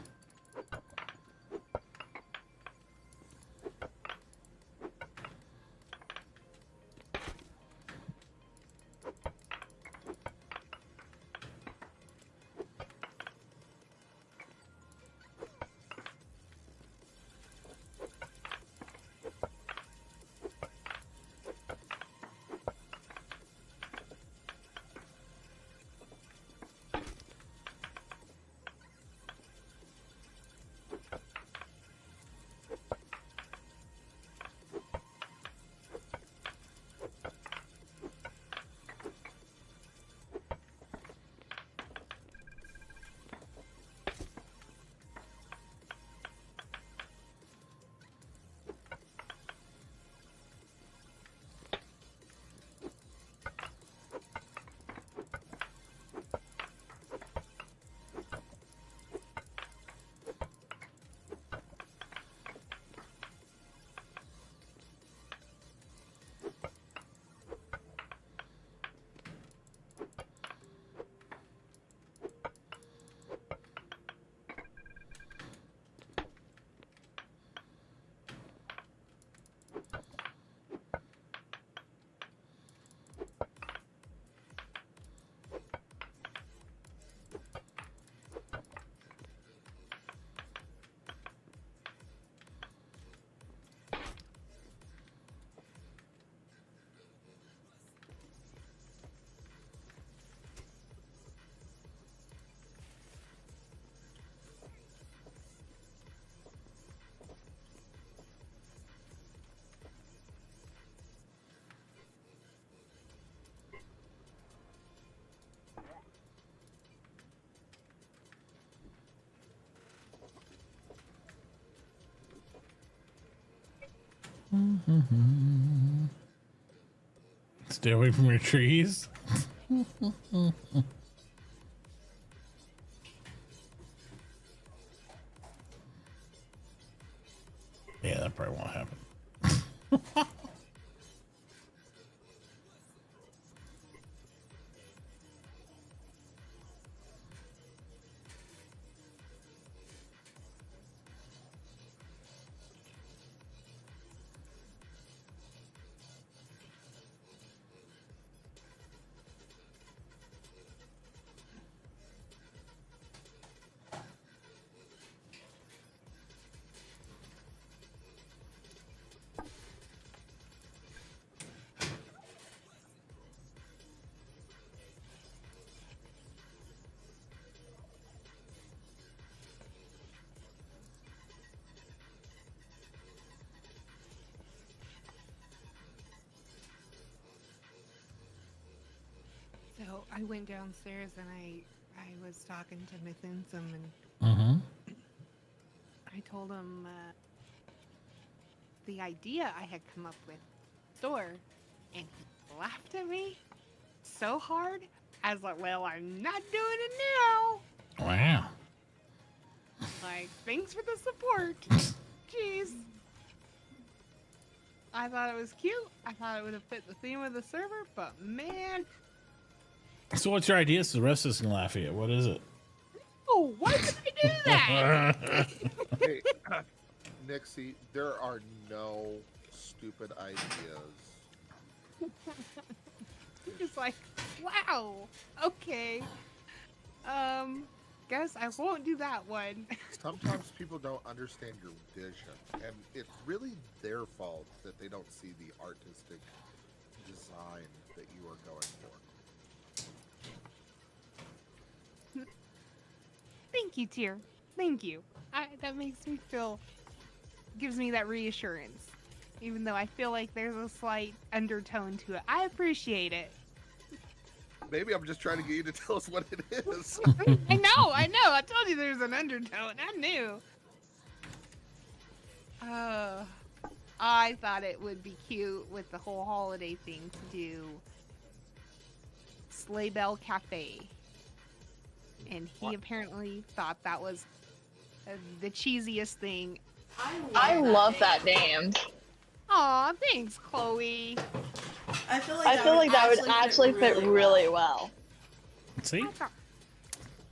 Stay away from your trees. Yeah, that probably won't happen. So I went downstairs and I was talking to Mithinsum and Mm-hmm. I told him the idea I had come up with store, and he laughed at me so hard. I was like, "Well, I'm not doing it now." Wow. Like, thanks for the support. Jeez. I thought it was cute. I thought it would have fit the theme of the server, but man. So what's your idea so the rest of us can laugh at you? What is it? Oh, why did I do that? Hey, Nixie, there are no stupid ideas. Just like, wow. Okay. guess I won't do that one. Sometimes people don't understand your vision, and it's really their fault that they don't see the artistic design that you are going for. Thank you, Tyr. Thank you. That makes me feel, gives me that reassurance. Even though I feel like there's a slight undertone to it. I appreciate it. Maybe I'm just trying to get you to tell us what it is. I know. I told you there's an undertone. I knew. I thought it would be cute with the whole holiday thing to do Sleigh Bell Cafe. And he apparently thought that was the cheesiest thing. I love that name. Aw, thanks, Chloe. I feel like that would actually fit really well. See?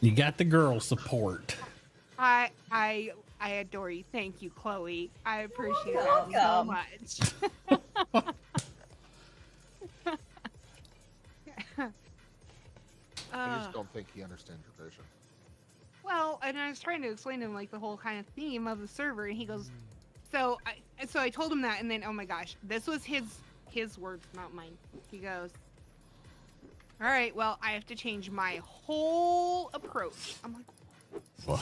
You got the girl support. I adore you. Thank you, Chloe. I appreciate that so much. I just don't think he understands your vision. Well, and I was trying to explain to him like the whole kind of theme of the server, and he goes, so I told him that, and then oh my gosh, this was his words, not mine. He goes, all right, well, I have to change my whole approach. I'm like,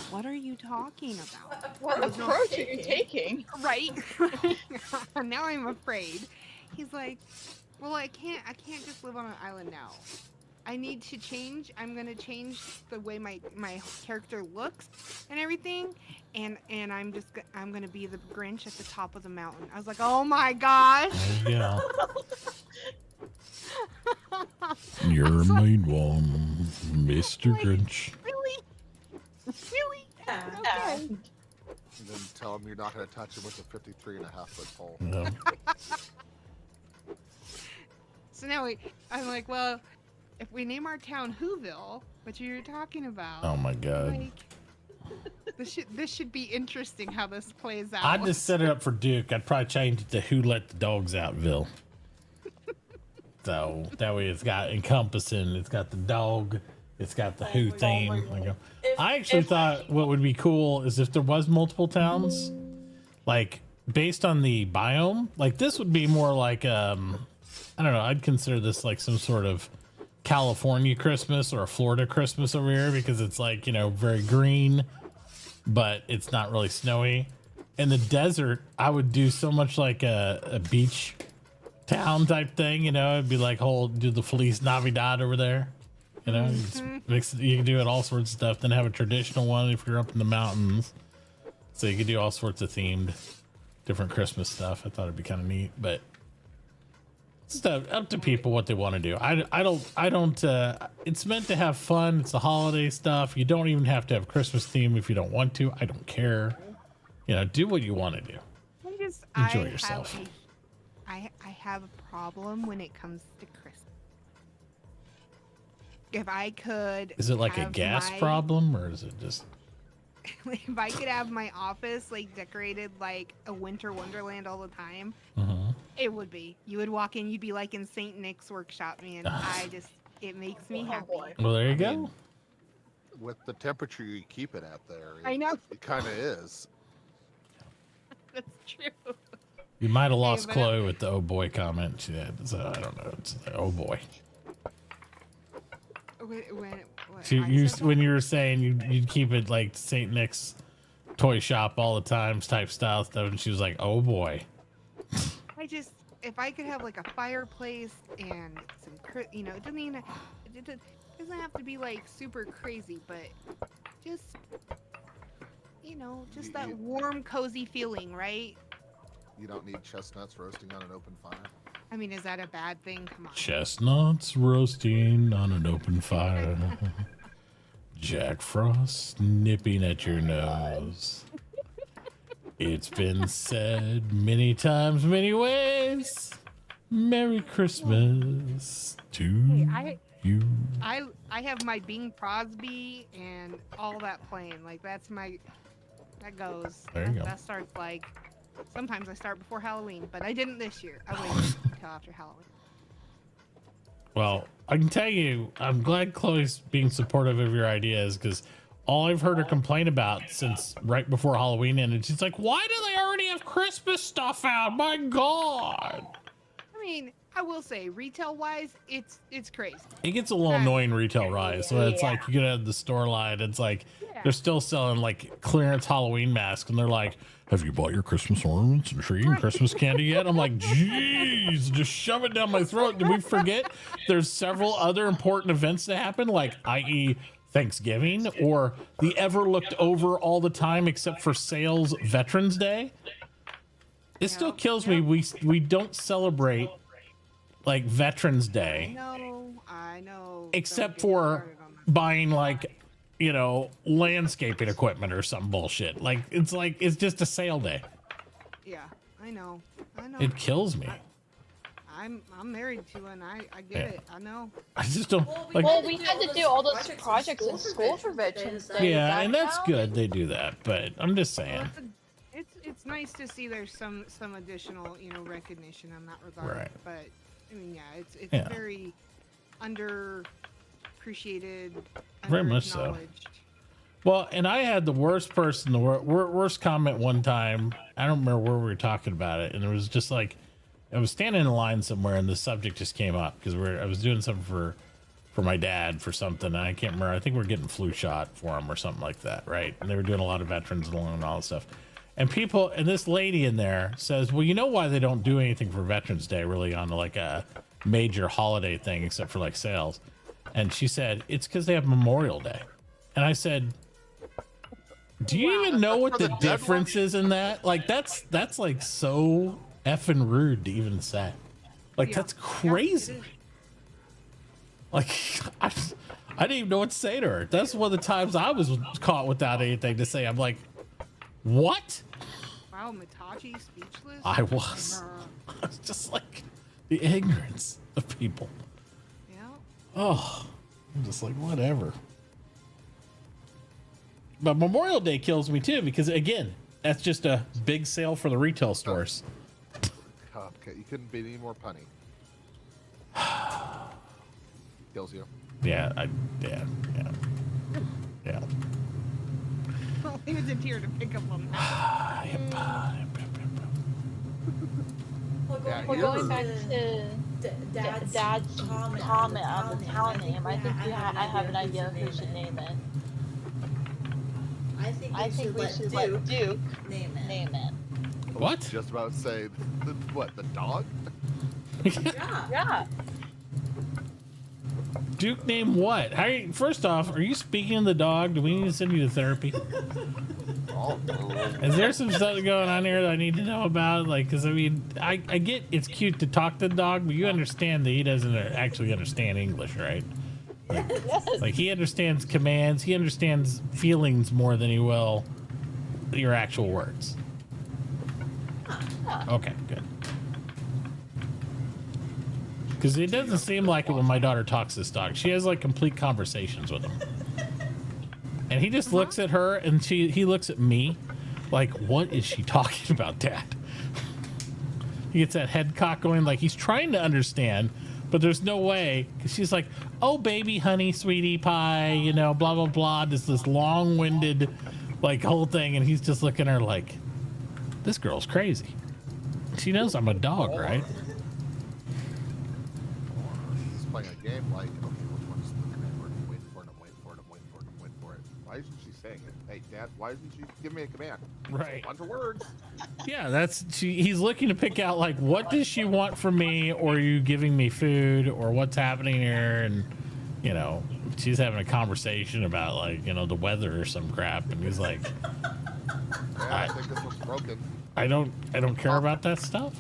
what are you talking about? What approach are you taking? Right? Now I'm afraid. He's like, well, I can't just live on an island now. I need to change. I'm gonna change the way my character looks and everything, and I'm gonna be the Grinch at the top of the mountain. I was like, oh my gosh. Yeah. You're a mean one, Mr. Like, Grinch. Really? Okay. And then tell him you're not going to touch him with a 53.5-foot pole. No. So now I'm like, well, if we name our town Whoville, what you're talking about? Oh my God. Like, this should be interesting how this plays out. I'd just set it up for Duke. I'd probably change it to Who Let the Dogs Outville. So that way it's got encompassing. It's got the dog. It's got the Who theme. I actually thought what would be cool is if there was multiple towns, like based on the biome. Like this would be more like I don't know. I'd consider this like some sort of California Christmas or a Florida Christmas over here because it's like, you know, very green, but it's not really snowy. In the desert, I would do so much like a beach town type thing, you know. It'd be like do the Feliz Navidad over there, you know. You just mix it, you can do it all sorts of stuff. Then have a traditional one if you're up in the mountains, so you could do all sorts of themed different Christmas stuff. I thought it'd be kind of neat, but it's up to people what they want to do. I don't it's meant to have fun. It's the holiday stuff. You don't even have to have Christmas theme if you don't want to. I don't care, you know. Do what you want to do. Enjoy yourself. I have a problem when it comes to Christmas. If I could, is it like a gas problem, or is it just? If I could have my office like decorated like a winter wonderland all the time, it would be. You would walk in, you'd be like in Saint Nick's workshop, man. It makes me happy. Well, there you go. With the temperature you keep it at there, I know it kind of is. That's true. You might have lost Chloe with the oh boy comment she had. So I don't know. It's like, oh boy. When you were saying you'd keep it like St. Nick's toy shop all the time type style stuff, and she was like, oh boy. If I could have like a fireplace and some, you know, it doesn't have to be like super crazy, but just, you know, just that warm, cozy feeling, right? You don't need chestnuts roasting on an open fire. I mean, is that a bad thing? Come on. Chestnuts roasting on an open fire. Jack Frost nipping at your nose. It's been said many times, many ways. Merry Christmas to you. I have my Bing Crosby and all that playing. Like that goes. There you go. That starts like. Sometimes I start before Halloween, but I didn't this year. I waited until after Halloween. Well, I can tell you, I'm glad Chloe's being supportive of your ideas because all I've heard her complain about since right before Halloween ended, she's like, why do they already have Christmas stuff out? My God. I mean, I will say, retail-wise, it's crazy. It gets a little annoying retail rise. So it's like you get out of the store line. It's like they're still selling like clearance Halloween masks, and they're like, have you bought your Christmas ornaments and tree and Christmas candy yet? I'm like, geez, just shove it down my throat. Did we forget there's several other important events that happen, like i.e. Thanksgiving or the ever looked over all the time except for sales Veterans Day? It still kills me. We don't celebrate like Veterans Day. I know. Except for buying like, you know, landscaping equipment or some bullshit. Like it's just a sale day. Yeah, I know. It kills me. I'm married to one. I get it. I know. I just don't like. Well, we had to do all those projects in school for Veterans Day. Yeah, and that's good. They do that, but I'm just saying. It's nice to see there's some additional, you know, recognition in that regard. Right. But I mean, yeah, it's Yeah. very underappreciated, Very much so. underacknowledged. Well, and I had the worst person, the worst comment one time. I don't remember where we were talking about it, and it was just like, I was standing in line somewhere, and the subject just came up because I was doing something for my dad for something, and I can't remember. I think we we're getting flu shot for him or something like that, right? And they were doing a lot of veterans and all that stuff. And people, and this lady in there says, well, you know why they don't do anything for Veterans Day really on like a major holiday thing except for like sales? And she said, it's because they have Memorial Day. And I said, do you even know what the difference is in that? Like, that's like so effing rude to even say. Like, that's crazy. Like, I didn't even know what to say to her. That's one of the times I was caught without anything to say. I'm like, what? Wow, Mitauchi, speechless. I was just like the ignorance of people. Yeah. Oh, I'm just like, whatever. But Memorial Day kills me too, because again, that's just a big sale for the retail stores. Okay, you couldn't be any more punny. Kills you. Yeah. Well, he was in here to pick up on that. We're going back to Dad's comment on the town name. I think I have an idea of who should name it. I think we should let Duke name it. What? Just about to say, the dog? Yeah. Duke name what? First off, are you speaking of the dog? Do we need to send you to therapy? Is there some stuff going on here that I need to know about? Like, because I mean, I get it's cute to talk to the dog, but you understand that he doesn't actually understand English, right? Like he understands commands, he understands feelings more than he will your actual words. Okay, good. Because it doesn't seem like it when my daughter talks to this dog. She has like complete conversations with him. And he just looks at her and he looks at me like, what is she talking about, Dad? He gets that head cock going like he's trying to understand, but there's no way. Because she's like, oh, baby, honey, sweetie pie, you know, blah, blah, blah. This long-winded like whole thing. And he's just looking at her like, this girl's crazy. She knows I'm a dog, right? He's playing a game like, okay, which one's the command? I'm waiting for it, I'm waiting for it, I'm waiting for it, I'm waiting for it. Why isn't she saying it? Hey, Dad, why isn't she giving me a command? Right. A bunch of words. Yeah, he's looking to pick out like, what does she want from me, or are you giving me food, or what's happening here? And you know, she's having a conversation about like, you know, the weather or some crap, and he's like, Yeah, I think this one's broken. I don't care about that stuff.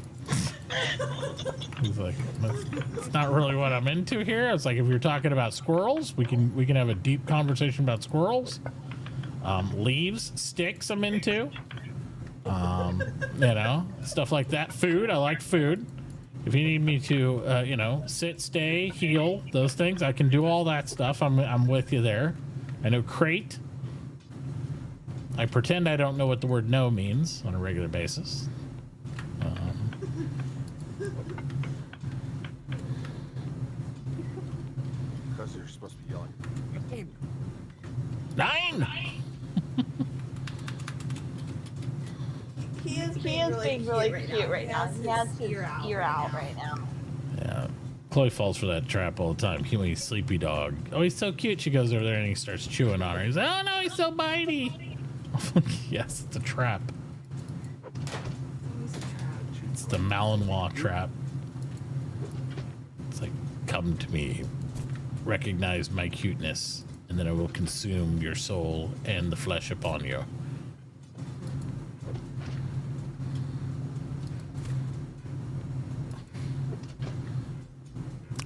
He's like, that's not really what I'm into here. It's like, if you're talking about squirrels, we can have a deep conversation about squirrels. Leaves, sticks, I'm into. You know, stuff like that. Food, I like food. If you need me to, you know, sit, stay, heal, those things, I can do all that stuff. I'm with you there. I know crate. I pretend I don't know what the word no means on a regular basis. Because you're supposed to be yelling. 9! He is being really cute right now. He has his ear out right now. Yeah. Chloe falls for that trap all the time. He sleepy dog. Oh, he's so cute. She goes over there and he starts chewing on her. He's like, oh no, he's so bitey. Yes, it's a trap. It's the Malinois trap. It's like, come to me, recognize my cuteness, and then I will consume your soul and the flesh upon you.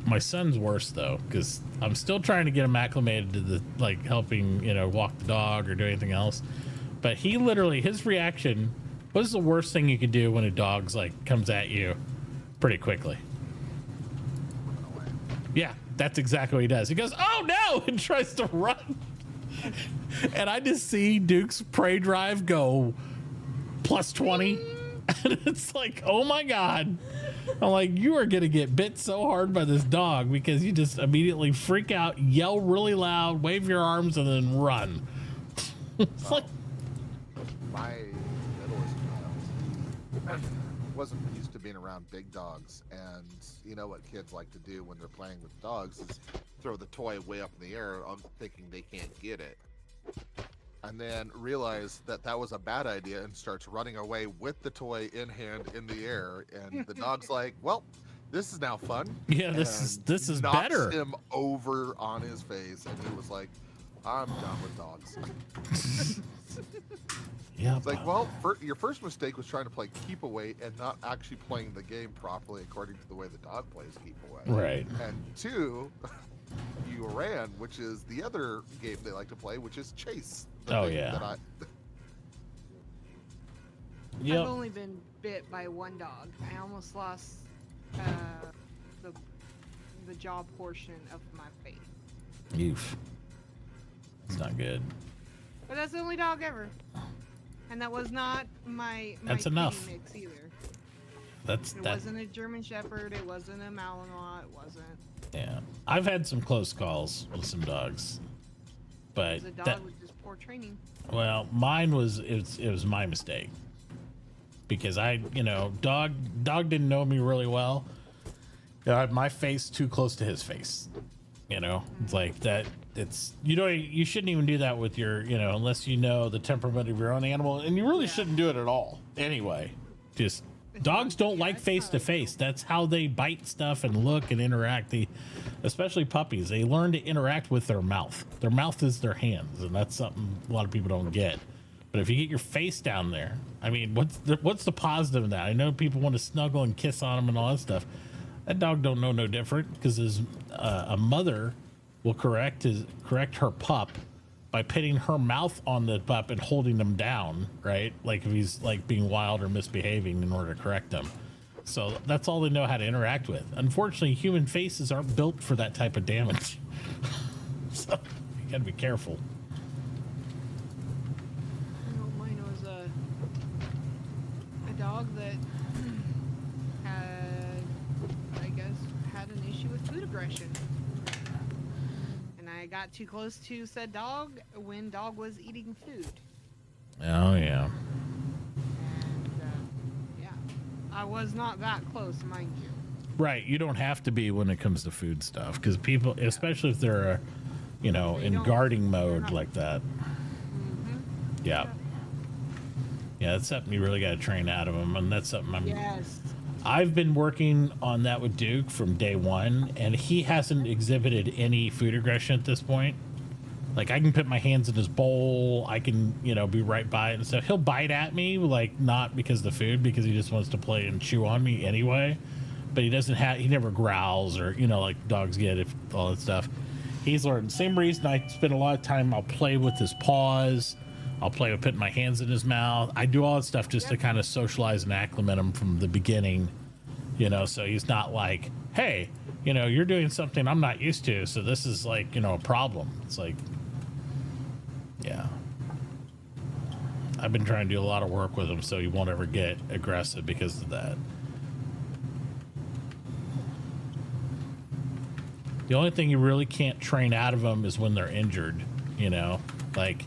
My son's worse though, because I'm still trying to get him acclimated to the like helping, walk the dog or do anything else. But he literally, his reaction, what is the worst thing you could do when a dog's like comes at you pretty quickly? Yeah, that's exactly what he does. He goes, oh no, and tries to run. And I just see Duke's prey drive go plus 20. And it's like, oh my God. I'm like, you are going to get bit so hard by this dog because you just immediately freak out, yell really loud, wave your arms, and then run. It's like, my littlest child wasn't used to being around big dogs, and you know what kids like to do when they're playing with dogs is throw the toy way up in the air, thinking they can't get it, and then realize that that was a bad idea and starts running away with the toy in hand in the air, and the dog's like, well, this is now fun. Yeah, this is knocks better. Him over on his face, and he was like, I'm done with dogs. Yeah. It's like, well, your first mistake was trying to play keep away and not actually playing the game properly according to the way the dog plays keep away. Right. And 2, you ran, which is the other game they like to play, which is chase. Oh yeah. I've only been bit by one dog. I almost lost the jaw portion of my face. Oof. It's not good. But that's the only dog ever. And that was not my That's enough. mix either. It wasn't a German Shepherd. It wasn't a Malinois. It wasn't. Yeah. I've had some close calls with some dogs. But It was a dog with just poor training. Well, mine was it was my mistake. Because dog didn't know me really well. I had my face too close to his face. It's like that. It's you shouldn't even do that with your unless you know the temperament of your own animal, and you really shouldn't do it at all anyway. Just dogs don't like face to face. That's how they bite stuff and look and interact. Especially puppies, they learn to interact with their mouth. Their mouth is their hands, and that's something a lot of people don't get. But if you get your face down there, I mean, what's the positive in that? I know people want to snuggle and kiss on them and all that stuff. That dog don't know no different because a mother will correct her pup by putting her mouth on the pup and holding him down, right? Like if he's like being wild or misbehaving in order to correct him. So that's all they know how to interact with. Unfortunately, human faces aren't built for that type of damage. So you gotta be careful. Mine was a dog that had an issue with food aggression. And I got too close to said dog when dog was eating food. Oh, yeah. And, I was not that close, mind you. Right. You don't have to be when it comes to food stuff because people, especially if they're, in guarding mode like that. Mm-hmm. Yeah. Yeah, that's something you really got to train out of them. And that's something I've been working on that with Duke from day one, and he hasn't exhibited any food aggression at this point. Like, I can put my hands in his bowl. I can, be right by it and stuff. He'll bite at me, like, not because of the food, because he just wants to play and chew on me anyway. But he never growls or, like dogs get, all that stuff. He's learned. Same reason I spend a lot of time, I'll play with his paws. I'll play with putting my hands in his mouth. I do all that stuff just to kind of socialize and acclimate him from the beginning, so he's not like, hey, you're doing something I'm not used to. So this is like, a problem. It's like, yeah. I've been trying to do a lot of work with him so he won't ever get aggressive because of that. The only thing you really can't train out of them is when they're injured, like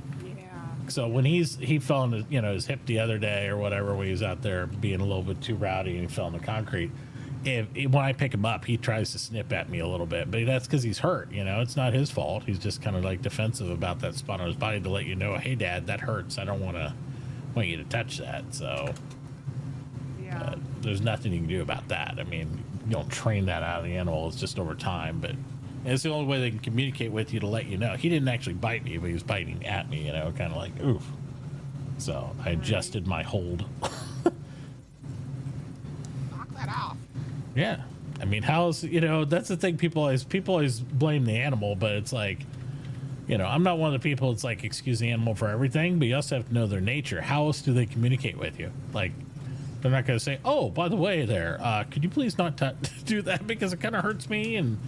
So when he fell on his, his hip the other day or whatever, when he was out there being a little bit too rowdy and he fell on the concrete. When I pick him up, he tries to snip at me a little bit, but that's because he's hurt. It's not his fault. He's just kind of like defensive about that spot on his body to let you know, hey, Dad, that hurts. I don't want you to touch that. So Yeah. there's nothing you can do about that. I mean, you don't train that out of the animal. It's just over time, but it's the only way they can communicate with you to let you know. He didn't actually bite me, but he was biting at me, kind of like, oof. So I adjusted my hold. Knock that off. Yeah. I mean, how's, that's the thing. People always blame the animal, but it's like, I'm not one of the people that's like, excuse the animal for everything, but you also have to know their nature. How else do they communicate with you? Like, they're not going to say, oh, by the way there, could you please not do that because it kind of hurts me and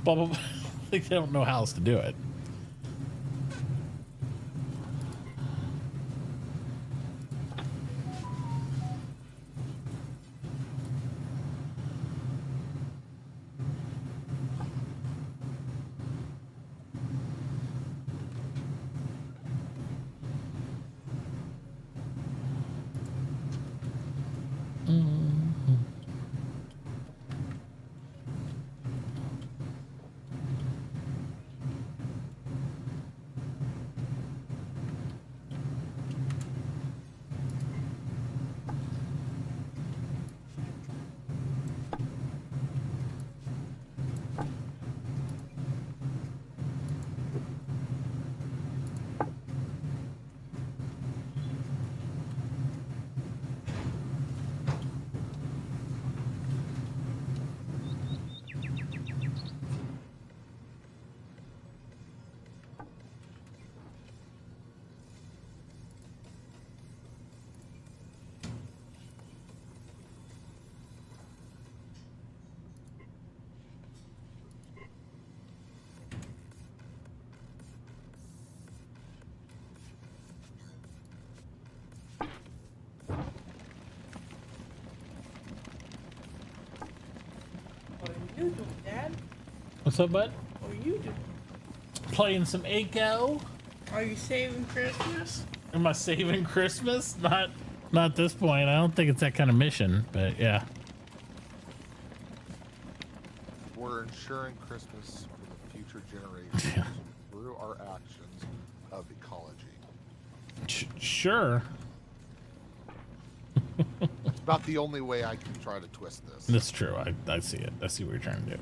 blah, blah, blah. Like, they don't know how else to do it. What are you doing, Dad? What's up, bud? What are you doing? Playing some Echo. Are you saving Christmas? Am I saving Christmas? Not at this point. I don't think it's that kind of mission, but yeah. We're ensuring Christmas for the future generations through our actions of ecology. Sure. It's about the only way I can try to twist this. That's true. I see it. I see what you're trying to do.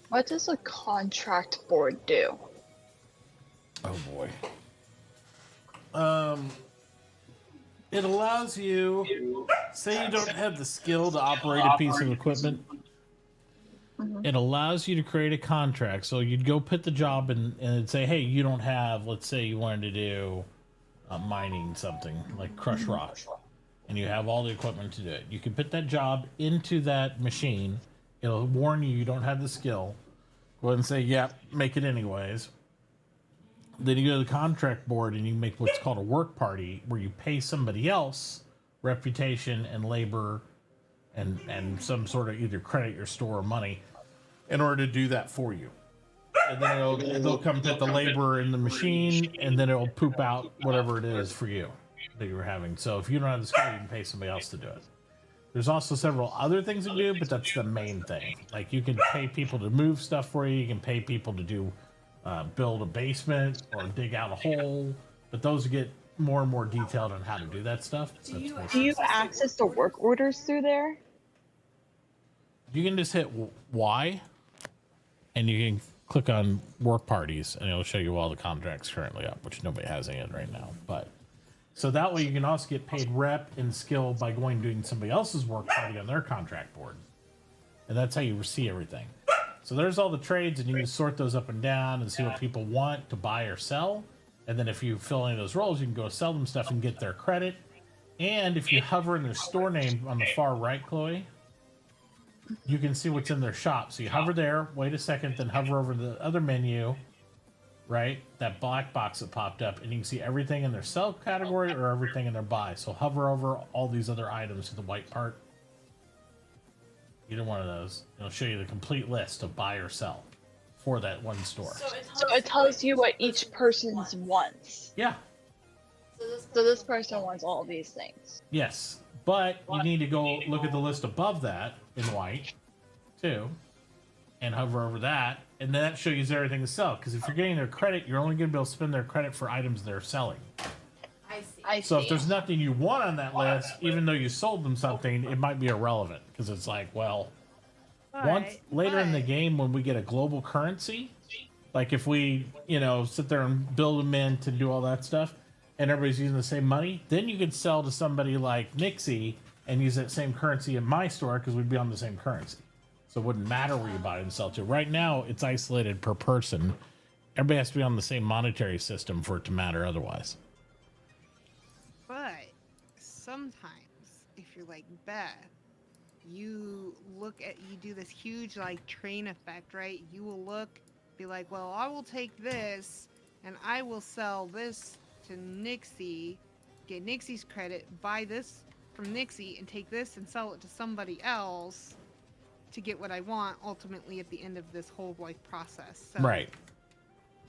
What does a contract board do? Oh boy. It allows you, say you don't have the skill to operate a piece of equipment, it allows you to create a contract. So you'd go put the job in and it'd say, hey, you don't have, let's say you wanted to do mining something like crush rock, and you have all the equipment to do it. You can put that job into that machine. It'll warn you don't have the skill. Go ahead and say, yep, make it anyways. Then you go to the contract board and you make what's called a work party, where you pay somebody else reputation and labor and some sort of either credit your store or money in order to do that for you. And then they'll come put the labor in the machine, and then it'll poop out whatever it is for you that you were having. So if you don't have the skill, you can pay somebody else to do it. There's also several other things to do, but that's the main thing. Like you can pay people to move stuff for you. You can pay people to do build a basement or dig out a hole, but those get more and more detailed on how to do that stuff. Do you access the work orders through there? You can just hit Y, and you can click on work parties, and it'll show you all the contracts currently up, which nobody has any in right now. But so that way you can also get paid rep and skill by going and doing somebody else's work party on their contract board, and that's how you see everything. So there's all the trades, and you can sort those up and down and see what people want to buy or sell. And then if you fill any of those roles, you can go sell them stuff and get their credit. And if you hover in their store name on the far right, Chloe, you can see what's in their shop. So you hover there, wait a second, then hover over the other menu, right? That black box that popped up, and you can see everything in their sell category or everything in their buy. So hover over all these other items to the white part. Either one of those. It'll show you the complete list of buy or sell for that one store. So it tells you what each person's wants. Yeah. So this person wants all these things. Yes. But you need to go look at the list above that in white, too, and hover over that, and then that shows you everything to sell. Because if you're getting their credit, you're only going to be able to spend their credit for items they're selling. I see. So if there's nothing you want on that list, even though you sold them something, it might be irrelevant. Because it's like, well, later in the game when we get a global currency, like if we, sit there and build them in to do all that stuff, and everybody's using the same money, then you could sell to somebody like Nixie and use that same currency in my store because we'd be on the same currency. So it wouldn't matter where you buy it and sell to. Right now, it's isolated per person. Everybody has to be on the same monetary system for it to matter otherwise. But sometimes, if you're like Beth, you do this huge like train effect, right? You will be like, well, I will take this and I will sell this to Nixie, get Nixie's credit, buy this from Nixie, and take this and sell it to somebody else to get what I want ultimately at the end of this whole life process. So, right.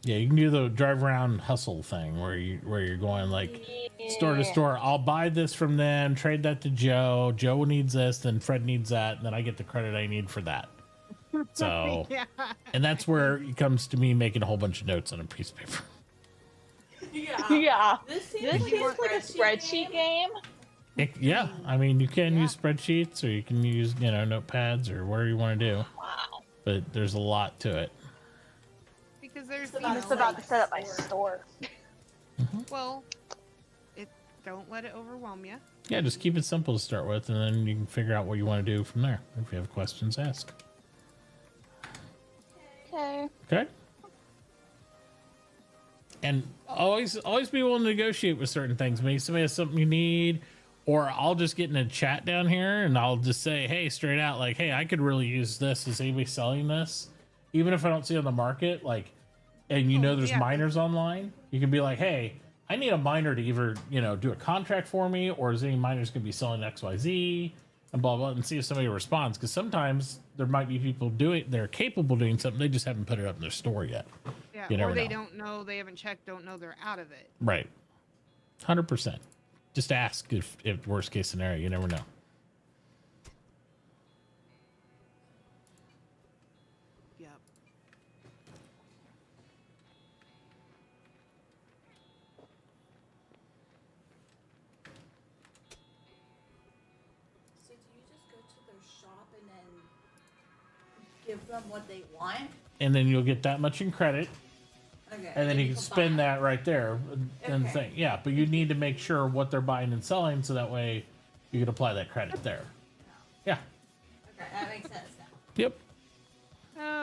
Yeah, you can do the drive around hustle thing where you're going like store to store. I'll buy this from them, trade that to Joe. Joe needs this, then Fred needs that, and then I get the credit I need for that. So, yeah. And that's where it comes to me making a whole bunch of notes on a piece of paper. Yeah. This seems like a spreadsheet game. Yeah, I mean, you can use spreadsheets, or you can use, notepads, or whatever you want to do. Wow. But there's a lot to it. Because there's I'm just about to set up my store. Well, don't let it overwhelm you. Yeah, just keep it simple to start with, and then you can figure out what you want to do from there. If you have questions, ask. Okay. Okay. And always be willing to negotiate with certain things. Maybe somebody has something you need, or I'll just get in a chat down here and I'll just say, hey, straight out, like, hey, I could really use this. Is anybody selling this? Even if I don't see it on the market, like, and there's miners online, you can be like, hey, I need a miner to either, do a contract for me, or is any miners going to be selling XYZ and blah, blah, and see if somebody responds. Because sometimes there might be people they're capable of doing something. They just haven't put it up in their store yet. Yeah, or they don't know, they haven't checked, don't know they're out of it. Right. 100%. Just ask if worst case scenario, you never know. Yep. So do you just go to their shop and then give them what they want. and then you'll get that much in credit, Okay. and then he can buy spend it. that right there and Okay. thing. Yeah, but you need to make sure what they're buying and selling, so that way you can apply that credit there. Yeah. Okay, that makes sense now. Yep.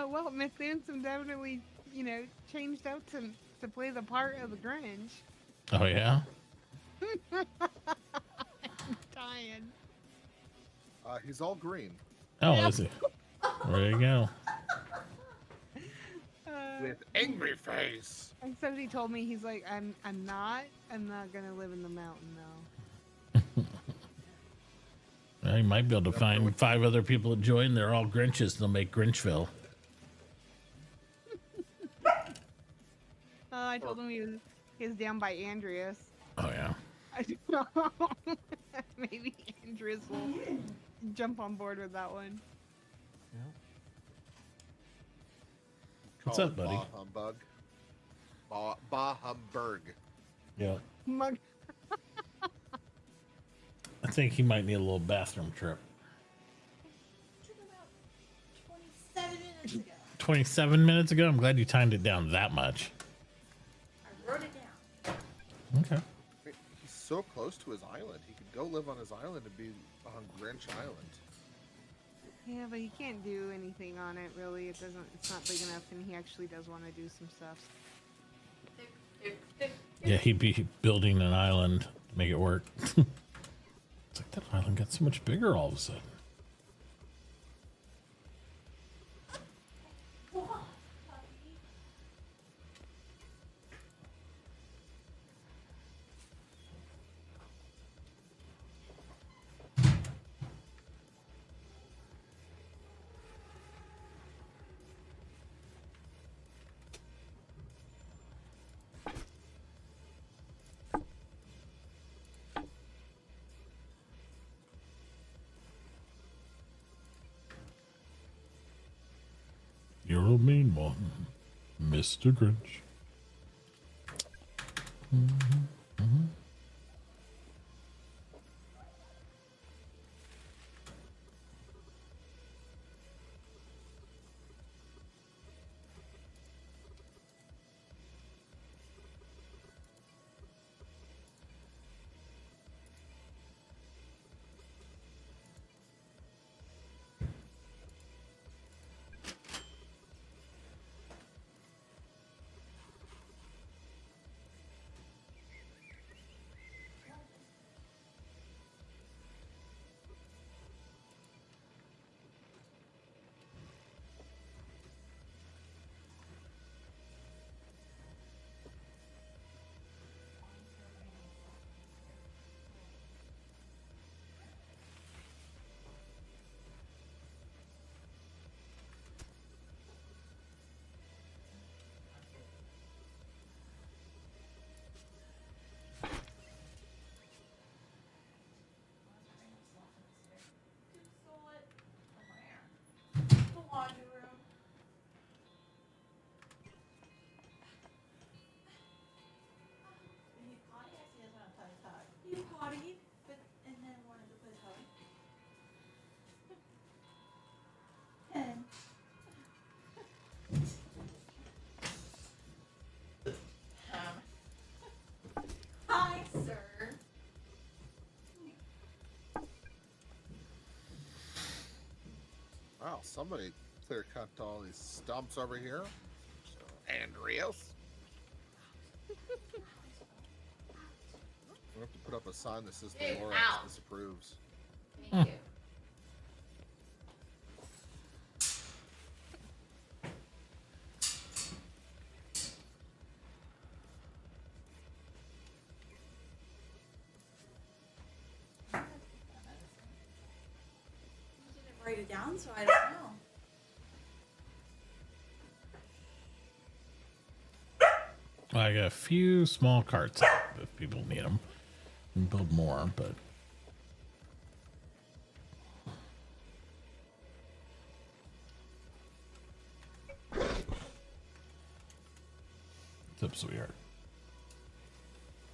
Well, Miss Handsome definitely, changed out to play the part of the Grinch. Oh yeah. I'm dying. He's all green. Oh, is it? There you go. With angry face. And somebody told me, he's like, I'm not gonna live in the mountain though. Well, you might be able to find 5 other people to join. They're all Grinches. They'll make Grinchville. I told him he was down by Andreas. Oh yeah. I don't know. Maybe Andreas will jump on board with that one. What's Call up, it buddy? Bah humbug. Bah humbug. Yeah. Mug. I think he might need a little bathroom trip. Took about 27 minutes ago. 27 minutes ago? I'm glad you timed it down that much. I wrote it down. Okay. He's so close to his island. He could go live on his island and be on Grinch Island. Yeah, but he can't do anything on it really. It's not big enough, and he actually does want to do some stuff. Yeah, he'd be building an island to make it work. It's like that island got so much bigger all of a sudden. You're a mean one, Mr. Grinch. You pottied, but and then wanted to play hug. And hi, sir. Wow, somebody clear cut all these stumps over here. So, Andreas. We have to put up a sign that says Dude, Dolores ow. disapproves. Thank you. You didn't write it down, so I don't know. I got a few small carts if people need them. We can build more, but what's up, sweetheart?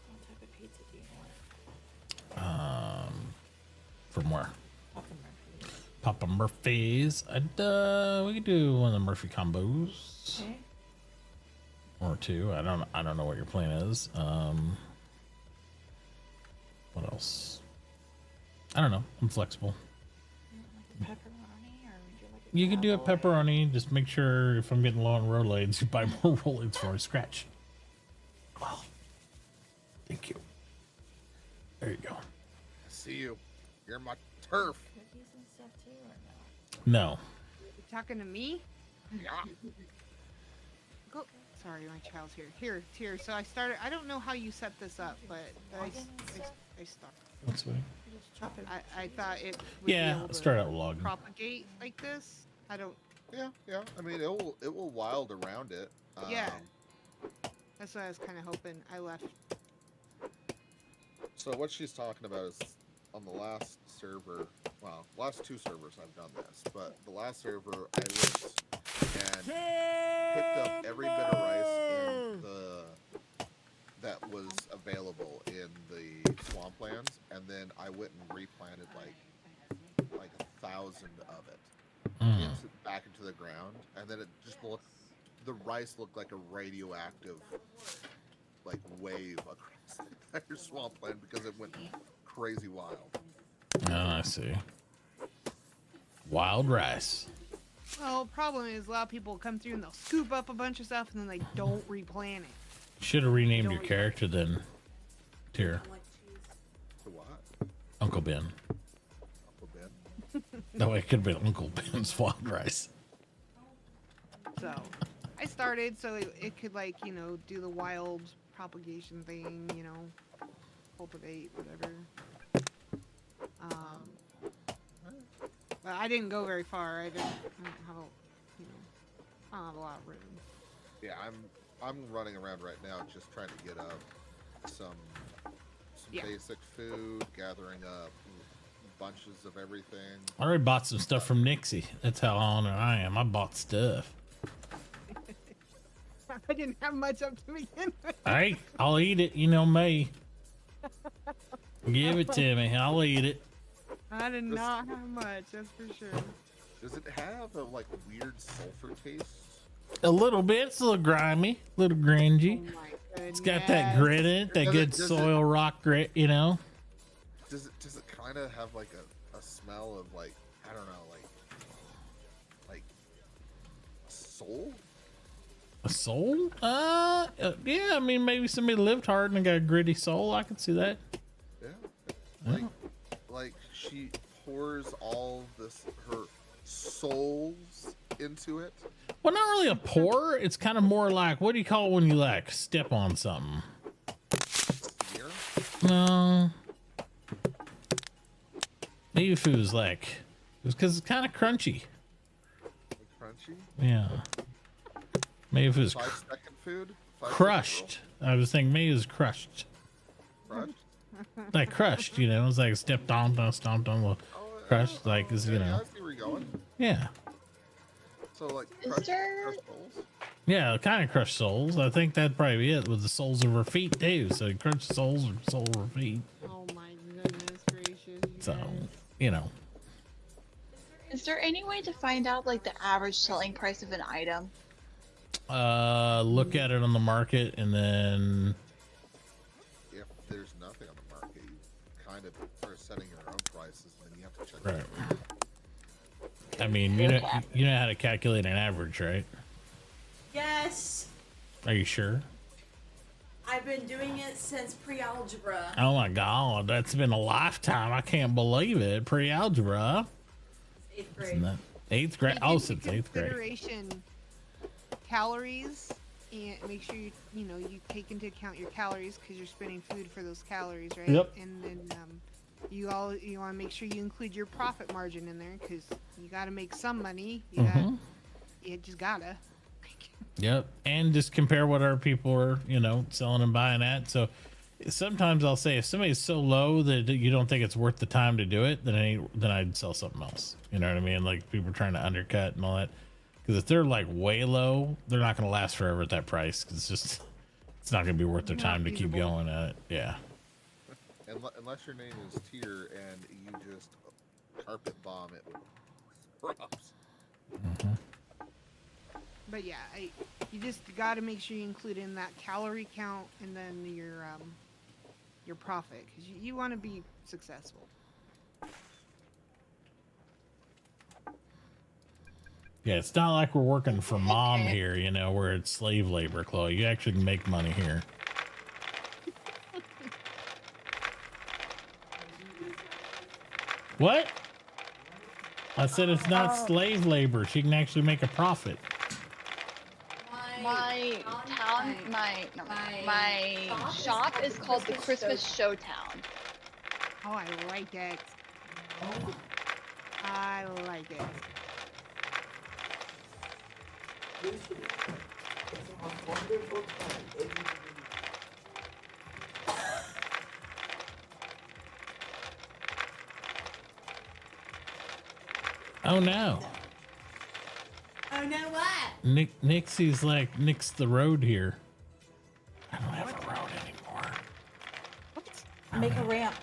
What type of pizza do you want? From where? Papa Murphy's. Papa Murphy's. We could do one of the Murphy combos. Okay. Or two. I don't know what your plan is. What else? I don't know. I'm flexible. Like a pepperoni, or would you like a You can do a cowboy? pepperoni. Just make sure if I'm getting low on Rolaids, you buy more Rolaids for a scratch. Oh, thank you. There you go. See you. You're my turf. Cookies and stuff too, or no? No. You talking to me? Yeah. Go. Sorry, my child's here. Here. So I started. I don't know how you set this up, but I started. What's way? You just chop it. I thought it would be Yeah, able to start out logging. propagate like this. I don't. Yeah. I mean, it will wild around it. Yeah. That's what I was kind of hoping. I left. So what she's talking about is on the last server. Well, last two servers I've done this, but the last server I went and picked up every bit of rice in that was available in the swamplands, and then I went and replanted like 1,000 of it back into the ground, and then it just looked. The rice looked like a radioactive like wave across the entire swampland because it went crazy wild. Oh, I see. Wild rice. Well, problem is a lot of people come through and they'll scoop up a bunch of stuff and then they don't replant it. Should have renamed your character then. Tier. I like cheese. To what? Uncle Ben. Uncle Ben? No, it could have been Uncle Ben's wild rice. So I started so it could like, do the wild propagation thing, cultivate, whatever. But I didn't go very far. I don't have a lot of room. Yeah, I'm running around right now just trying to get up some Yeah. basic food, gathering up bunches of everything. I already bought some stuff from Nixie. That's how honored I am. I bought stuff. I didn't have much up to begin with. Hey, I'll eat it. You know me. Give it to me. I'll eat it. I did not have much, that's for sure. Does it have a like weird sulfur taste? A little bit. It's a little grimy, a little grungy. Oh my goodness. It's got that grit in it, that Does good does soil rock grit, you know? Does it kind of have like a smell of like, I don't know, like soul? A soul? Yeah, I mean, maybe somebody lived hard and got a gritty soul. I can see that. Yeah. Like she pours all this her souls into it. Well, not really a pour. It's kind of more like, what do you call it when you like step on something? Here? No. Maybe if it was like, it was because it's kind of crunchy. Crunchy? Yeah. Maybe if it was 5-second food? 5-second crushed. I was thinking maybe it was crushed. roll? Crushed? Like crushed, you know, it's like stomped on, well, crushed, like, is, you Yeah, know. I see where you're going. Yeah. So like Is crushed, there- crushed souls? Yeah, kind of crushed souls. I think that'd probably be it with the soles of her feet too. So crushed souls or soul of her feet. Oh my goodness gracious. You So, guys. you know. Is there any way to find out like the average selling price of an item? Look at it on the market and then If there's nothing on the market, you kind of are setting your own prices, and then you have to check. right. I mean, you know how to calculate an average, right? Yes, Are you sure? I've been doing it since pre-algebra. Oh my god, that's been a lifetime. I can't believe it. Pre-algebra. Eighth grade. Isn't that eighth grade? Take Oh, into since eighth grade. consideration calories, and make sure you take into account your calories because you're spending food for those calories, right? Yep. And then you want to make sure you include your profit margin in there because you got to make some money. You just gotta. Yep. And just compare what our people are, you know, selling and buying at. So sometimes I'll say if somebody's so low that you don't think it's worth the time to do it, then I'd sell something else. You know what I mean? Like people are trying to undercut and all that. Because if they're like way low, they're not going to last forever at that price. Because it's not going to be worth their time to keep going at it. Yeah. Unless your name is Tier and you just carpet bomb it with props. But yeah, you just got to make sure you include in that calorie count and then your profit, because you want to be successful. Yeah, it's not like we're working for mom here, you know, where it's slave labor, Chloe. You actually can make money here. What? I said it's not slave labor. She can actually make a profit. My shop is called the Christmas Showtown. Oh, I like it. I like it. Oh no. Oh no, what? Nixie's like nix the road here. I don't have a road anymore. Make a ramp.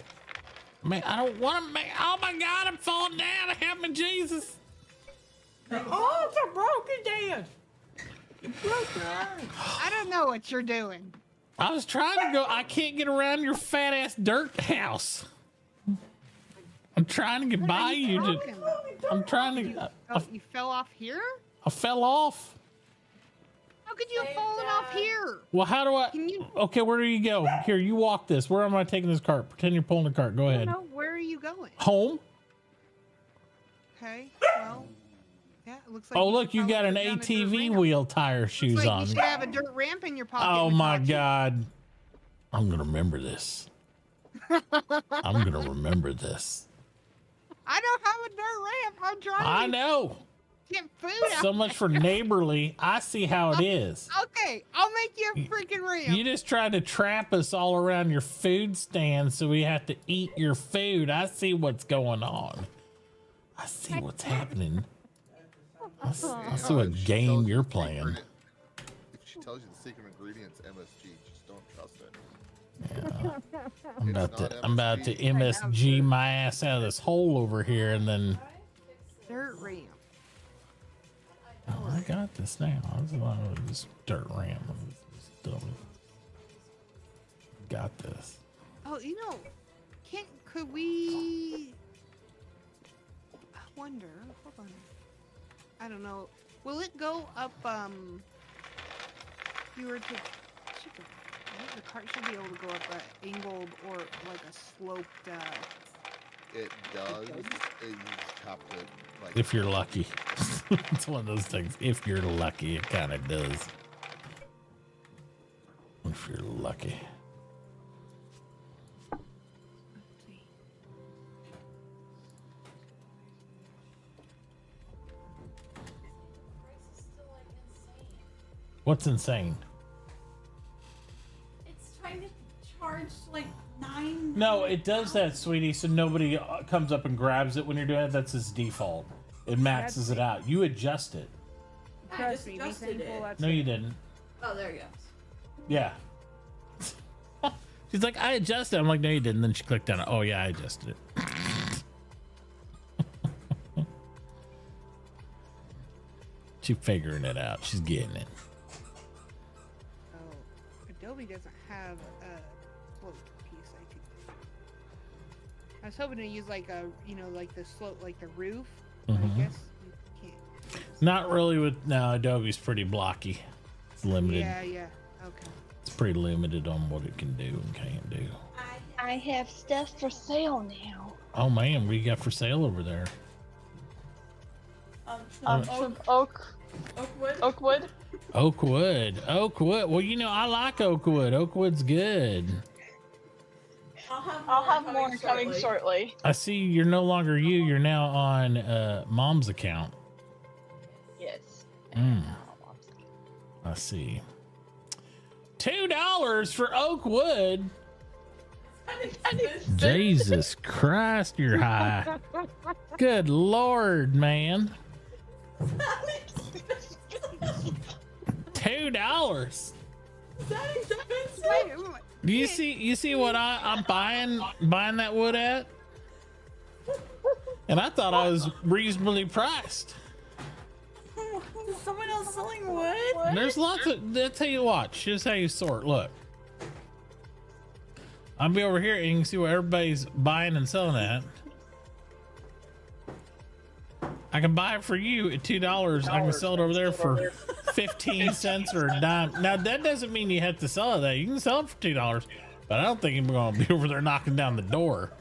Man, I don't want to make. Oh my God, I'm falling down. Help me, Jesus. Oh, it's a broken dad. I don't know what you're doing. I was trying to go. I can't get around your fat ass dirt house. I'm trying to get by you. I'm trying to. You fell off here? I fell off. How could you have fallen off here? Well, how do I? Okay, where do you go? Here, you walk this. Where am I taking this cart? Pretend you're pulling the cart. Go ahead. No, where are you going? Home. Okay, well, yeah, it looks like. Oh, look, you got an ATV wheel tire shoes looks like on. You should have a dirt ramp in your pocket. Oh my God. I'm going to remember this. I'm going to remember this. I don't have a dirt ramp. I'm trying. I know. Get food. So much for neighborly. I see how it is. Okay, I'll make you a freaking ramp. You just tried to trap us all around your food stand so we have to eat your food. I see what's going on. I see what's happening. I see what game you're playing. If she tells you the secret ingredient's MSG, just don't trust it. Yeah. I'm about to MSG my ass out of this hole over here and then. Dirt ramp. Oh, I got this now. I was on this dirt ramp. Got this. Oh, you know, could we? I wonder. Hold on. I don't know. Will it go up? If you were to, the cart should be able to go up an angled or like a sloped. It does. You just have to, like. If you're lucky. It's one of those things. If you're lucky, it kind of does. If you're lucky. What's insane? It's trying to charge like 9. No, it does that, sweetie, so nobody comes up and grabs it when you're doing it. That's its default. It maxes it out. You adjust it. I just adjusted it. No, you didn't. Oh, there you go. Yeah. She's like, I adjusted it. I'm like, no, you didn't. Then she clicked on it. Oh, yeah, I adjusted it. She's figuring it out. She's getting it. Oh, Adobe doesn't have a float piece. I was hoping to use like a, like the slope, like the roof. But I guess you can't. Not really with, no, Adobe's pretty blocky. It's limited. Yeah. Okay. It's pretty limited on what it can do and can't do. I have stuff for sale now. Oh man, what you got for sale over there? Some Oakwood. Oakwood. Well, I like Oakwood. Oakwood's good. I'll have more coming shortly. I see you're no longer you. You're now on Mom's account. Yes. I see. $2 for Oakwood. Jesus Christ, you're high. Good Lord, man. $2. You see what I'm buying that wood at? And I thought I was reasonably priced. Is someone else selling wood? There's lots of, that's how you watch. Here's how you sort. Look. I'll be over here and you can see what everybody's buying and selling at. I can buy it for you at $2. I can sell it over there for 15 cents or a dime. Now that doesn't mean you have to sell it that. You can sell it for $2, but I don't think you're going to be over there knocking down the door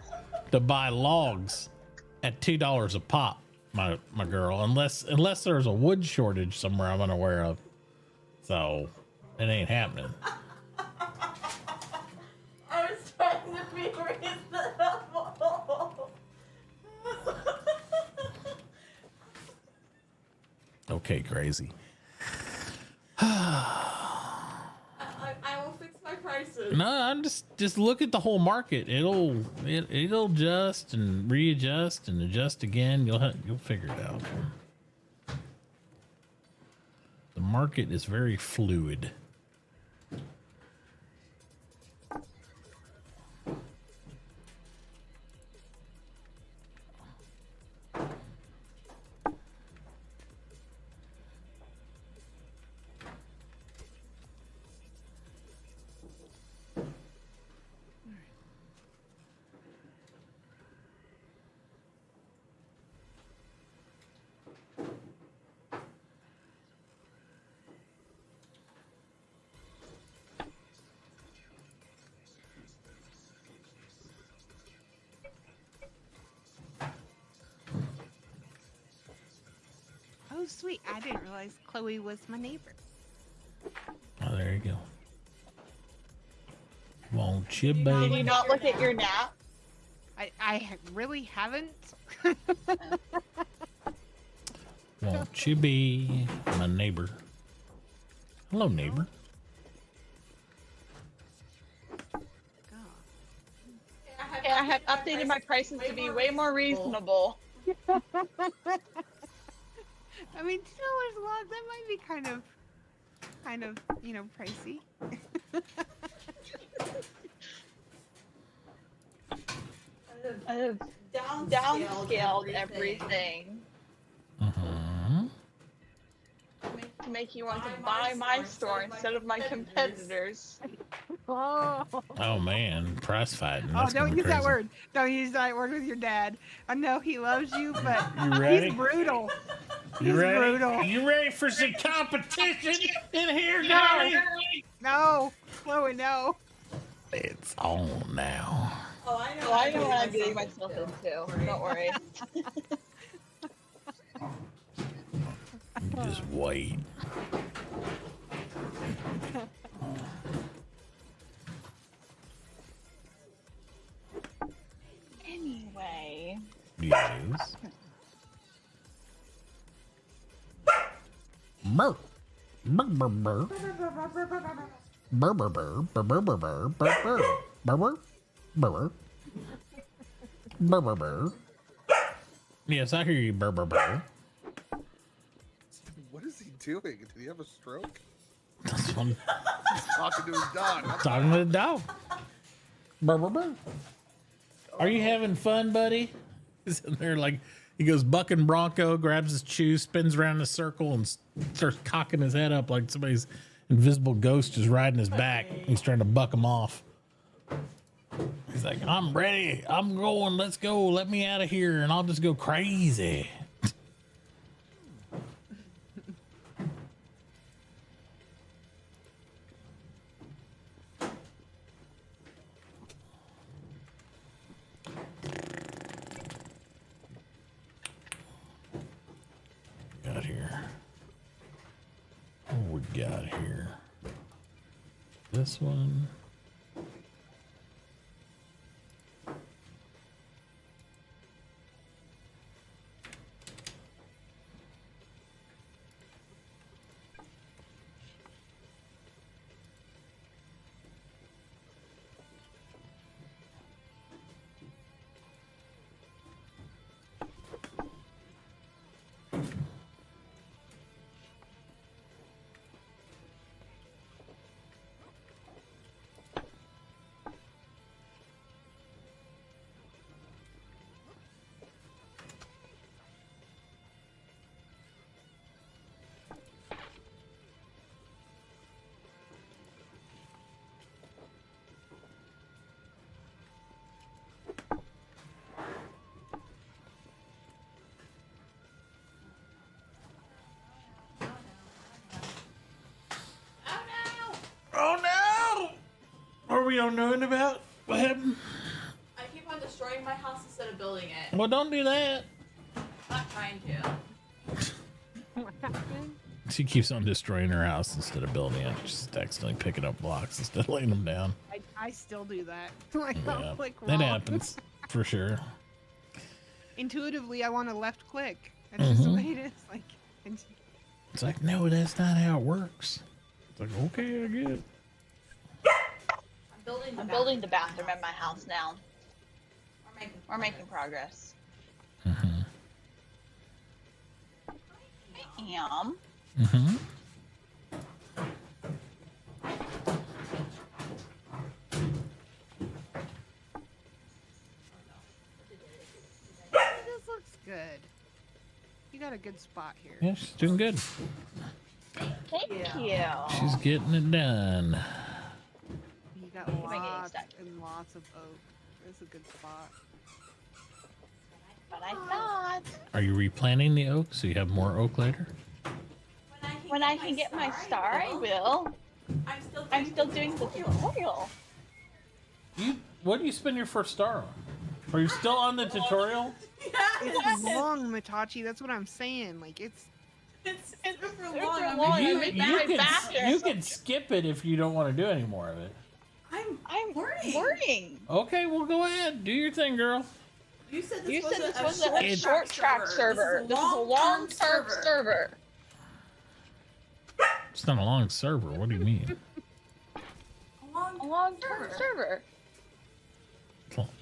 to buy logs at $2 a pop, my girl. Unless there's a wood shortage somewhere I'm unaware of. So it ain't happening. I was trying to be reasonable. Okay, crazy. I will fix my prices. No, I'm just look at the whole market. It'll adjust and readjust and adjust again. You'll figure it out. The market is very fluid. Oh, sweet. I didn't realize Chloe was my neighbor. Oh, there you go. Won't you, Did baby? you not look at your nap? I really haven't. Won't you be my neighbor? Hello, neighbor. Okay, I have updated my prices to be way more reasonable. I mean, $2 a log, that might be kind of, pricey. I have downscaled everything to make you want to buy my store instead of my competitors. Oh, man, price fighting. oh, That's don't gonna use be that crazy. word. Don't use that word with your dad. I know he loves you, but You ready? he's brutal. You He's ready? brutal. You ready for some competition in here, Johnny? No, Chloe, no. It's on now. Oh, I know what I'm getting myself into. Don't worry. Just wait. Anyway. Yes. Burr. Burr, burr, burr. Burr, burr, burr. Burr, burr, burr, burr. Burr, burr. Burr, burr. Burr. Burr, burr, burr. Yes, I hear you, burr, burr, burr. What is he doing? Did he have a stroke? This one. He's talking to his dog. Talking to the dog. Burr, burr, burr. Are you having fun, buddy? He's in there like, he goes bucking bronco, grabs his shoe, spins around in a circle, and starts cocking his head up like somebody's invisible ghost is riding his back. He's trying to buck him off. He's like, I'm ready. I'm going. Let's go. Let me out of here, and I'll just go crazy. Got here. What we got here? This one. we don't know anything about? What happened? I keep on destroying my house instead of building it. Well, don't do that. I'm not trying to. What happened? She keeps on destroying her house instead of building it. Just accidentally picking up blocks instead of laying them down. I still do that. Like, Yeah, I'll click that wrong. happens for sure. Intuitively, I want to left click. That's just the way it is. Like, and It's like, no, that's not how it works. It's like, okay, I get it. I'm building the bathroom at my house now. We're making progress. Mm-hmm. Yum. Mm-hmm. this looks good. You got a good spot here. Yeah, she's doing good. Thank you. She's getting it done. You got Keep my getting lots stuck. and lots of oak. That's a good spot. But I thought Are you replanting the oak so you have more oak later? when I can get my star, I will. I'm still doing the tutorial. What do you spend your first star on? Are you still on the tutorial? It's long, Mitauchi. That's what I'm saying. Like, it's super super long. long. I'm You, making you, my can, faster. you can skip it if you don't want to do any more of it. I'm learning. Okay, well, go ahead. Do your thing, girl. You said You this said this was was a short track server. This is a long-term server. It's not a long server. What do you mean? A long-term server.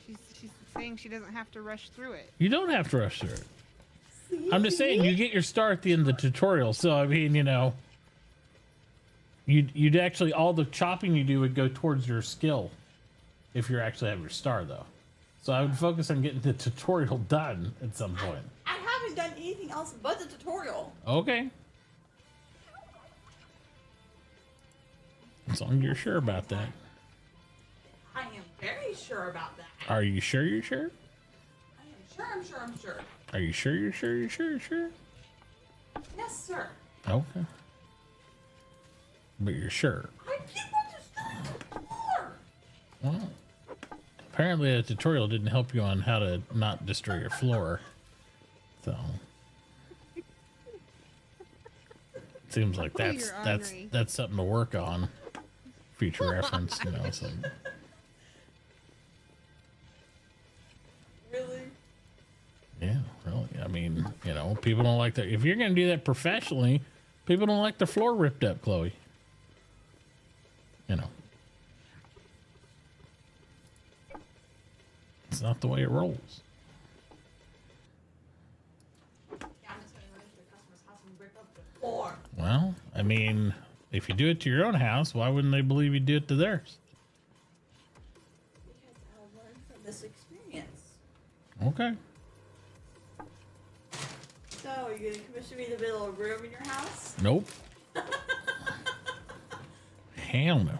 she's saying she doesn't have to rush through it. You don't have to rush through it. I'm just saying you get your star at the end of the tutorial. So, I mean, you know, you'd actually, all the chopping you do would go towards your skill if you actually have your star, though. So I would focus on getting the tutorial done at some point. I haven't done anything else but the tutorial. Okay. As long as you're sure about that. I am very sure about that. Are you sure you're sure? I am sure, I'm sure, I'm sure. Are you sure you're sure you're sure you're sure? Yes, sir. Okay. But you're sure. I keep on destroying the floor. Well, apparently the tutorial didn't help you on how to not destroy your floor. So seems like Oh, you're ornery. that's something to work on. Future reference, you know. So Really? yeah, really. I mean, you know, people don't like that. If you're gonna do that professionally, people don't like their floor ripped up, Chloe. You know. It's not the way it rolls. Yeah, I'm just gonna run into the customer's house and rip up the floor. Well, I mean, if you do it to your own house, why wouldn't they believe you do it to theirs? Because I'll learn from this experience. Okay. So, are you gonna commission me to build a room in your house? Nope. Hell no.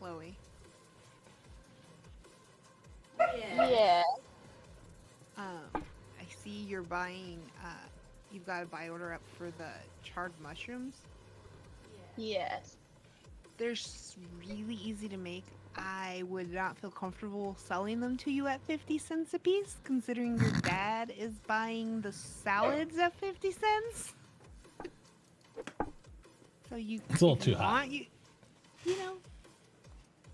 Chloe? Yeah. I see you're buying. You've got a buy order up for the charred mushrooms. Yes. They're really easy to make. I would not feel comfortable selling them to you at 50 cents a piece, considering your dad is buying the salads at 50 cents. So you, It's a little if you too high. want, you know,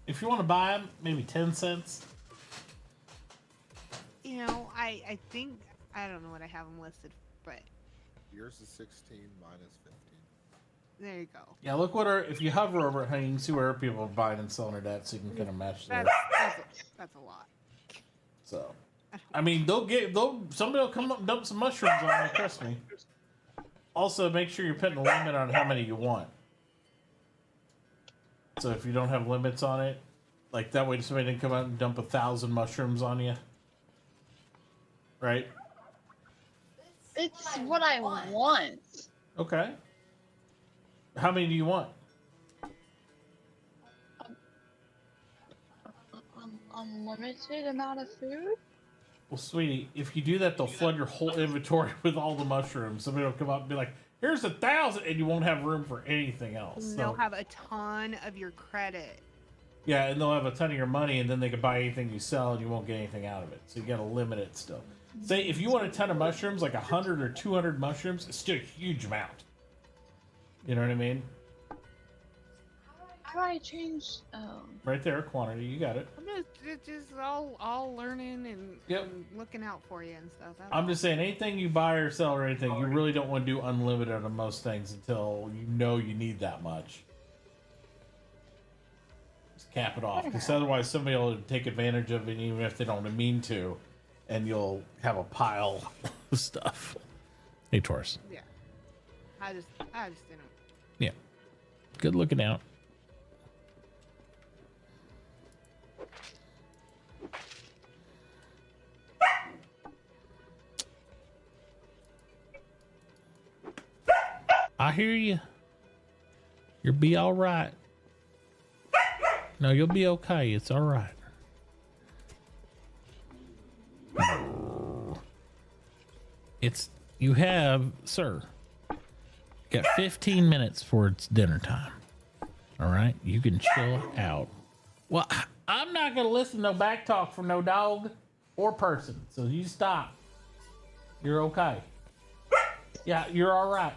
If you want to buy them, maybe 10 cents. I think, I don't know what I have them listed, but Yours is 16, mine is 15. there you go. Yeah, look what if you hover over it, honey, you can see where people are buying and selling it at, so you can kind of match that. That's a lot. So, I mean, somebody will come up and dump some mushrooms on you, trust me. Also, make sure you're putting a limit on how many you want. So if you don't have limits on it, like that way somebody didn't come out and dump 1,000 mushrooms on you. Right? It's what I want. Okay. How many do you want? Unlimited amount of food? Well, sweetie, if you do that, they'll flood your whole inventory with all the mushrooms. Somebody will come up and be like, here's 1,000, and you won't have room for anything else. And they'll have a ton of your credit. Yeah, and they'll have a ton of your money, and then they can buy anything you sell, and you won't get anything out of it. So you got to limit it still. Say, if you want a ton of mushrooms, like 100 or 200 mushrooms, it's still a huge amount. You know what I mean? How do I change? Right there, quantity. You got it. I'm just all learning and, Yep. and looking out for you and stuff. I'm just saying, anything you buy or sell or anything, you really don't want to do unlimited on most things until you know you need that much. Just cap it off, because otherwise somebody will take advantage of it, even if they don't mean to, and you'll have a pile of stuff. Hey, Taurus. Yeah. I just didn't. Yeah. Good looking out. I hear you. You'll be all right. No, you'll be okay. It's all right. You have, sir, got 15 minutes before it's dinner time. All right? You can chill out. Well, I'm not going to listen to no back talk from no dog or person. So you stop. You're okay. Yeah, you're all right.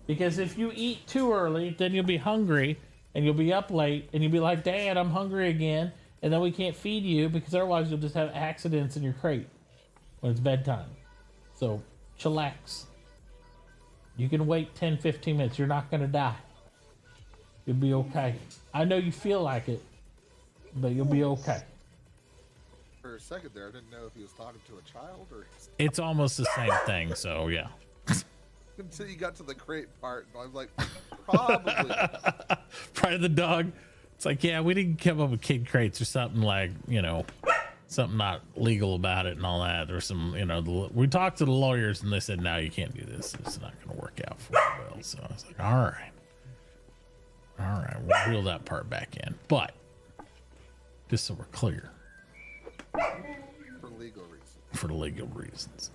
Because if you eat too early, then you'll be hungry and you'll be up late and you'll be like, Dad, I'm hungry again. And then we can't feed you because otherwise you'll just have accidents in your crate when it's bedtime. So chillax. You can wait 10, 15 minutes. You're not going to die. You'll be okay. I know you feel like it, but you'll be okay. For a second there, I didn't know if he was talking to a child or... It's almost the same thing, so yeah. Until you got to the crate part, and I was like, probably. Probably the dog. It's like, yeah, we didn't come up with kid crates or something like, something not legal about it and all that. There's some, we talked to the lawyers and they said, no, you can't do this. It's not going to work out for you well. So I was like, all right, we'll reel that part back in. But just so we're clear. For legal reasons. For legal reasons.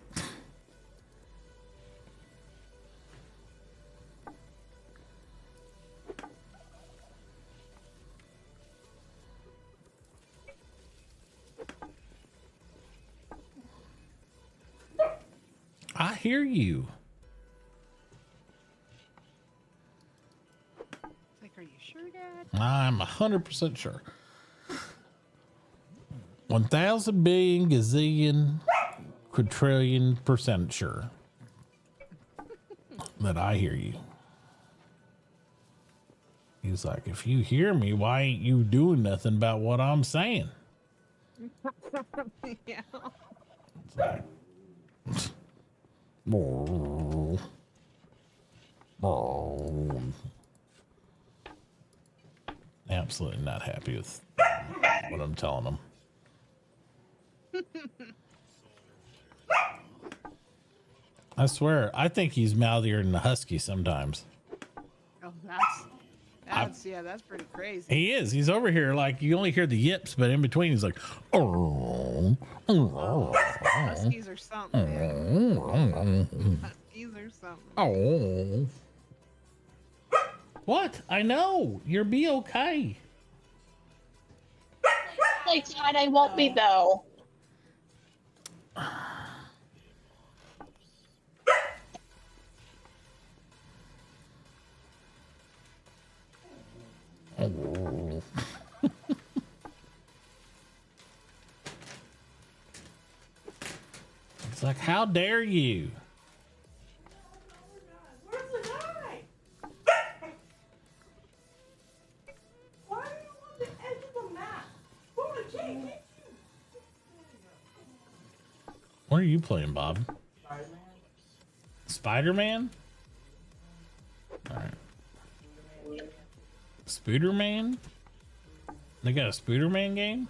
I hear you. It's like, are you sure, Dad? I'm 100% sure. 1,000 billion gazillion quadrillion % sure that I hear you. He's like, if you hear me, why ain't you doing nothing about what I'm saying? Yeah. It's like, absolutely not happy with what I'm telling them. I swear, I think he's mouthier than a husky sometimes. Oh, that's That's pretty crazy. He is. He's over here like you only hear the yips, but in between he's like, oh, Huskies are something, man. Huskies are something. oh. What? I know. You're be okay. Like Todd, I won't be though. Oh. It's like, how dare you? Where's the guy? Why are you on the edge of the map? Who can't get you? What are you playing, Bob? Spider-Man? All right. Spooderman? They got a Spooderman game?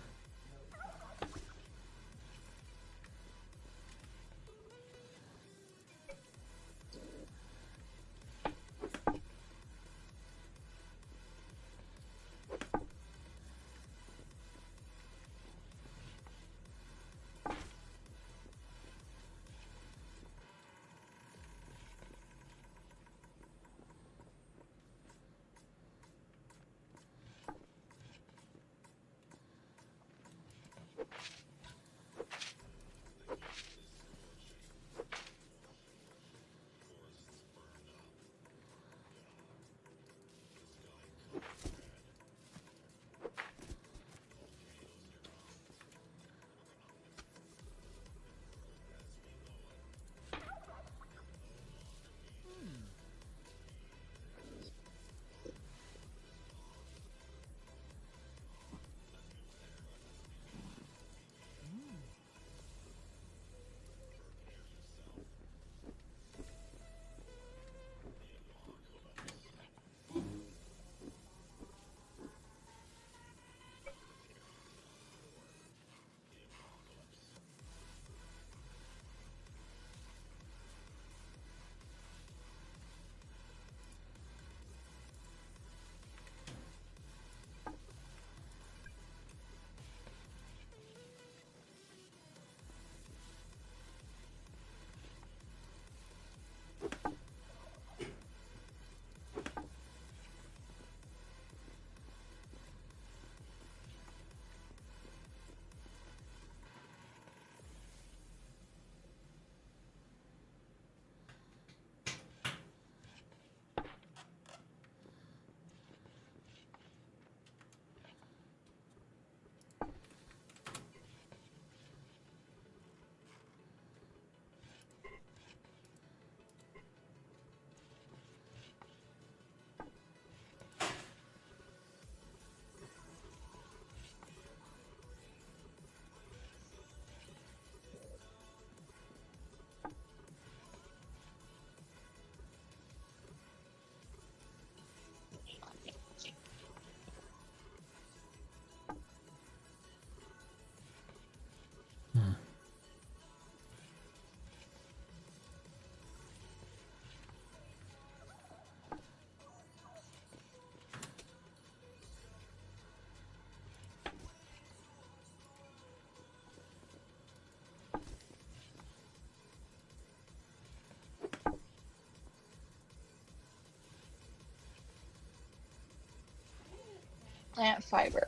Plant fiber.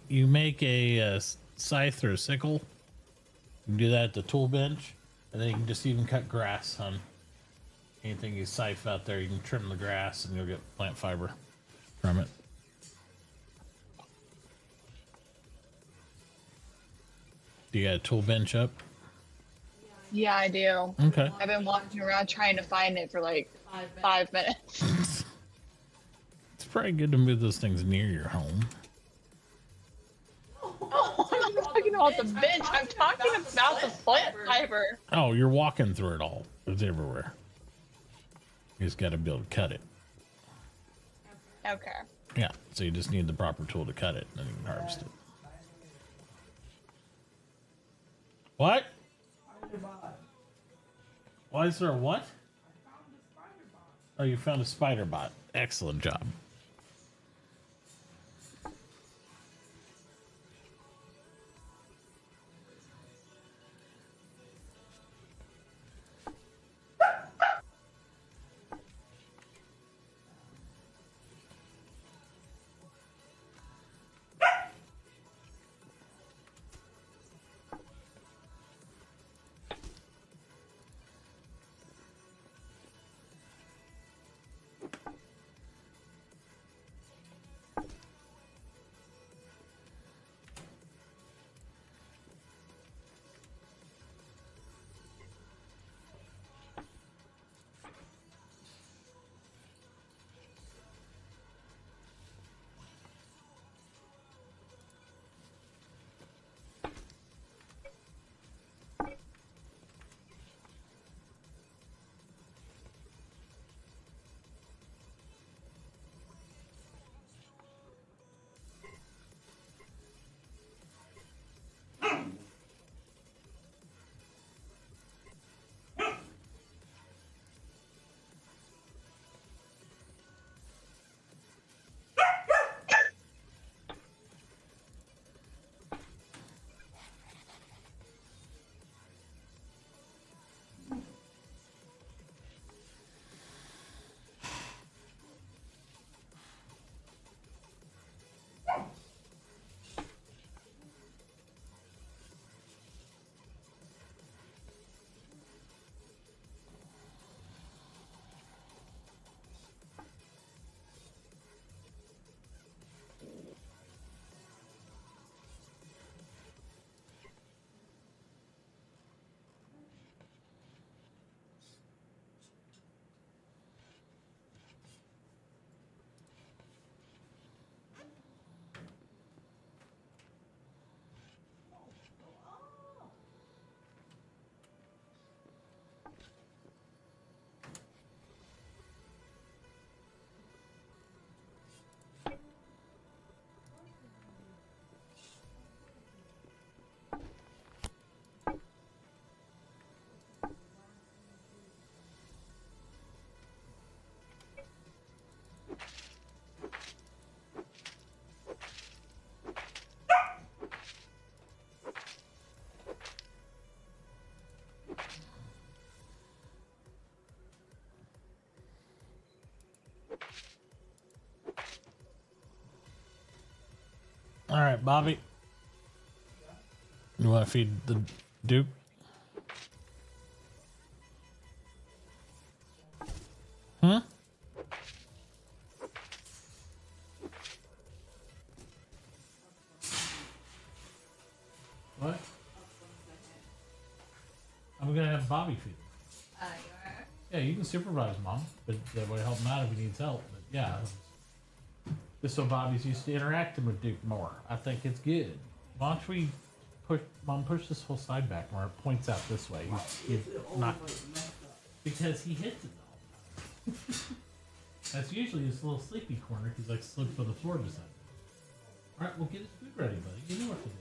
You make a scythe or a sickle. You can do that at the tool bench, and then you can just even cut grass on anything you scythe out there. You can trim the grass, and you'll get plant fiber from it. Do you got a tool bench up? Yeah, I do. Okay. I've been walking around trying to find it for like 5 minutes. It's probably good to move those things near your home. Oh, I'm not talking about the bench. I'm talking about the plant fiber. Oh, you're walking through it all. It's everywhere. You just got to be able to cut it. Okay. Yeah, so you just need the proper tool to cut it, and then you can harvest it. What? Why is there a what? Oh, you found a spider bot. Excellent job. All right, Bobby. You want to feed the Duke? Huh? What? I'm gonna have Bobby feed him. You are? Yeah, you can supervise Mom, but that would help him out if he needs help. But yeah, just so Bobby's used to interacting with Duke more. I think it's good. Why don't we push this whole side back where it points out this way? He's not because he hits it all the time. That's usually his little sleepy corner. He's like slips on the floor beside him. All right, well get his food ready, buddy. You know what to do.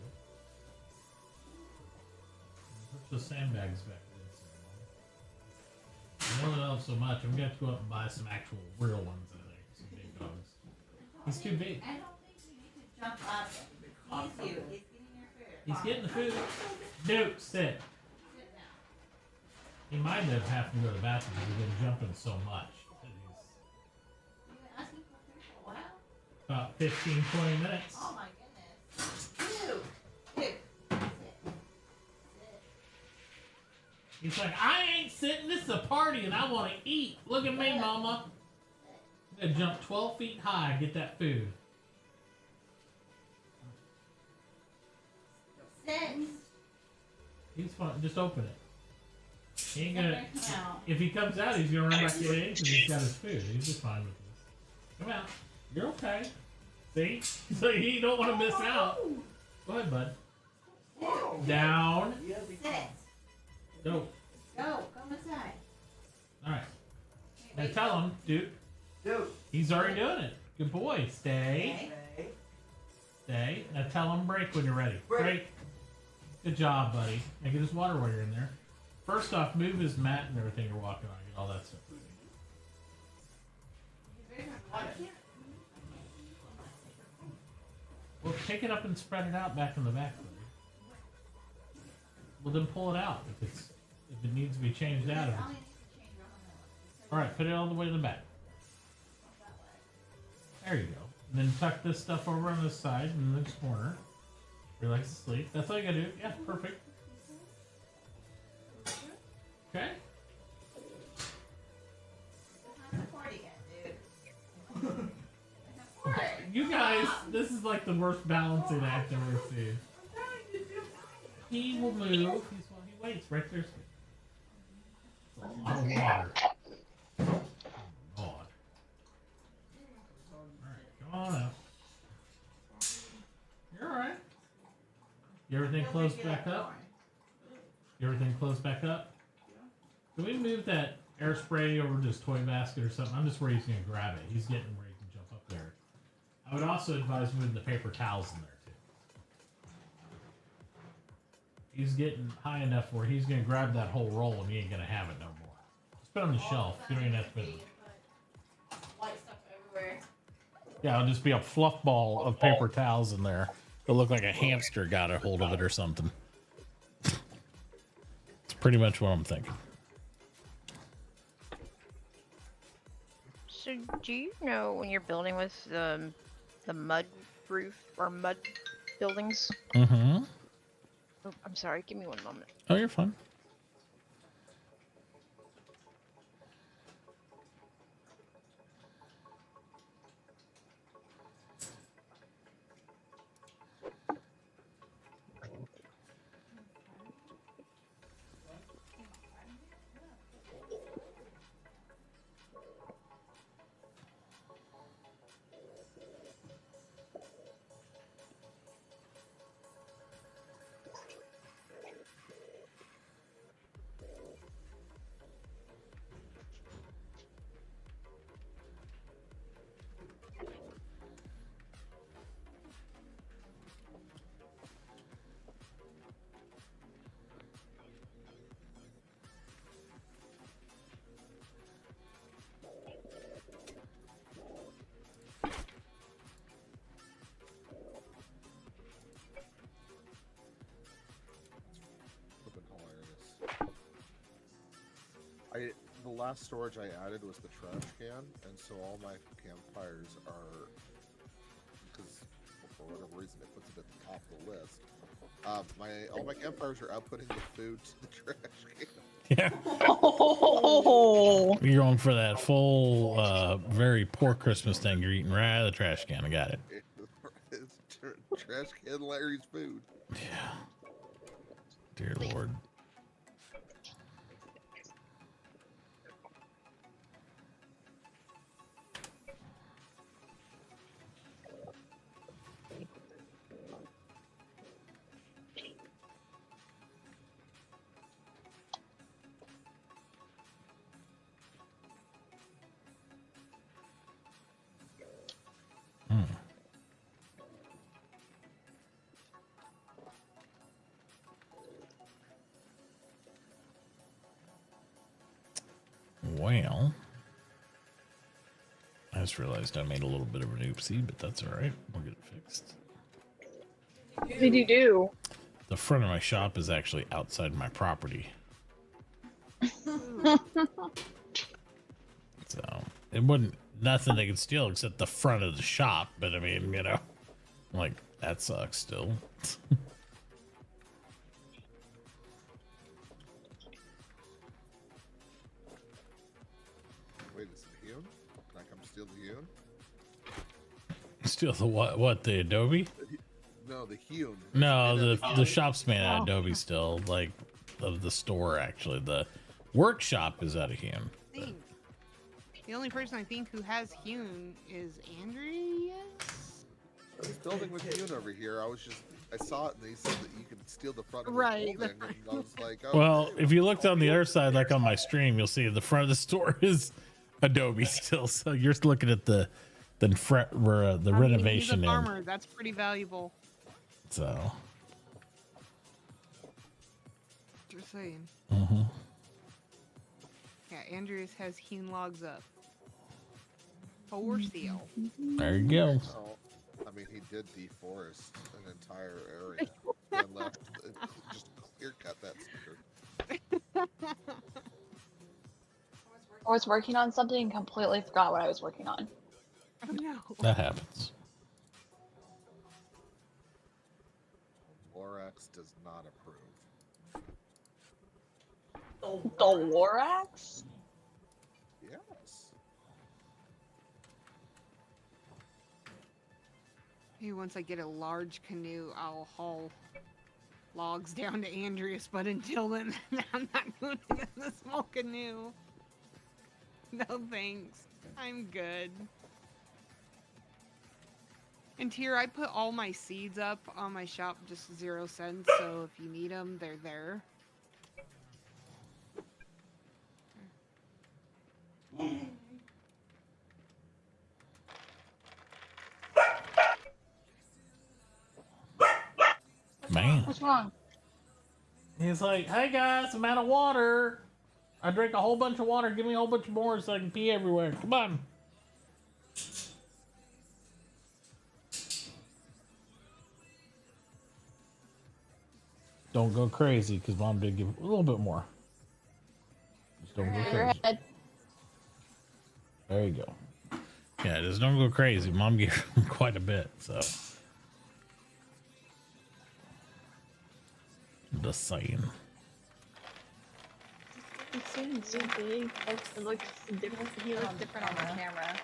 Put the sandbags back in. I don't know so much. I'm gonna have to go out and buy some actual real ones. I think some big dogs. He's too big. I don't think you need to jump up. He's you. He's getting your food. He's getting the food. Dude, sit. Sit down. He might have to go to the bathroom because he's been jumping so much. That You've been asking for food for a while? About 15, 20 minutes. Oh my goodness. Dude. Dude. Sit. He's like, I ain't sitting. This is a party and I want to eat. Look at me, Mama. I'm gonna jump 12 feet high and get that food. Sit. He's fine. Just open it. He ain't gonna. Come out. If he comes out, he's gonna run back to the eggs because he's got his food. He's just fine with this. Come out. You're okay. See? So you don't want to miss out. Go ahead, bud. Down. Sit. Go. Go. Come inside. All right. Now tell him, dude. He's already doing it. Good boy. Stay. Stay. Now tell him break when you're ready. Break. Good job, buddy. Now get his water while you're in there. First off, move his mat and everything you're walking on. Get all that stuff. Well, pick it up and spread it out back in the back. Well, then pull it out if it needs to be changed out. All right, put it all the way to the back. There you go. And then tuck this stuff over on this side in this corner. Relax to sleep. That's all you gotta do. Yeah, perfect. Okay. You guys, this is like the worst balancing act I've ever seen. He will move. He waits right there. It's a lot of water. Oh, God. Alright, come on up. You're alright. You everything closed back up? You everything closed back up? Can we move that air spray over to his toy basket or something? I'm just worried he's going to grab it. He's getting ready to jump up there. I would also advise moving the paper towels in there too. He's getting high enough where he's going to grab that whole roll and he ain't going to have it no more. Just put it on the shelf. You don't even have to put it. White stuff everywhere. Yeah, it'll just be a fluff ball of paper towels in there. It'll look like a hamster got a hold of it or something. It's pretty much what I'm thinking. So, do you know when you're building with the mud roof or mud buildings? Mm-hmm. Oh, I'm sorry. Give me one moment. Oh, you're fine. The last storage I added was the trash can, and so all my campfires are, because for whatever reason it puts it at the top of the list. All my campfires are outputting the food to the trash can. Yeah. Oh. You're going for that full, very poor Christmas thing. You're eating right out of the trash can. I got it. It's trash can Larry's food. Yeah. Dear Lord. Well, I just realized I made a little bit of an oopsie, but that's all right. We'll get it fixed. What did you do? The front of my shop is actually outside my property. So it wasn't nothing they could steal except the front of the shop. But I mean, you know, like that sucks still. Wait, is it hewn? Can I come steal the hewn? Steal the what? What, the Adobe? No, the hewn. No, the shop's made out of Adobe still, like of the store actually. The workshop is out of Hewn. Think. The only person I think who has hewn is Andreas. I was building with hewn over here. I saw it and they said that you could steal the front of Right. the building, and I was like, oh, Well, okay, if you looked on the other side, like on my stream, you'll see the front of the store is Adobe still. So you're looking at the renovation. He's a farmer. That's pretty valuable. So. Just saying. Mm-hmm. Yeah, Andreas has hewn logs up. For seal. There you go. Oh, I mean, he did deforest an entire area and left just clear cut that sucker. I was working on something and completely forgot what I was working on. Oh no. That happens. Lorax does not approve. The Lorax? Yes. Hey, once I get a large canoe, I'll haul logs down to Andreas, but until then, I'm not going to get the small canoe. No thanks. I'm good. And here, I put all my seeds up on my shop, just 0 cents, so if you need them, they're there. Man. What's wrong? He's like, hey guys, I'm out of water. I drank a whole bunch of water. Give me a whole bunch more so I can pee everywhere. Come on. Don't go crazy, because Mom did give a little bit more. Just don't go crazy. There you go. Yeah, just don't go crazy. Mom gave him quite a bit, so. Just saying. It seems so big. It looks different. He looks different on the camera.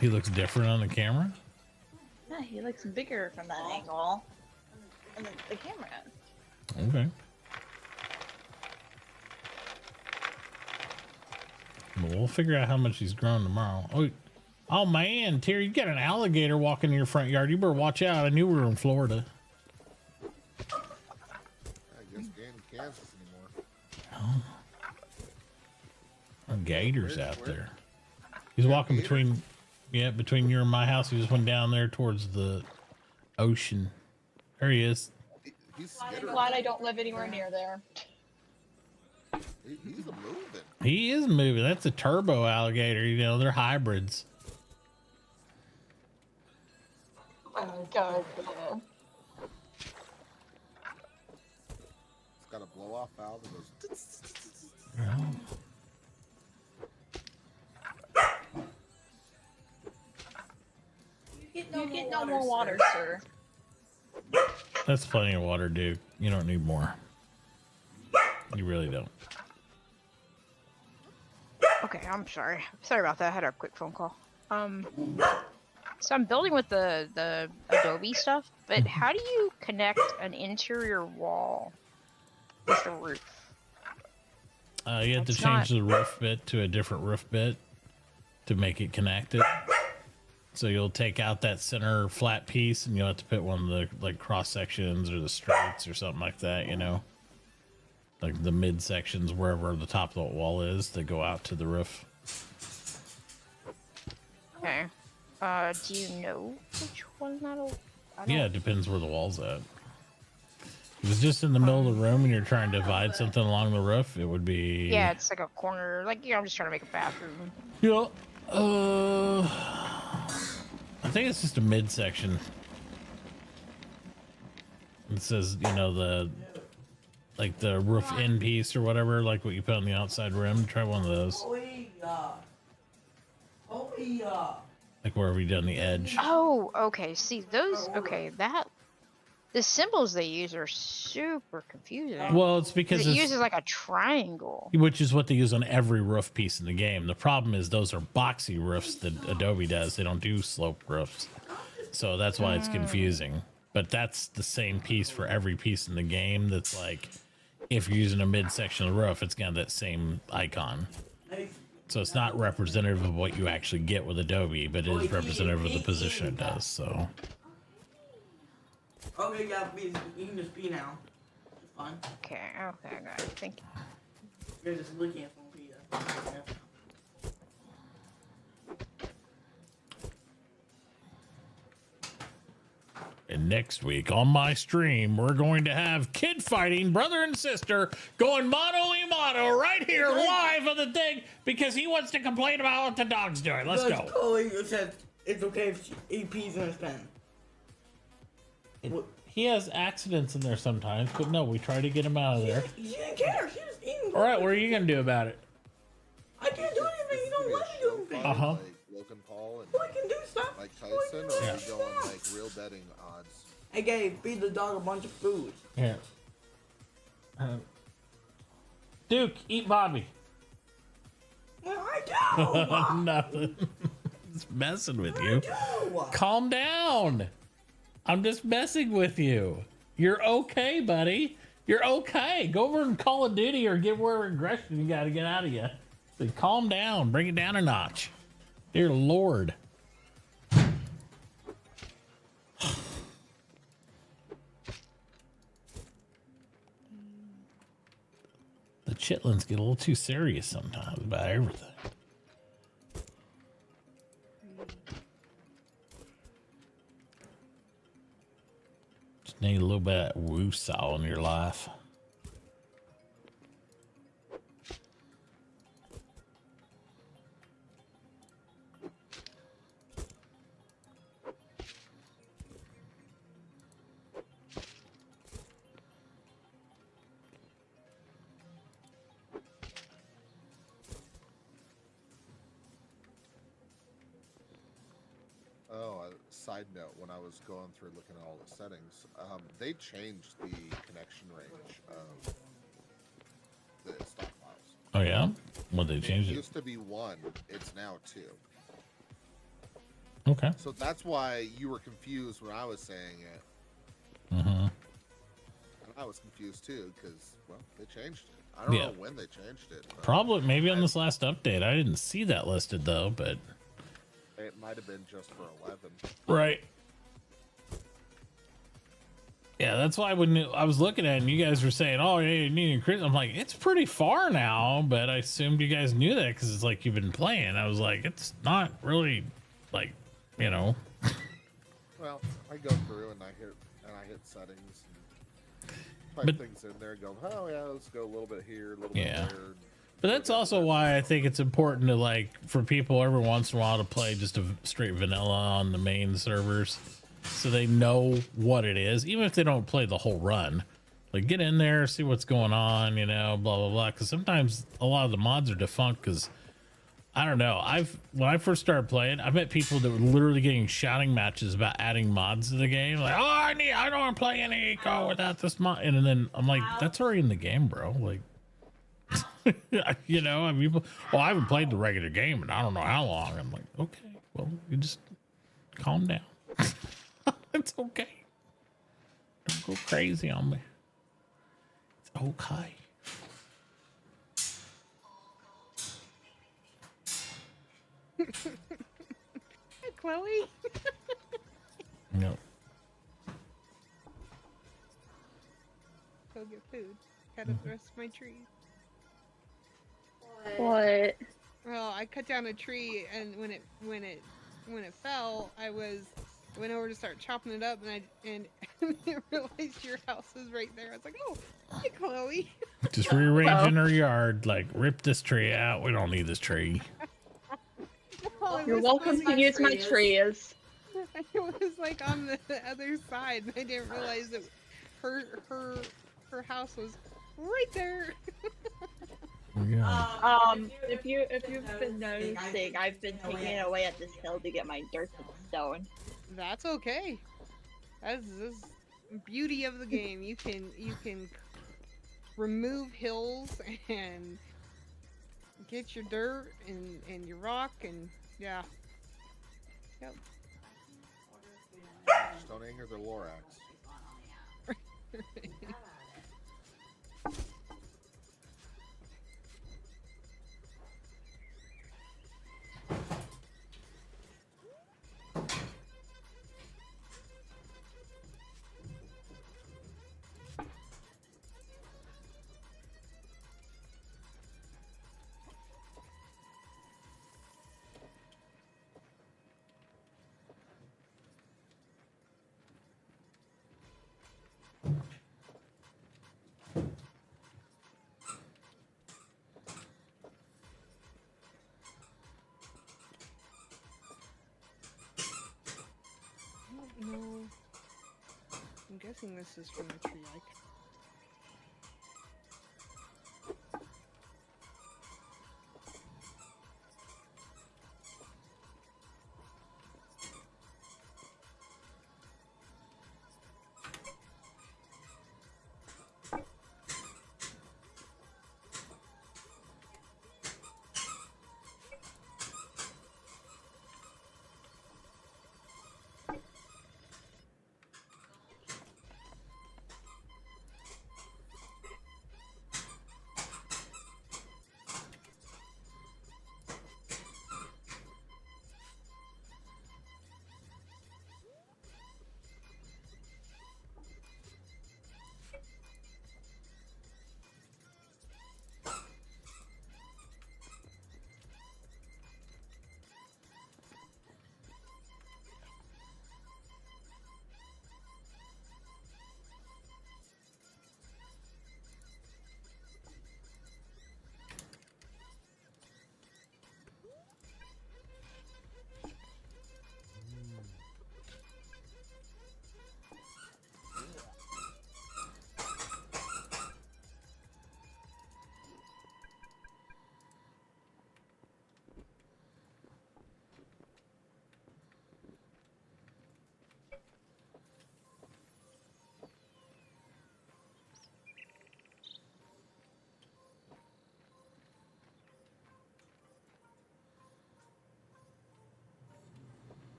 He looks different on the camera? Yeah, he looks bigger from that angle. And the camera. Okay. Well, we'll figure out how much he's grown tomorrow. Oh man, Terry, you got an alligator walking in your front yard. You better watch out. I knew we were in Florida. I guess we ain't in Kansas anymore. Oh. Gators out there. He's walking between you and my house. He just went down there towards the ocean. There he is. He's I'm glad I don't live anywhere near there. He's a moving. He is moving. That's a turbo alligator. You know, they're hybrids. Oh god. It's got a blow off valve that goes. You get no more water, sir. That's plenty of water, dude. You don't need more. You really don't. Okay, I'm sorry. Sorry about that. I had a quick phone call. So I'm building with the Adobe stuff, but how do you connect an interior wall with the roof? You have to change the roof bit to a different roof bit to make it connected. So you'll take out that center flat piece and you'll have to put one of the like cross sections or the straights or something like that, you know, like the mid sections, wherever the top of the wall is, that go out to the roof. Okay. Do you know which one that'll? Yeah, it depends where the wall's at. If it's just in the middle of the room and you're trying to divide something along the roof, it would be. Yeah, it's like a corner. Like, I'm just trying to make a bathroom. Yeah. I think it's just a midsection. It says, you know, the roof end piece or whatever, like what you put on the outside rim. Try one of those. Like wherever you done the edge. Oh, okay. See, those. Okay, the symbols they use are super confusing. Well, it's because it uses like a triangle, which is what they use on every roof piece in the game. The problem is those are boxy roofs that Adobe does. They don't do slope roofs, so that's why it's confusing. But that's the same piece for every piece in the game. That's like, if you're using a midsection of the roof, it's got that same icon. So it's not representative of what you actually get with Adobe, but it is representative of the position it does. So. Okay, yeah, you can just pee now. It's fine. Okay, okay, guys. Thank you. You're just looking at someone pee. That's fine. And next week on my stream, we're going to have kid fighting, brother and sister, going mano-a-mano right here live on the thing because he wants to complain about what the dog's doing. Let's go. Chloe says it's okay if he pees in his pen. He has accidents in there sometimes, but no, we try to get him out of there. She didn't care. She was eating. All right, what are you going to do about it? I can't do anything. You don't let me do anything. Uh-huh. Like Logan Paul and Boy can do stuff. Mike Tyson, or Yeah. are we going like real betting odds? Hey, Gabe, feed the dog a bunch of food. Here. Duke, eat Bobby. Well, I do. Nothing. Just messing with you. I do. Calm down. I'm just messing with you. You're okay, buddy. You're okay. Go over and Call of Duty or get whatever aggression you got to get out of you. So calm down. Bring it down a notch. Dear Lord. The chitlins get a little too serious sometimes about everything. Just need a little bit of woo-saw in your life. Side note, when I was going through looking at all the settings, they changed the connection range of the stockpiles. Oh yeah? What, they changed It it? used to be 1, it's now 2. Okay. So that's why you were confused when I was saying it. Mm-hmm. And I was confused too, because, well, they changed it. I don't know when they changed it. Probably, maybe on this last update. I didn't see that listed though, but... It might have been just for 11. Right. Yeah, that's why when I was looking at it and you guys were saying, oh, yeah, you need to increase, I'm like, it's pretty far now, but I assumed you guys knew that because it's like you've been playing. I was like, it's not really, like, you know. Well, I go through and I hit settings and type things in there and go, oh, yeah, let's go a little bit here, a little bit there. But that's also why I think it's important to, like, for people every once in a while to play just a straight vanilla on the main servers so they know what it is, even if they don't play the whole run. Like, get in there, see what's going on, you know, blah, blah, blah. Because sometimes a lot of the mods are defunct because, I don't know, when I first started playing, I met people that were literally getting shouting matches about adding mods to the game. Like, oh, I don't want to play any eco without this mod. And then I'm like, that's already in the game, bro. Like, you know, I mean, well, I haven't played the regular game in I don't know how long. I'm like, okay, well, you just calm down. It's okay. Don't go crazy on me. It's okay. Hey, Chloe. No. Go get food. Cut up the rest of my tree. What? Well, I cut down a tree, and when it fell, I went over to start chopping it up, and I realized your house was right there. I was like, oh, hey, Chloe. Just rearranging her yard, like, rip this tree out. We don't need this tree. Well, You're welcome to use my trees. It was like on the other side, and I didn't realize that her house was right there. Yeah. If you've been noticing, I've been taking it away at this hill to get my dirt and stone. That's okay. That's the beauty of the game. You can remove hills and get your dirt and your rock and yeah. Yep. Just don't anger the Lorax. No. I'm guessing this is from the tree icon.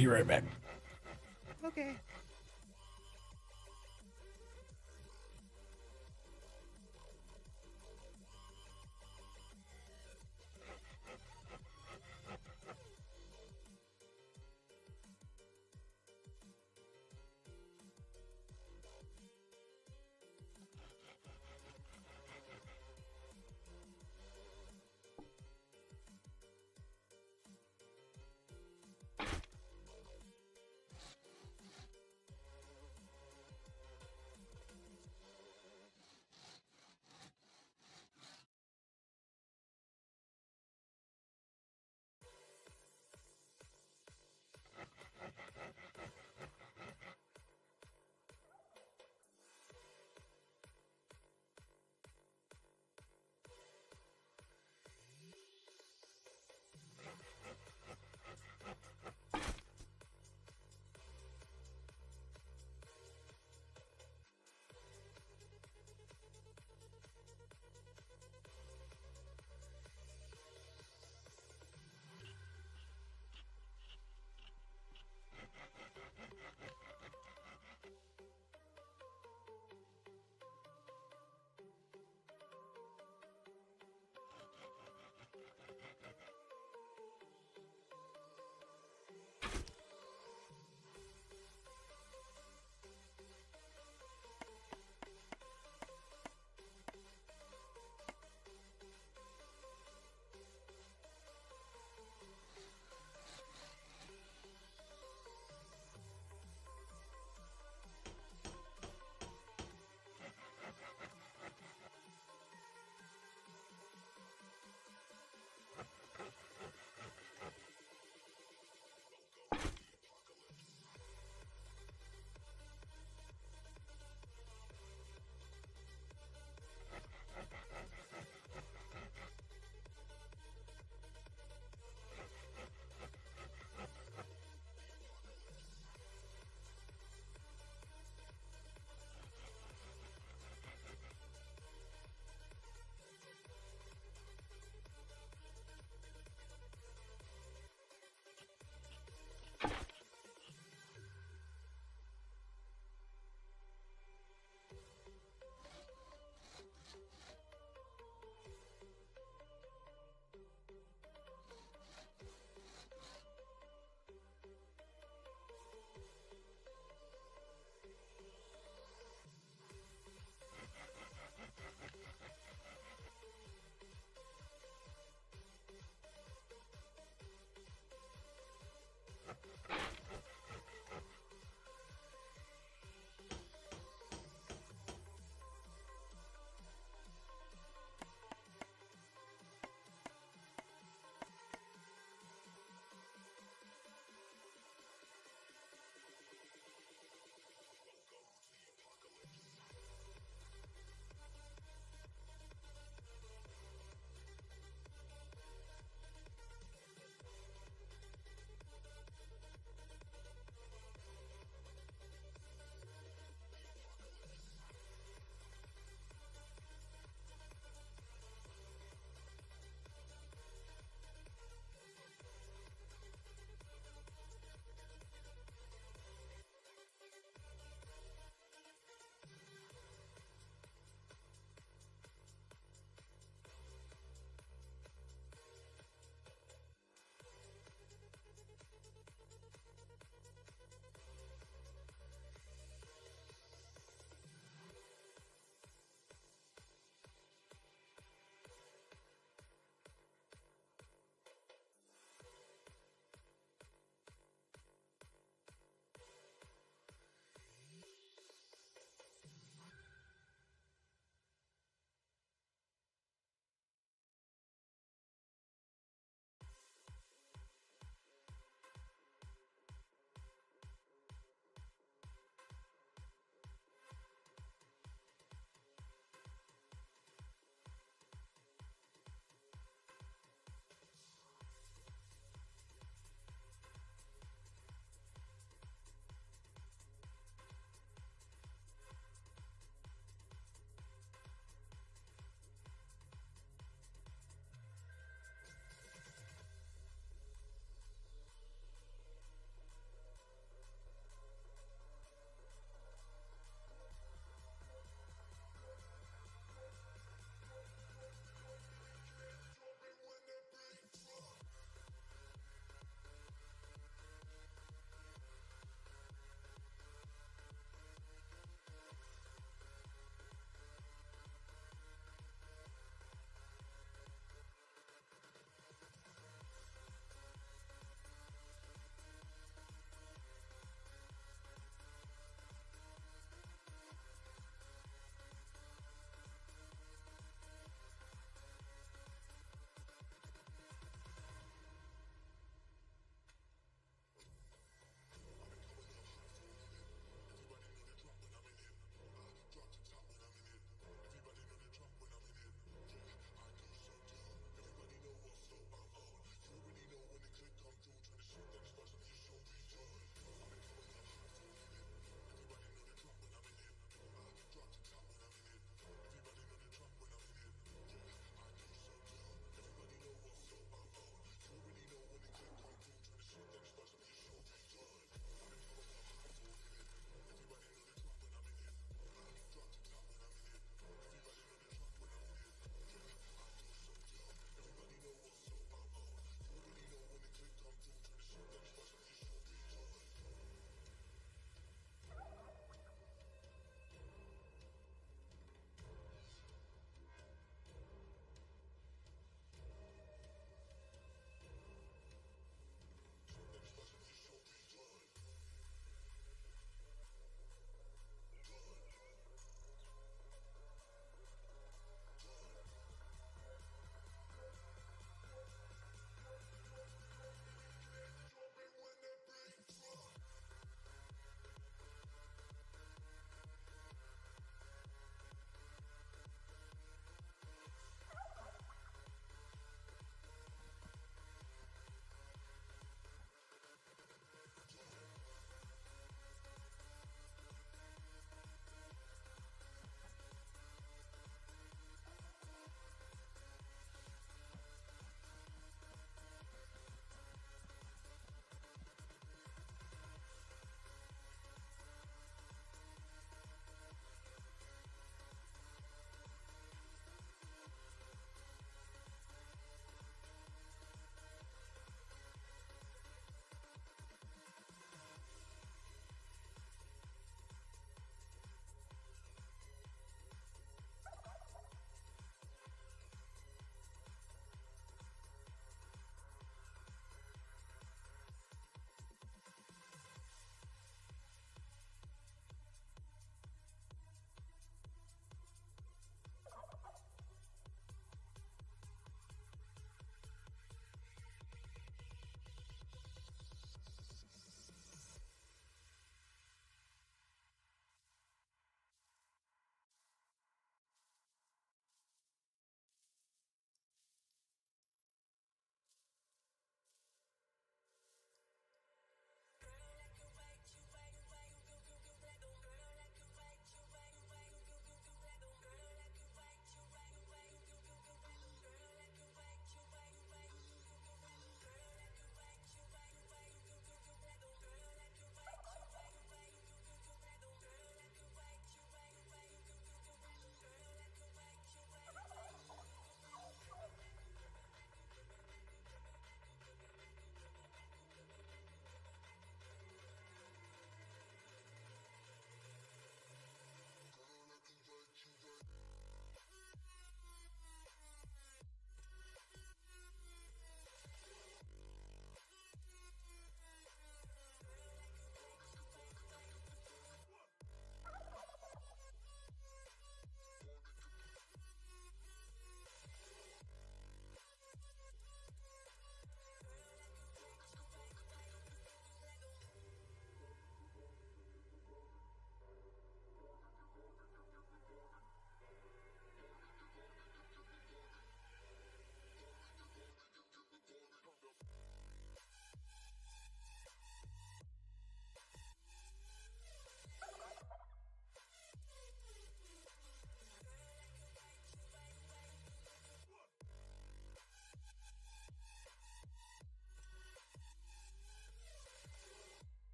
Be right back. Okay.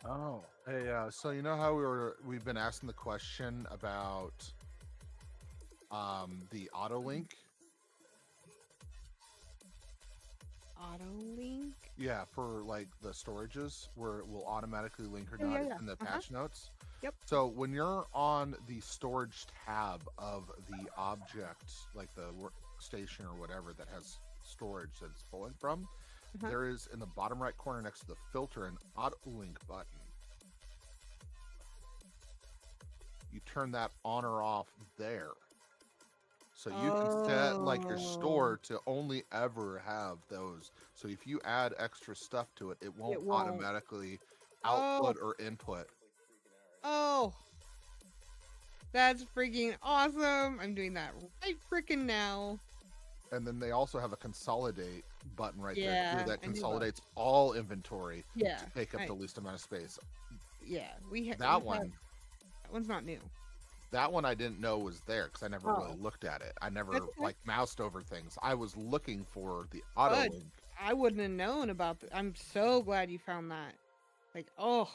Oh, hey, so you know how we've been asking the question about the auto link? Auto link? Yeah, for like the storages where it will automatically link or Oh, not yeah. in the patch notes. Yep. So when you're on the storage tab of the object, like the workstation or whatever that has storage that it's pulling from, there is in the bottom right corner next to the filter an auto link button. You turn that on or off there. So you can set like your store to only ever have those. So if you add extra stuff to it, it won't automatically output or input. Oh, that's freaking awesome. I'm doing that right freaking now. And then they also have a consolidate button right there Yeah, too that I knew consolidates all inventory Yeah, to take up the least amount of space. Yeah, That one. That one's not new. That one I didn't know was there because I never really looked at it. I never like moused over things. I was looking for the auto link. I wouldn't have known about I'm so glad you found that. Like, oh,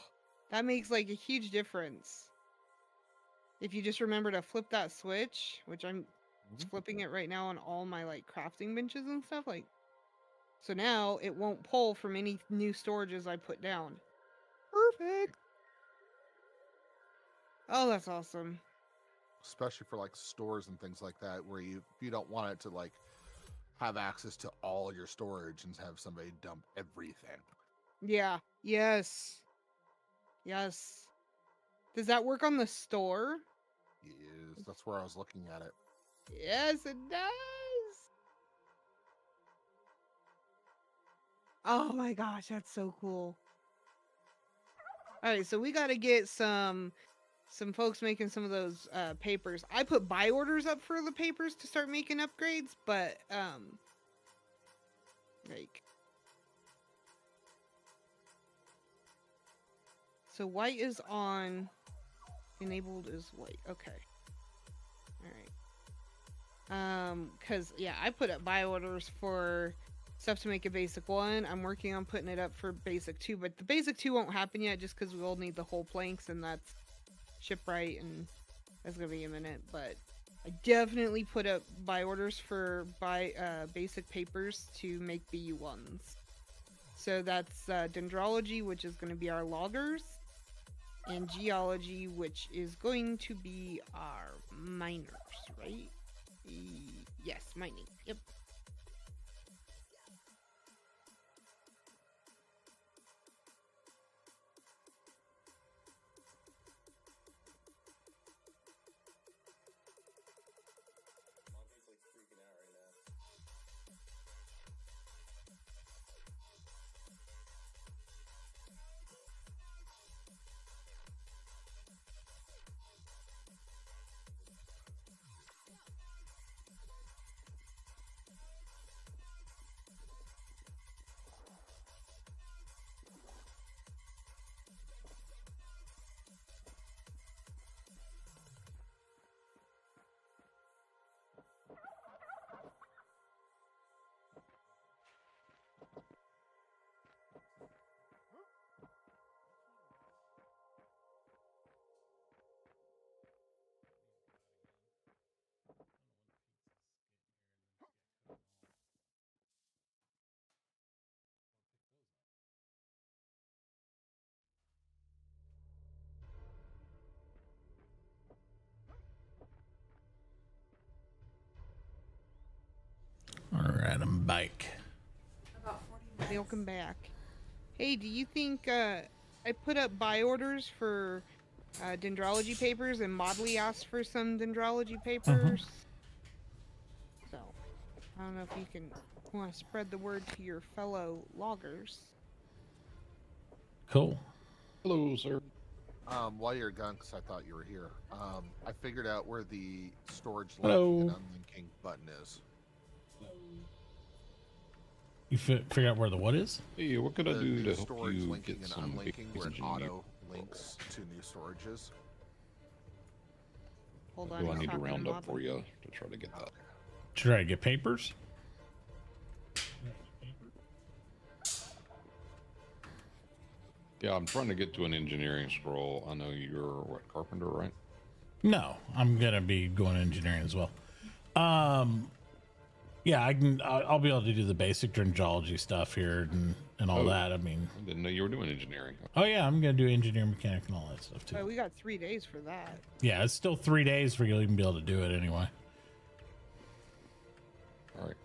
that makes like a huge difference. If you just remember to flip that switch, which I'm flipping it right now on all my like crafting benches and stuff, like, so now it won't pull from any new storages I put down. Perfect. Oh, that's awesome. Especially for like stores and things like that, where if you don't want it to like have access to all your storage and have somebody dump everything. Yeah. Yes. Yes. Does that work on the store? Yes, that's where I was looking at it. Yes, it does. Oh my gosh, that's so cool. All right, so we got to get some folks making some of those papers. I put buy orders up for the papers to start making upgrades, but like, so white is on, enabled is white. Okay. All right. Cuz yeah, I put up buy orders for stuff to make a basic 1. I'm working on putting it up for basic 2, but the basic 2 won't happen yet just cuz we'll need the whole planks, and that's shipwright, and that's going to be a minute, but I definitely put up buy orders for basic papers to make BU1s. So that's dendrology, which is going to be our loggers, and geology, which is going to be our miners, right? Yes, mining. Yep. All right, I'm back. Welcome back. Hey, do you think I put up buy orders for dendrology papers, and Modley asked for some dendrology papers? So, I don't know if you want to spread the word to your fellow loggers. Cool. Hello, sir. While you're gone, because I thought you were here, I figured out where the storage Hello. linking and unlinking button is. You figure out where the what is? Hey, what could I do to help storage you linking get and some unlinking, where it papers auto links to new storages? Hold on. Do I need to round up for you to try to get that? Try to get papers? Yeah, I'm trying to get to an engineering scroll. I know you're what, carpenter, right? No, I'm gonna be going engineering as well. Yeah, I'll be able to do the basic geology stuff here and all that. I mean, I didn't know you were doing engineering. oh yeah, I'm gonna do engineering, mechanic, and all that stuff too. We got 3 days for that. Yeah, it's still 3 days for you to even be able to do it anyway. All right.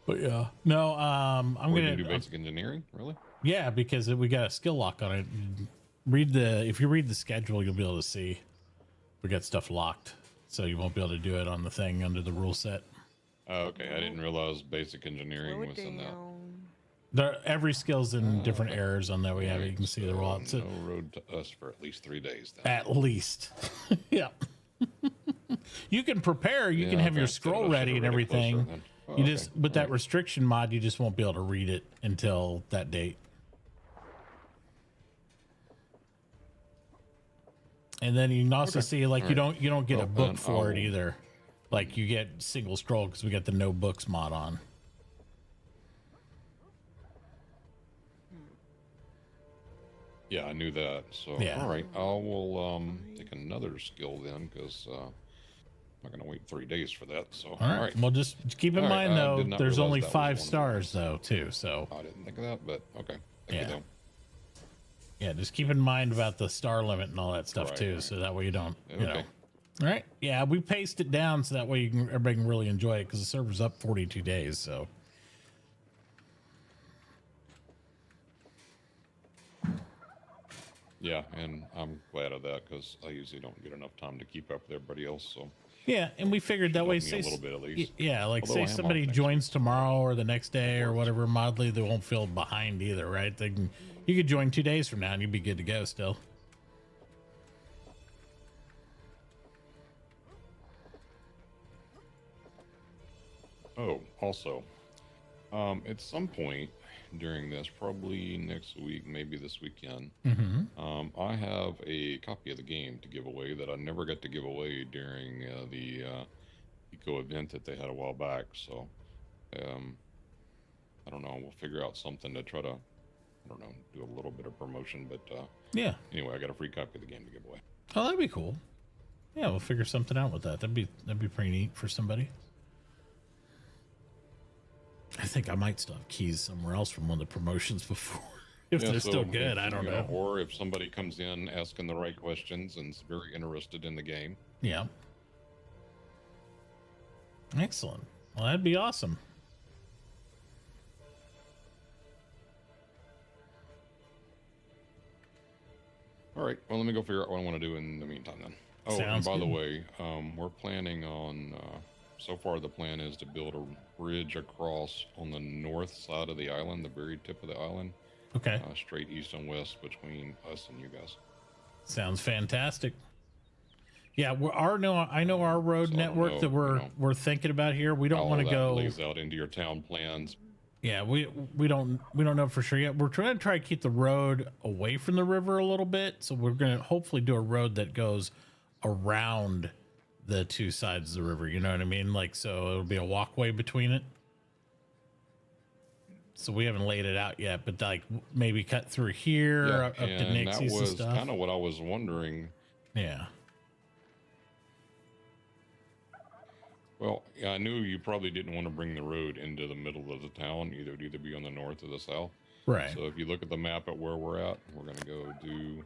But yeah, no, I'm gonna do basic engineering, really? Yeah, because we got a skill lock on it. If you read the schedule, you'll be able to see we got stuff locked, so you won't be able to do it on the thing under the rule set. Oh, okay. I didn't realize basic engineering was in that. Every skill's in different errors on that. We have it. You can see the roll. No road to us for at least 3 days. Then. At least, yeah. You can prepare. You can have your scroll ready and everything. Oh, you just with that restriction mod, you just won't be able to read it until that date. And then you can also see like you don't get a book for it either. Like you get single scroll because we got the no books mod on. Yeah, I knew that. So yeah. All right, I will take another skill then because I'm not gonna wait 3 days for that. So all right. Well, just keep in mind though, there's only 5 stars though too. So I didn't think of that, but okay. Thank you, though. Yeah, just keep in mind about the star limit and all that stuff too, so that way you don't, you know. All right. Yeah, we paced it down so that way everybody can really enjoy it because the server's up 42 days. So. Yeah, and I'm glad of that because I usually don't get enough time to keep up with everybody else. So. Yeah, and we figured that way. Say a little bit at least. Yeah, like say somebody joins tomorrow or the next day or whatever, Modly, they won't feel behind either, right? They can. You could join 2 days from now and you'd be good to go still. Oh, also, at some point during this, probably next week, maybe this weekend, I have a copy of the game to give away that I never got to give away during the eco event that they had a while back. So, I don't know. We'll figure out something to try to, I don't know, do a little bit of promotion. But yeah. Anyway, I got a free copy of the game to give away. Oh, that'd be cool. Yeah, we'll figure something out with that. That'd be pretty neat for somebody. I think I might still have keys somewhere else from one of the promotions before. If they're still good, I don't know. Or if somebody comes in asking the right questions and is very interested in the game. Yeah. Excellent. Well, that'd be awesome. All right. Well, let me go figure out what I want to do in the meantime then. Oh, Sounds and by good. the way, we're planning on, so far the plan is to build a bridge across on the north side of the island, the very tip of the island. Okay. Straight east and west between us and you guys. Sounds fantastic. Yeah, I know our road network that we're thinking about here. We don't want to go. Lays out into your town plans. Yeah, we don't know for sure yet. We're trying to keep the road away from the river a little bit, so we're going to hopefully do a road that goes around the 2 sides of the river. You know what I mean? Like, so it'll be a walkway between it. So we haven't laid it out yet, but like maybe cut through here up to Nixie's and stuff. That was kind of what I was wondering. Yeah. Well, yeah, I knew you probably didn't want to bring the road into the middle of the town. It would either be on the north or the south. Right. So if you look at the map at where we're at, we're going to go due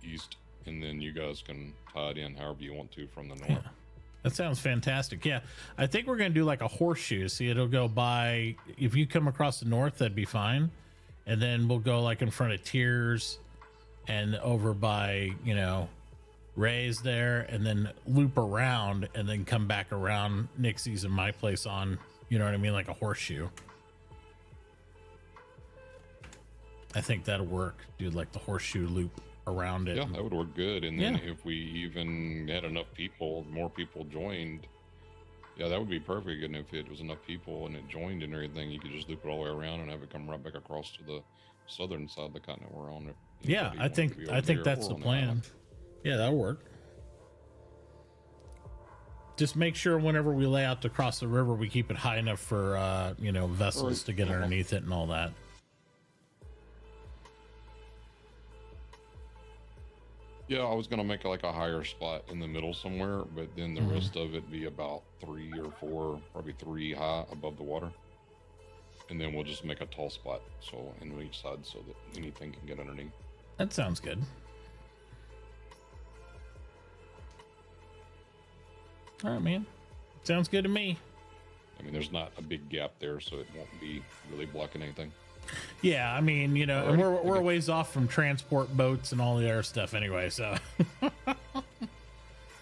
east, and then you guys can tie it in however you want to from the north. Yeah. That sounds fantastic. Yeah, I think we're going to do like a horseshoe. See, it'll go by, if you come across the north, that'd be fine. And then we'll go like in front of Tears and over by, you know, Ray's there, and then loop around and then come back around Nixie's and my place on, you know what I mean? Like a horseshoe. I think that'll work. Do like the horseshoe loop around it. Yeah, that would work good. And then if we even had enough people, more people joined, yeah, that would be perfect. And if it was enough people and it joined and everything, you could just loop it all the way around and have it come right back across to the southern side of the continent we're on. Yeah, I think that's the plan. Yeah, that'll work. Just make sure whenever we lay out to cross the river, we keep it high enough for you know, vessels to get underneath it and all that. Yeah, I was gonna make like a higher spot in the middle somewhere, but then the rest of it be about 3 or 4, probably 3 high above the water. And then we'll just make a tall spot so in each side so that anything can get underneath. That sounds good. All right, man. Sounds good to me. I mean, there's not a big gap there, so it won't be really blocking anything. Yeah, I mean, you know, Alrighty. we're a ways off from transport boats and all the other stuff anyway, so.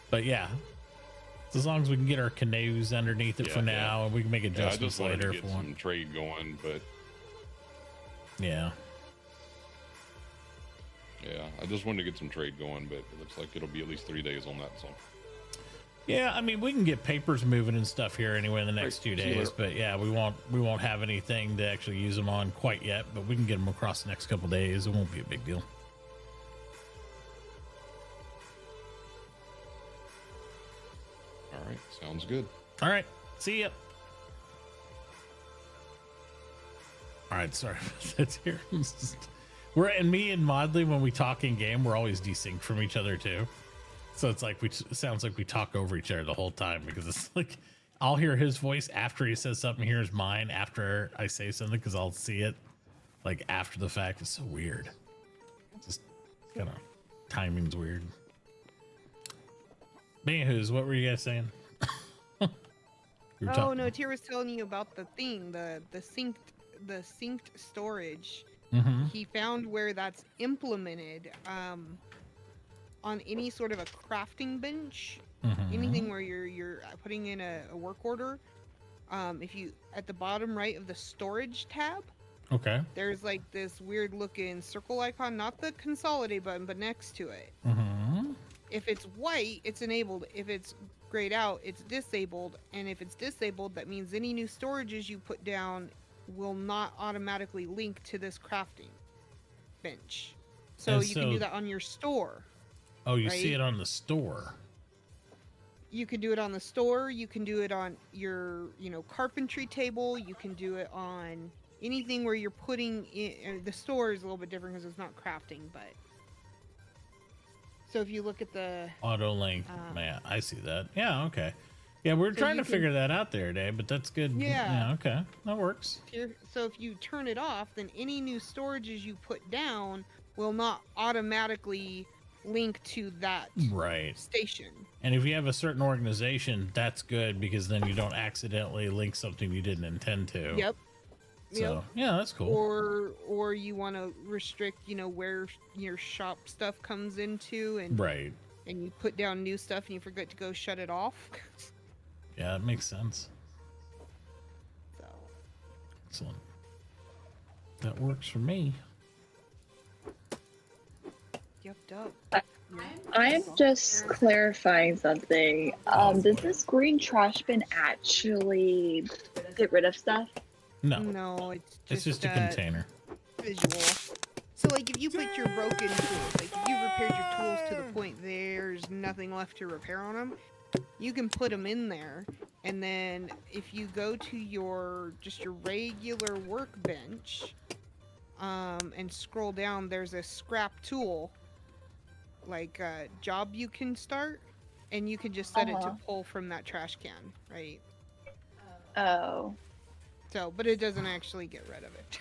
But yeah, as long as we can get our canoes underneath it for now, and we can make adjustments I just later wanted to if get we want. some trade going, but Yeah. yeah, I just wanted to get some trade going, but it looks like it'll be at least 3 days on that. So Yeah, I mean, we can get papers moving and stuff here anyway in the next 2 See you days, later. but yeah, we won't have anything to actually use them on quite yet, but we can get them across the next couple days. It won't be a big deal. all right, sounds good. All right, see ya. All right, sorry about that here. Me and Modley, when we talk in game, we're always desynced from each other too. So it's like it sounds like we talk over each other the whole time, because it's like I'll hear his voice after he says something, hears mine after I say something, because I'll see it like after the fact. It's so weird. Just kind of timing's weird. Anywho's, what were you guys saying? Oh no, Tyr was telling you about the thing, the synced storage. Mm-hmm. He found where that's implemented on any sort of a crafting bench, anything where you're putting in a work order. If you at the bottom right of the storage tab, Okay. there's like this weird looking circle icon, not the consolidate button, but next to it. Mm-hmm. If it's white, it's enabled. If it's grayed out, it's disabled. And if it's disabled, that means any new storages you put down will not automatically link to this crafting bench. So And you can do that on your store. Oh, you right? see it on the store. You can do it on the store. You can do it on your, carpentry table. You can do it on anything where you're putting in. The store is a little bit different because it's not crafting, but. So if you look at the Auto link, man, I see that. Yeah, okay. Yeah, we're trying to figure that out there, Dave, but that's good. Yeah. Okay, that works. So if you turn it off, then any new storages you put down will not automatically link to that station. And if you have a certain organization, that's good, because then you don't accidentally link something you didn't intend to. Yep. So yeah, that's cool. Or you want to restrict, where your shop stuff comes into, and and you put down new stuff and you forget to go shut it off. Yeah, it makes sense. So excellent. That works for me. Yep, dope. I'm just clarifying something. Does this green trash bin actually get rid of stuff? No, it's just a container. Visual. So like if you put your broken tools, like if you repaired your tools to the point there's nothing left to repair on them, you can put them in there, and then if you go to your regular workbench, and scroll down, there's a scrap tool, like a job you can start, and you can just set it to pull from that trash can, right? Oh. So, but it doesn't actually get rid of it.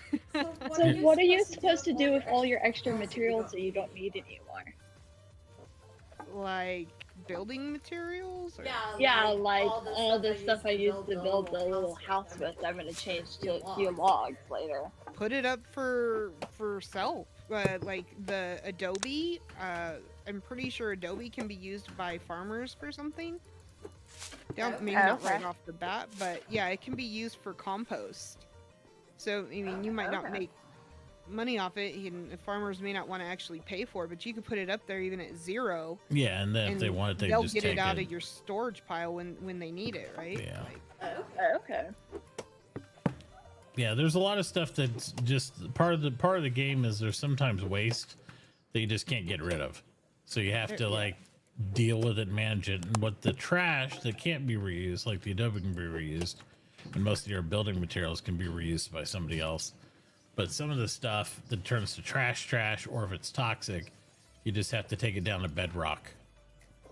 So what are you supposed to do with all your extra materials that you don't need anymore? Like building materials? Or? Yeah, like all the stuff I used to build the little house with, I'm gonna change to a few logs later. Put it up for sale. Like the Adobe, I'm pretty sure Adobe can be used by farmers for something. Maybe not right off the bat, but yeah, it can be used for compost. So, I mean, you might not make money off it, and farmers may not want to actually pay for it, but you can put it up there even at 0. Yeah, and then if they want it, they'll just get take it out of your storage pile when they need it, right? Yeah. Okay. Yeah, there's a lot of stuff that's just part of the game. Is there's sometimes waste that you just can't get rid of, so you have to like deal with it, manage it. And what the trash that can't be reused, like the Adobe, can be reused, and most of your building materials can be reused by somebody else. But some of the stuff that turns to trash, or if it's toxic, You just have to take it down to bedrock.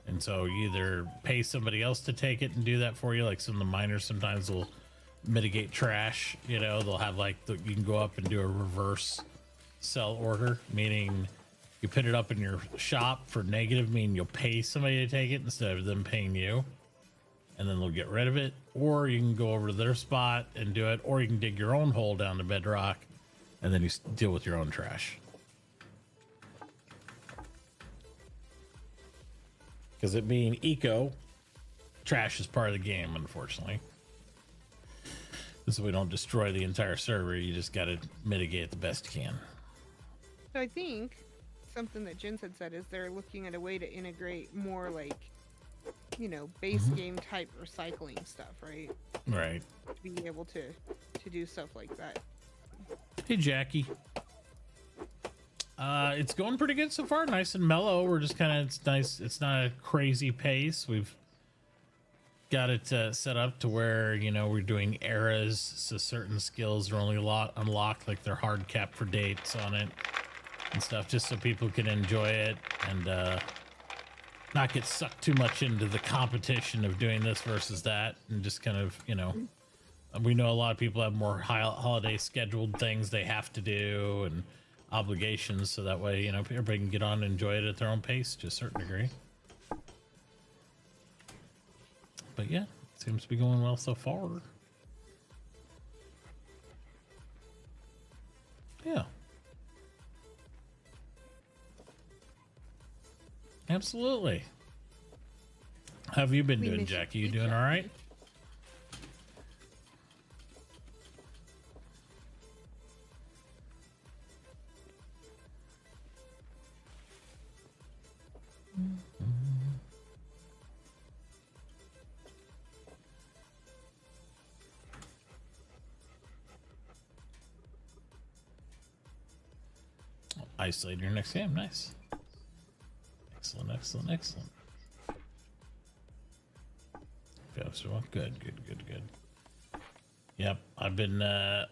And so you either pay somebody else to take it and do that for you, like some of the miners sometimes will mitigate trash. You know, they'll have like you can go up and do a reverse sell order, meaning you put it up in your shop for negative, meaning you'll pay somebody to take it instead of them paying you, and then they'll get rid of it. Or you can go over to their spot and do it, or you can dig your own hole down to bedrock, and then you deal with your own trash. Because it being eco, trash is part of the game, unfortunately. So we don't destroy the entire server. You just got to mitigate it the best you can. So I think something that Jen had said is they're looking at a way to integrate more like, you know, base game type recycling stuff, right? Right. To be able to do stuff like that. Hey, Jackie. It's going pretty good so far. Nice and mellow. We're just kind of, it's nice. It's not a crazy pace. We've got it set up to where, you know, we're doing eras. So certain skills are only unlocked, like they're hard capped for dates on it and stuff, just so people can enjoy it and not get sucked too much into the competition of doing this versus that. And just kind of, you know, we know a lot of people have more holiday scheduled things they have to do and obligations, so that way, you know, everybody can get on and enjoy it at their own pace to a certain degree. But yeah, it seems to be going well so far. Yeah. Absolutely. How have you been doing, Jackie? You doing all right? Isolate your next game. Nice. Excellent, excellent, excellent. Good. Yep, I've been, I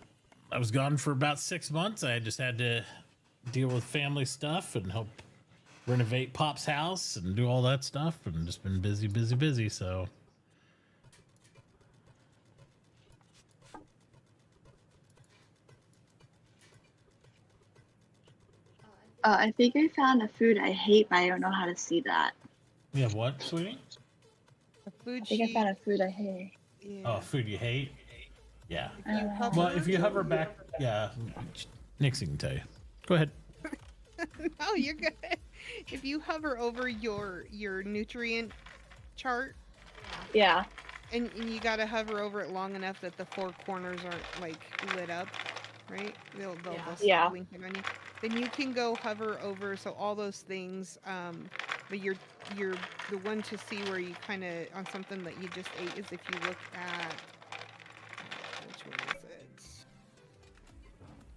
was gone for about 6 months. I just had to deal with family stuff and help renovate Pop's house and do all that stuff, and just been busy, so. I think I found a food I hate, but I don't know how to see that. Yeah, what, sweetie? A food I think I found a food I hate. Yeah. Oh, food you hate? Yeah. Well, if you hover back, yeah, Nixie can tell you. Go ahead. No, you're good. If you hover over your nutrient chart, yeah, and you gotta hover over it long enough that the four corners aren't like lit up, right? They'll yeah. blink it on you. Then you can go hover over. So all those things, but you're the one to see where you kind of on something that you just ate is if you look at which one is it?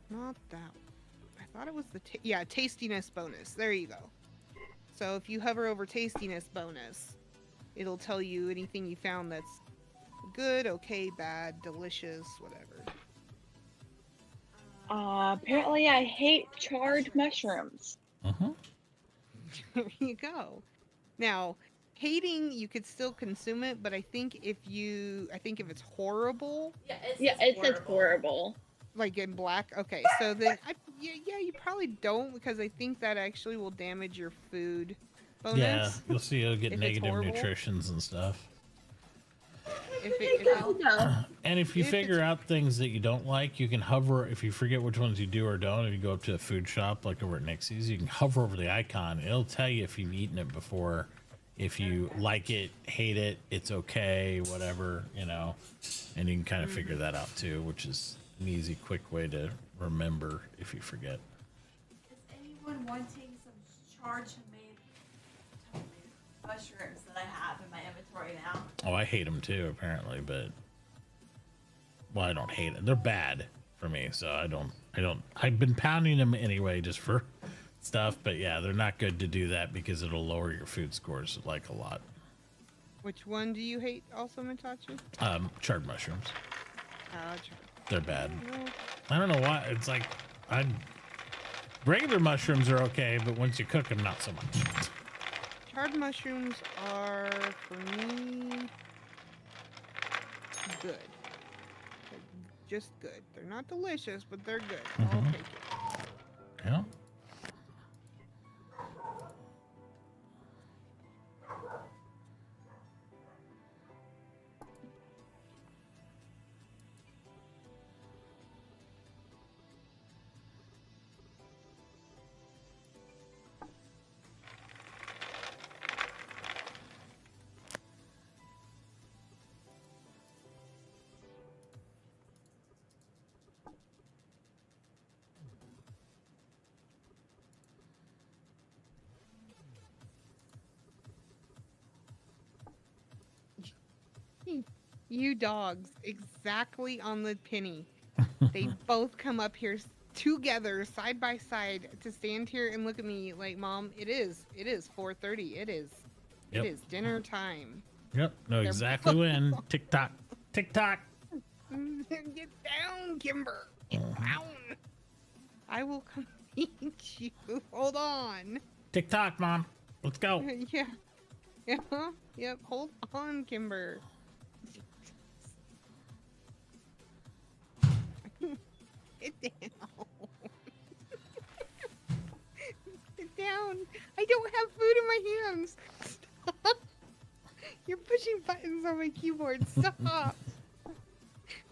Not that one. I thought it was the tastiness bonus. There you go. So if you hover over tastiness bonus, it'll tell you anything you found that's good, okay, bad, delicious, whatever. Apparently I hate charred mushrooms. There you go. Now, hating, you could still consume it, but I think if it's horrible. Yeah, it says horrible. Like in black. Okay, so then you probably don't, because I think that actually will damage your food bonus. Yeah, you'll see it'll get negative nutritions and stuff. And if you figure out things that you don't like, you can hover. If you forget which ones you do or don't, if you go up to a food shop like over at Nixie's, you can hover over the icon. It'll tell you if you've eaten it before, if you like it, hate it, it's okay, whatever, you know. And you can kind of figure that out too, which is an easy, quick way to remember if you forget. Is anyone wanting some charred homemade mushrooms that I have in my inventory now? Oh, I hate them too, apparently, but well, I don't hate it. They're bad for me, so I don't. I've been pounding them anyway, just for stuff. But yeah, they're not good to do that because it'll lower your food scores like a lot. Which one do you hate, also, Mitauchi? Charred mushrooms. Oh, They're bad. I don't know why. It's like Regular mushrooms are okay, but once you cook them, not so much. Charred mushrooms are, for me, good. They're just good. They're not delicious, but they're good. I'll take it. Yeah. You dogs, exactly on the penny. They both come up here together, side by side, to stand here and look at me like, Mom, it is 4:30. It is dinner time. Yep. Know exactly when. Tick tock. Tick tock. Get down, Kimber. Get down. I will come meet you. Hold on. Tick tock, Mom. Let's go. Yeah. Yeah. Yep. Hold on, Kimber. Sit down. Sit down. I don't have food in my hands. Stop. You're pushing buttons on my keyboard. Stop.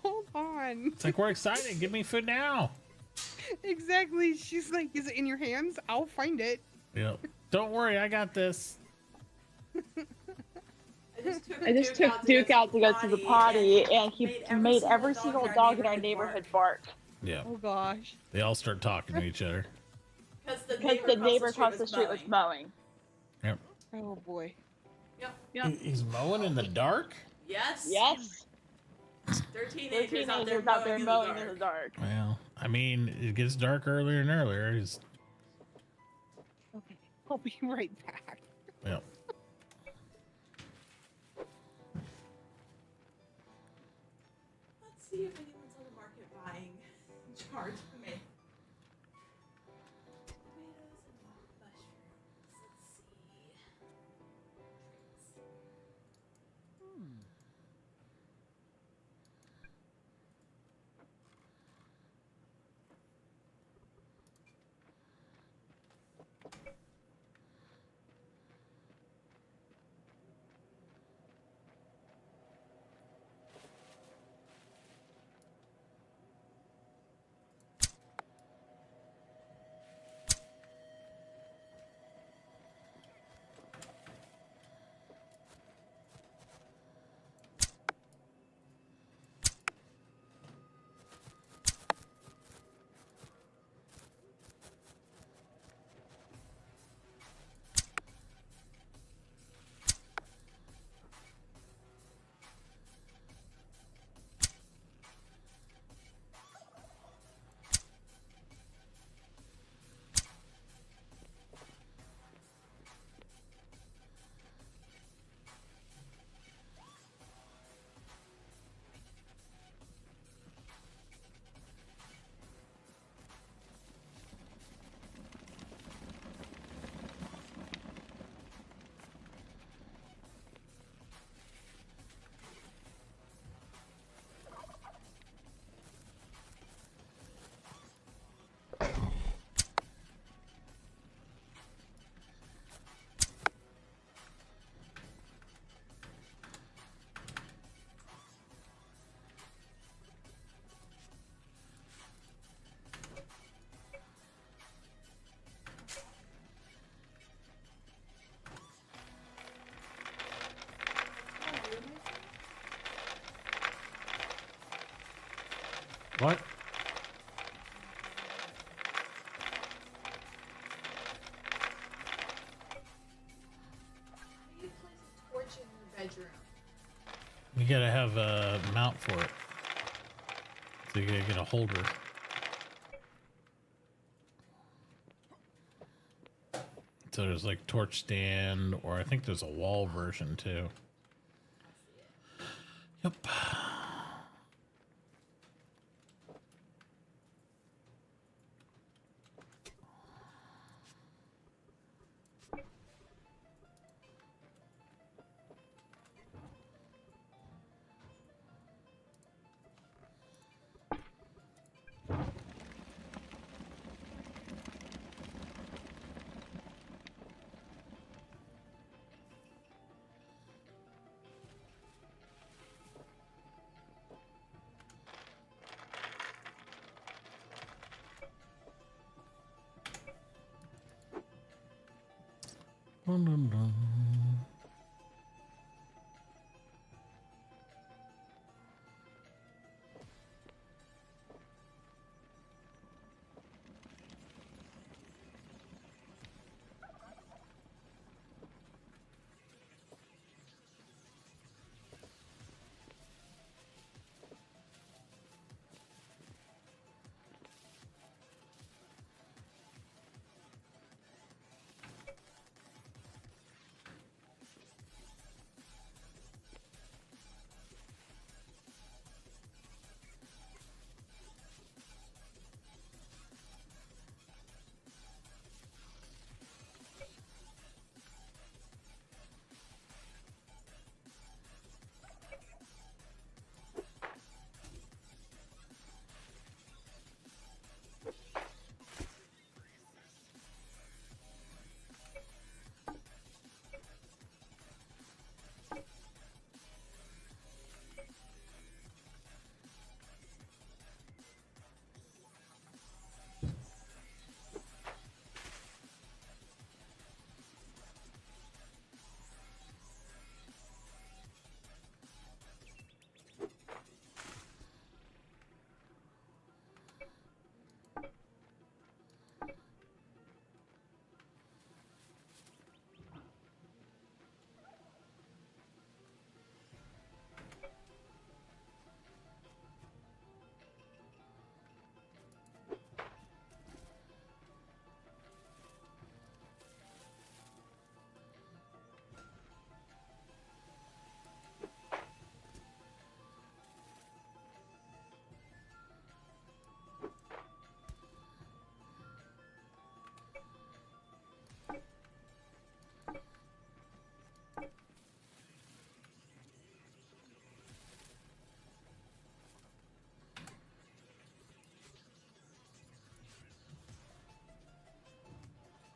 Hold on. It's like we're excited. Give me food now. Exactly. She's like, is it in your hands? I'll find it. Yep. Don't worry, I got this. I just took Duke out to go to the potty, and he made every single dog in our neighborhood bark. Yeah. Oh gosh. They all start talking to each other. Because the neighbor across the street was mowing. Yep. Oh boy. Yep. He's mowing in the dark? Yes. Yes. They're teenagers out there mowing in the dark. Well, I mean, it gets dark earlier and earlier. Okay. I'll be right back. Yep. Let's see if anyone's on the market buying charred tomatoes. Tomatoes and mushrooms. Let's see. What? How do you place a torch in your bedroom? You gotta have a mount for it. So you gotta get a holder. So there's like torch stand, or I think there's a wall version too. Yep. Dun, dun, dun.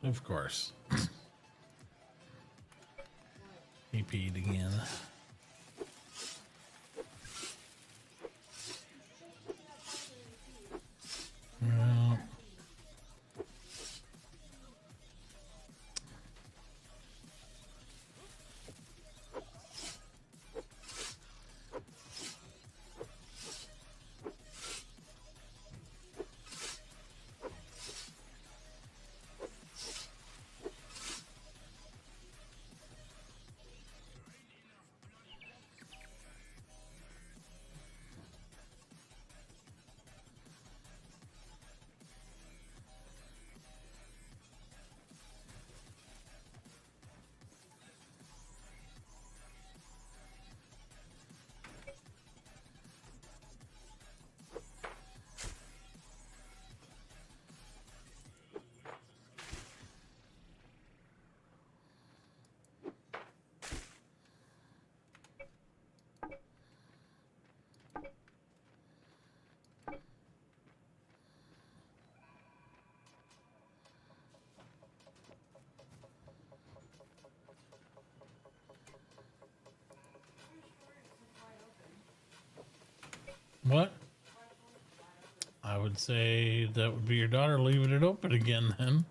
Of course. He peed again. Well, what? I would say that would be your daughter leaving it open again then.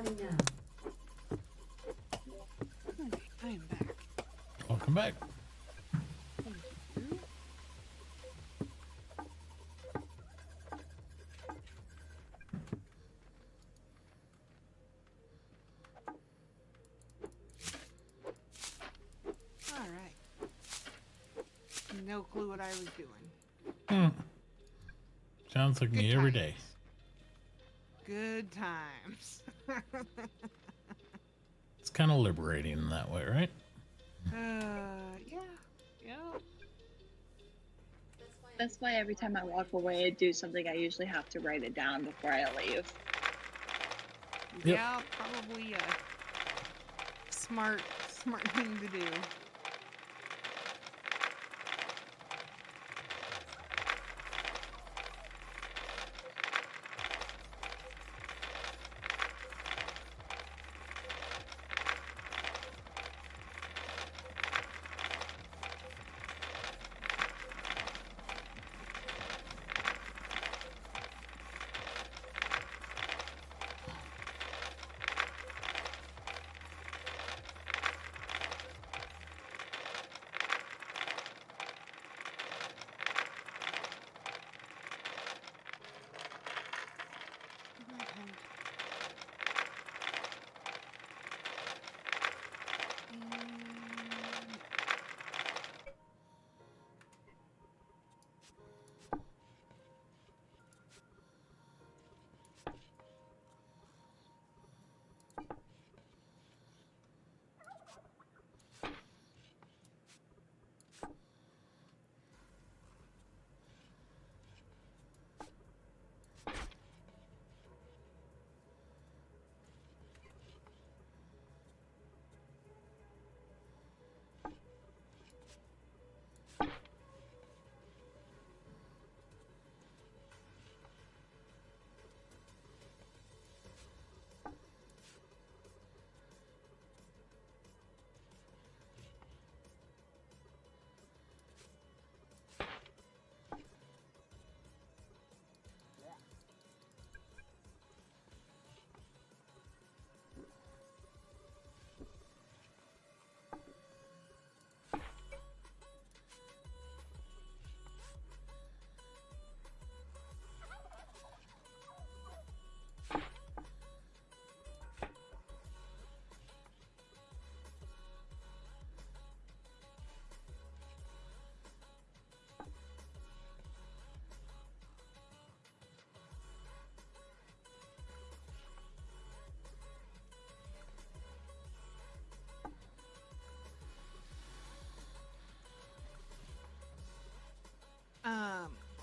Starting now. I am back. Welcome back. Thank you. All right. No clue what I was doing. Sounds like me every day. Good times. It's kind of liberating in that way, right? Yeah. That's why every time I walk away and do something, I usually have to write it down before I leave. Yep. Yeah, probably a smart thing to do.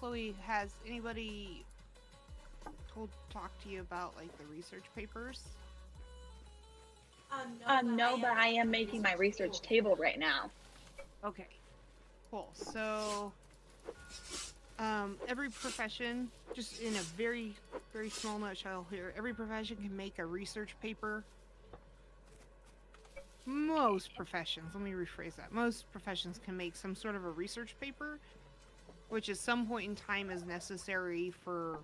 Chloe, has anybody talked to you about like the research papers? No, but I am making my research table right now. Okay, cool. So, every profession, just in a very, very small nutshell here, every profession can make a research paper. Most professions, let me rephrase that. Most professions can make some sort of a research paper, which at some point in time is necessary for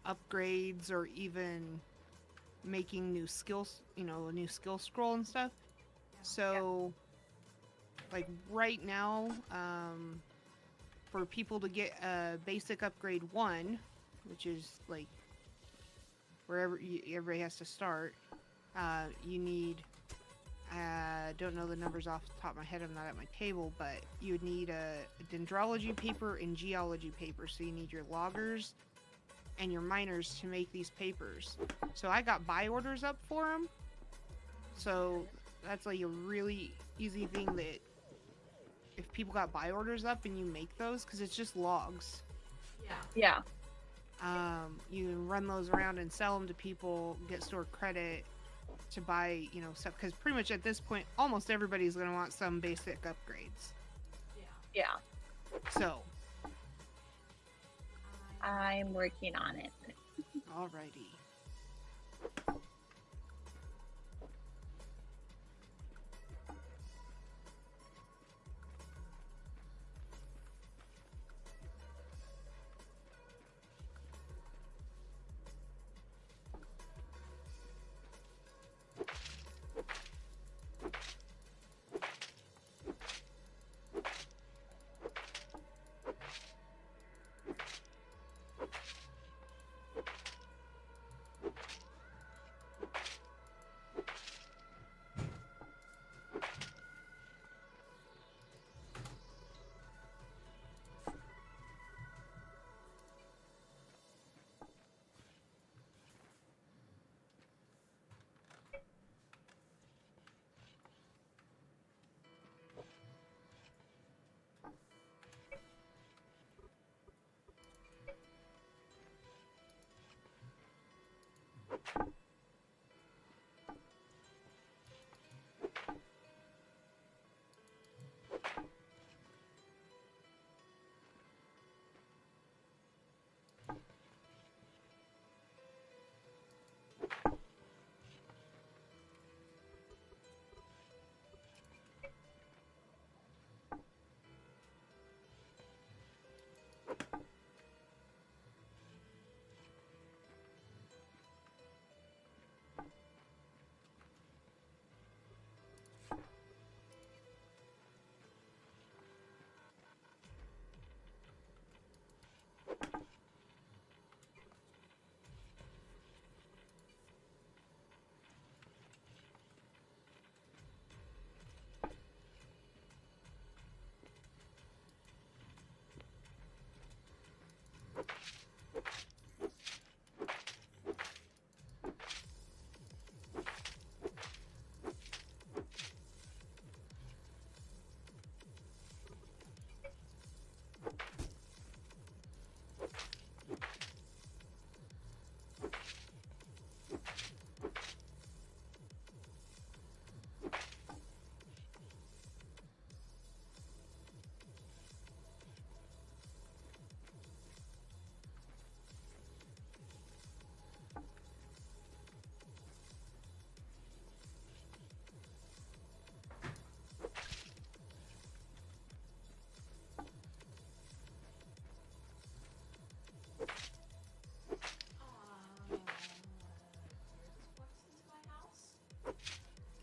upgrades or even making new skills, a new skill scroll and stuff. So, like right now, for people to get a basic upgrade 1, which is like wherever everybody has to start, you need, I don't know the numbers off the top of my head, I'm not at my table, but you would need a dendrology paper and geology paper. So you need your loggers and your miners to make these papers. So I got buy orders up for them. So that's like a really easy thing that if people got buy orders up and you make those, because it's just logs. Yeah. You can run those around and sell them to people, get stored credit to buy, stuff. Because pretty much at this point, almost everybody's going to want some basic upgrades. Yeah. So. I'm working on it. Alrighty.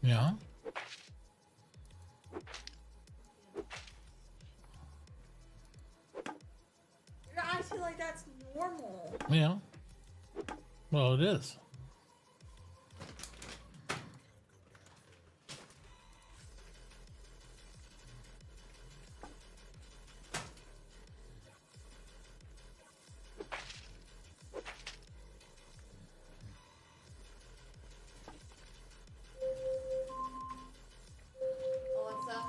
Yeah. You're acting like that's normal. Yeah. Well, it is. Alexa.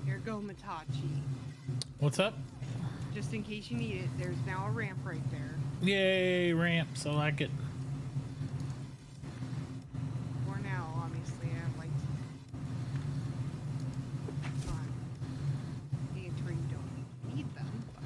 Here go Mitauchi. What's up? Just in case you need it, there's now a ramp right there. Yay, ramps. I like it. For now, obviously, I like to. Fun. Being a tree, you don't need them. But...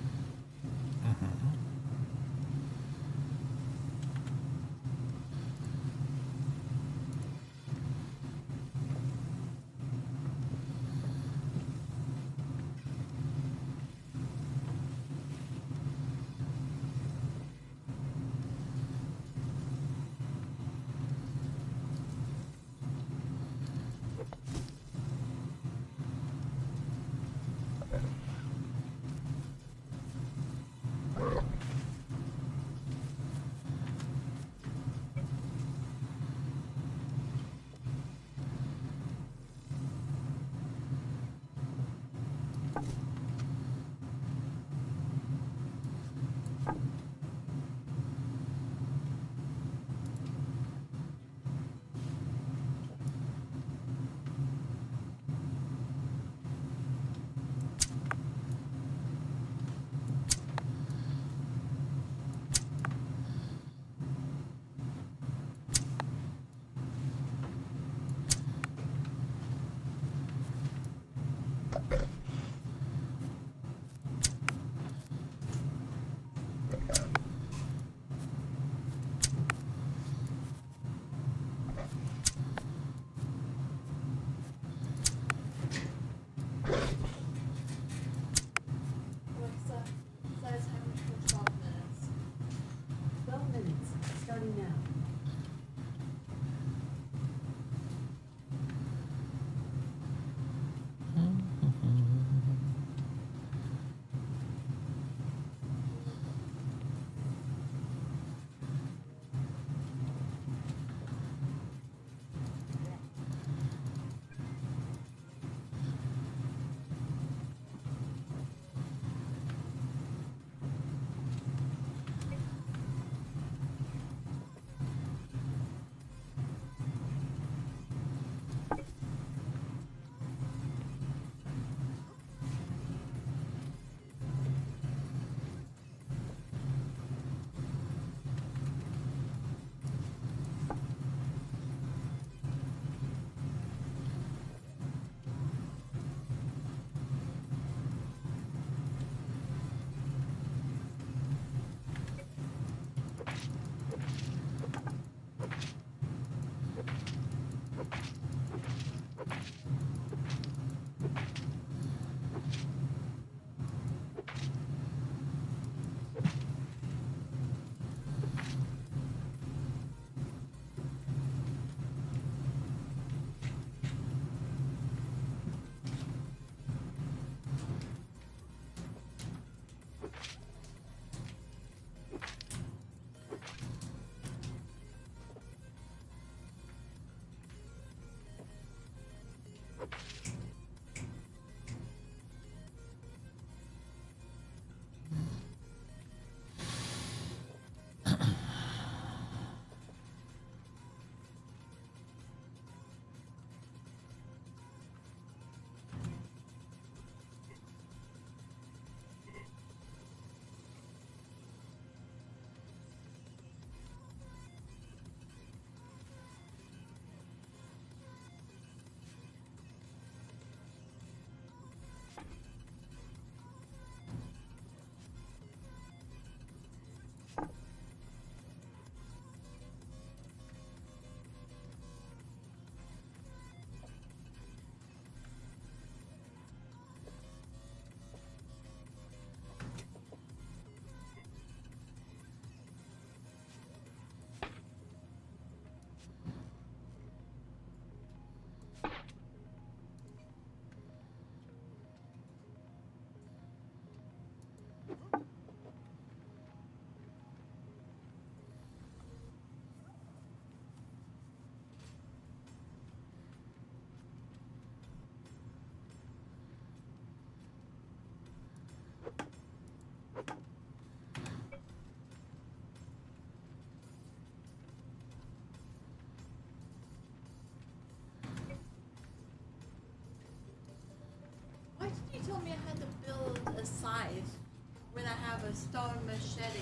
when I have a stone machete?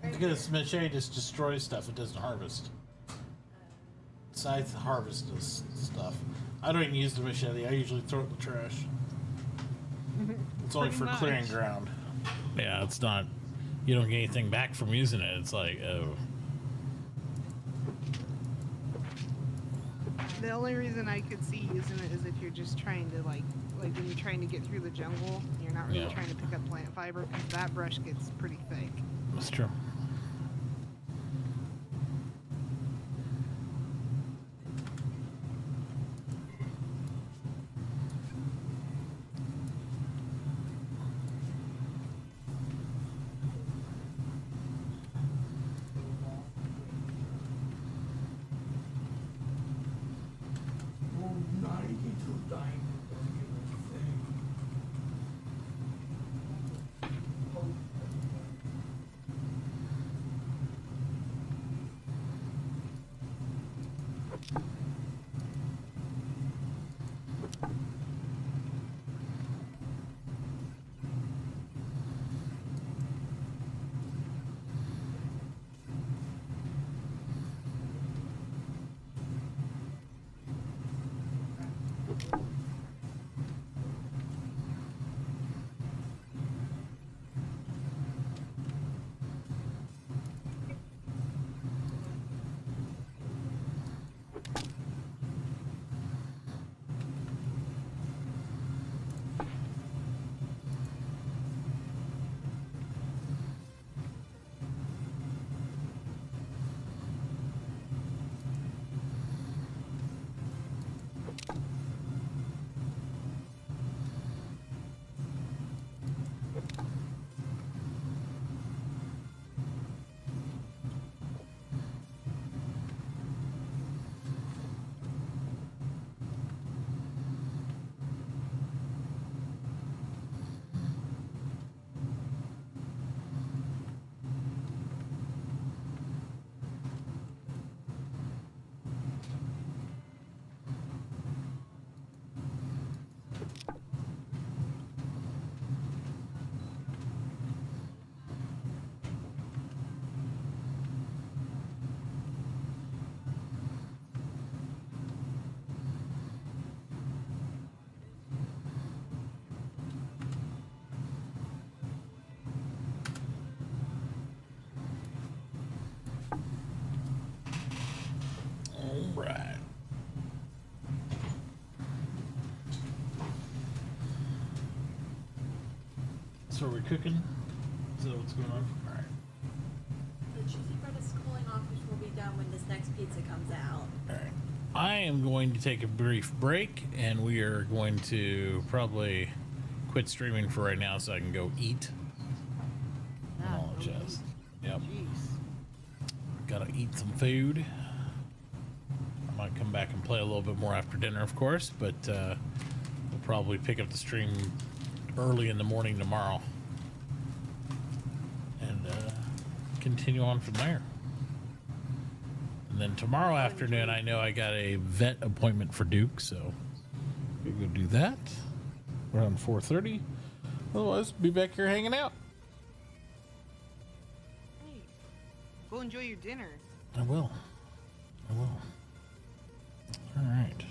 Because machete just destroys stuff, it doesn't harvest. Scythe harvests stuff. I don't even use the machete, I usually throw it in the trash. It's only for clearing ground. Yeah, it's not, you don't get anything back from using it. It's like, oh. The only reason I could see using it is if you're just trying to like when you're trying to get through the jungle, you're not really trying to pick up plant fiber because that brush gets pretty thick. That's true. Right. So are we cooking? Is that what's going on? All right. The cheesy bread is cooling off, which will be done when this next pizza comes out. All right. I am going to take a brief break, and we are going to probably quit streaming for right now so I can go eat. Yep. Gotta eat some food. I might come back and play a little bit more after dinner, of course, but we'll probably pick up the stream early in the morning tomorrow and continue on from there. And then tomorrow afternoon, I know I got a vet appointment for Duke, so we'll go do that around 4:30. Otherwise, be back here hanging out. Hey, go enjoy your dinner. I will. All right.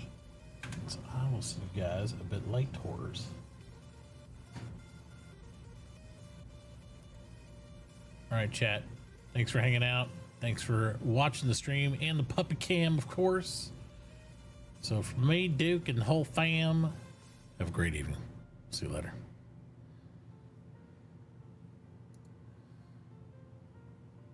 So I will see you guys a bit late, horrors. All right, chat. Thanks for hanging out. Thanks for watching the stream and the PuppyCam, of course. So from me, Duke, and the whole fam, have a great evening. See you later.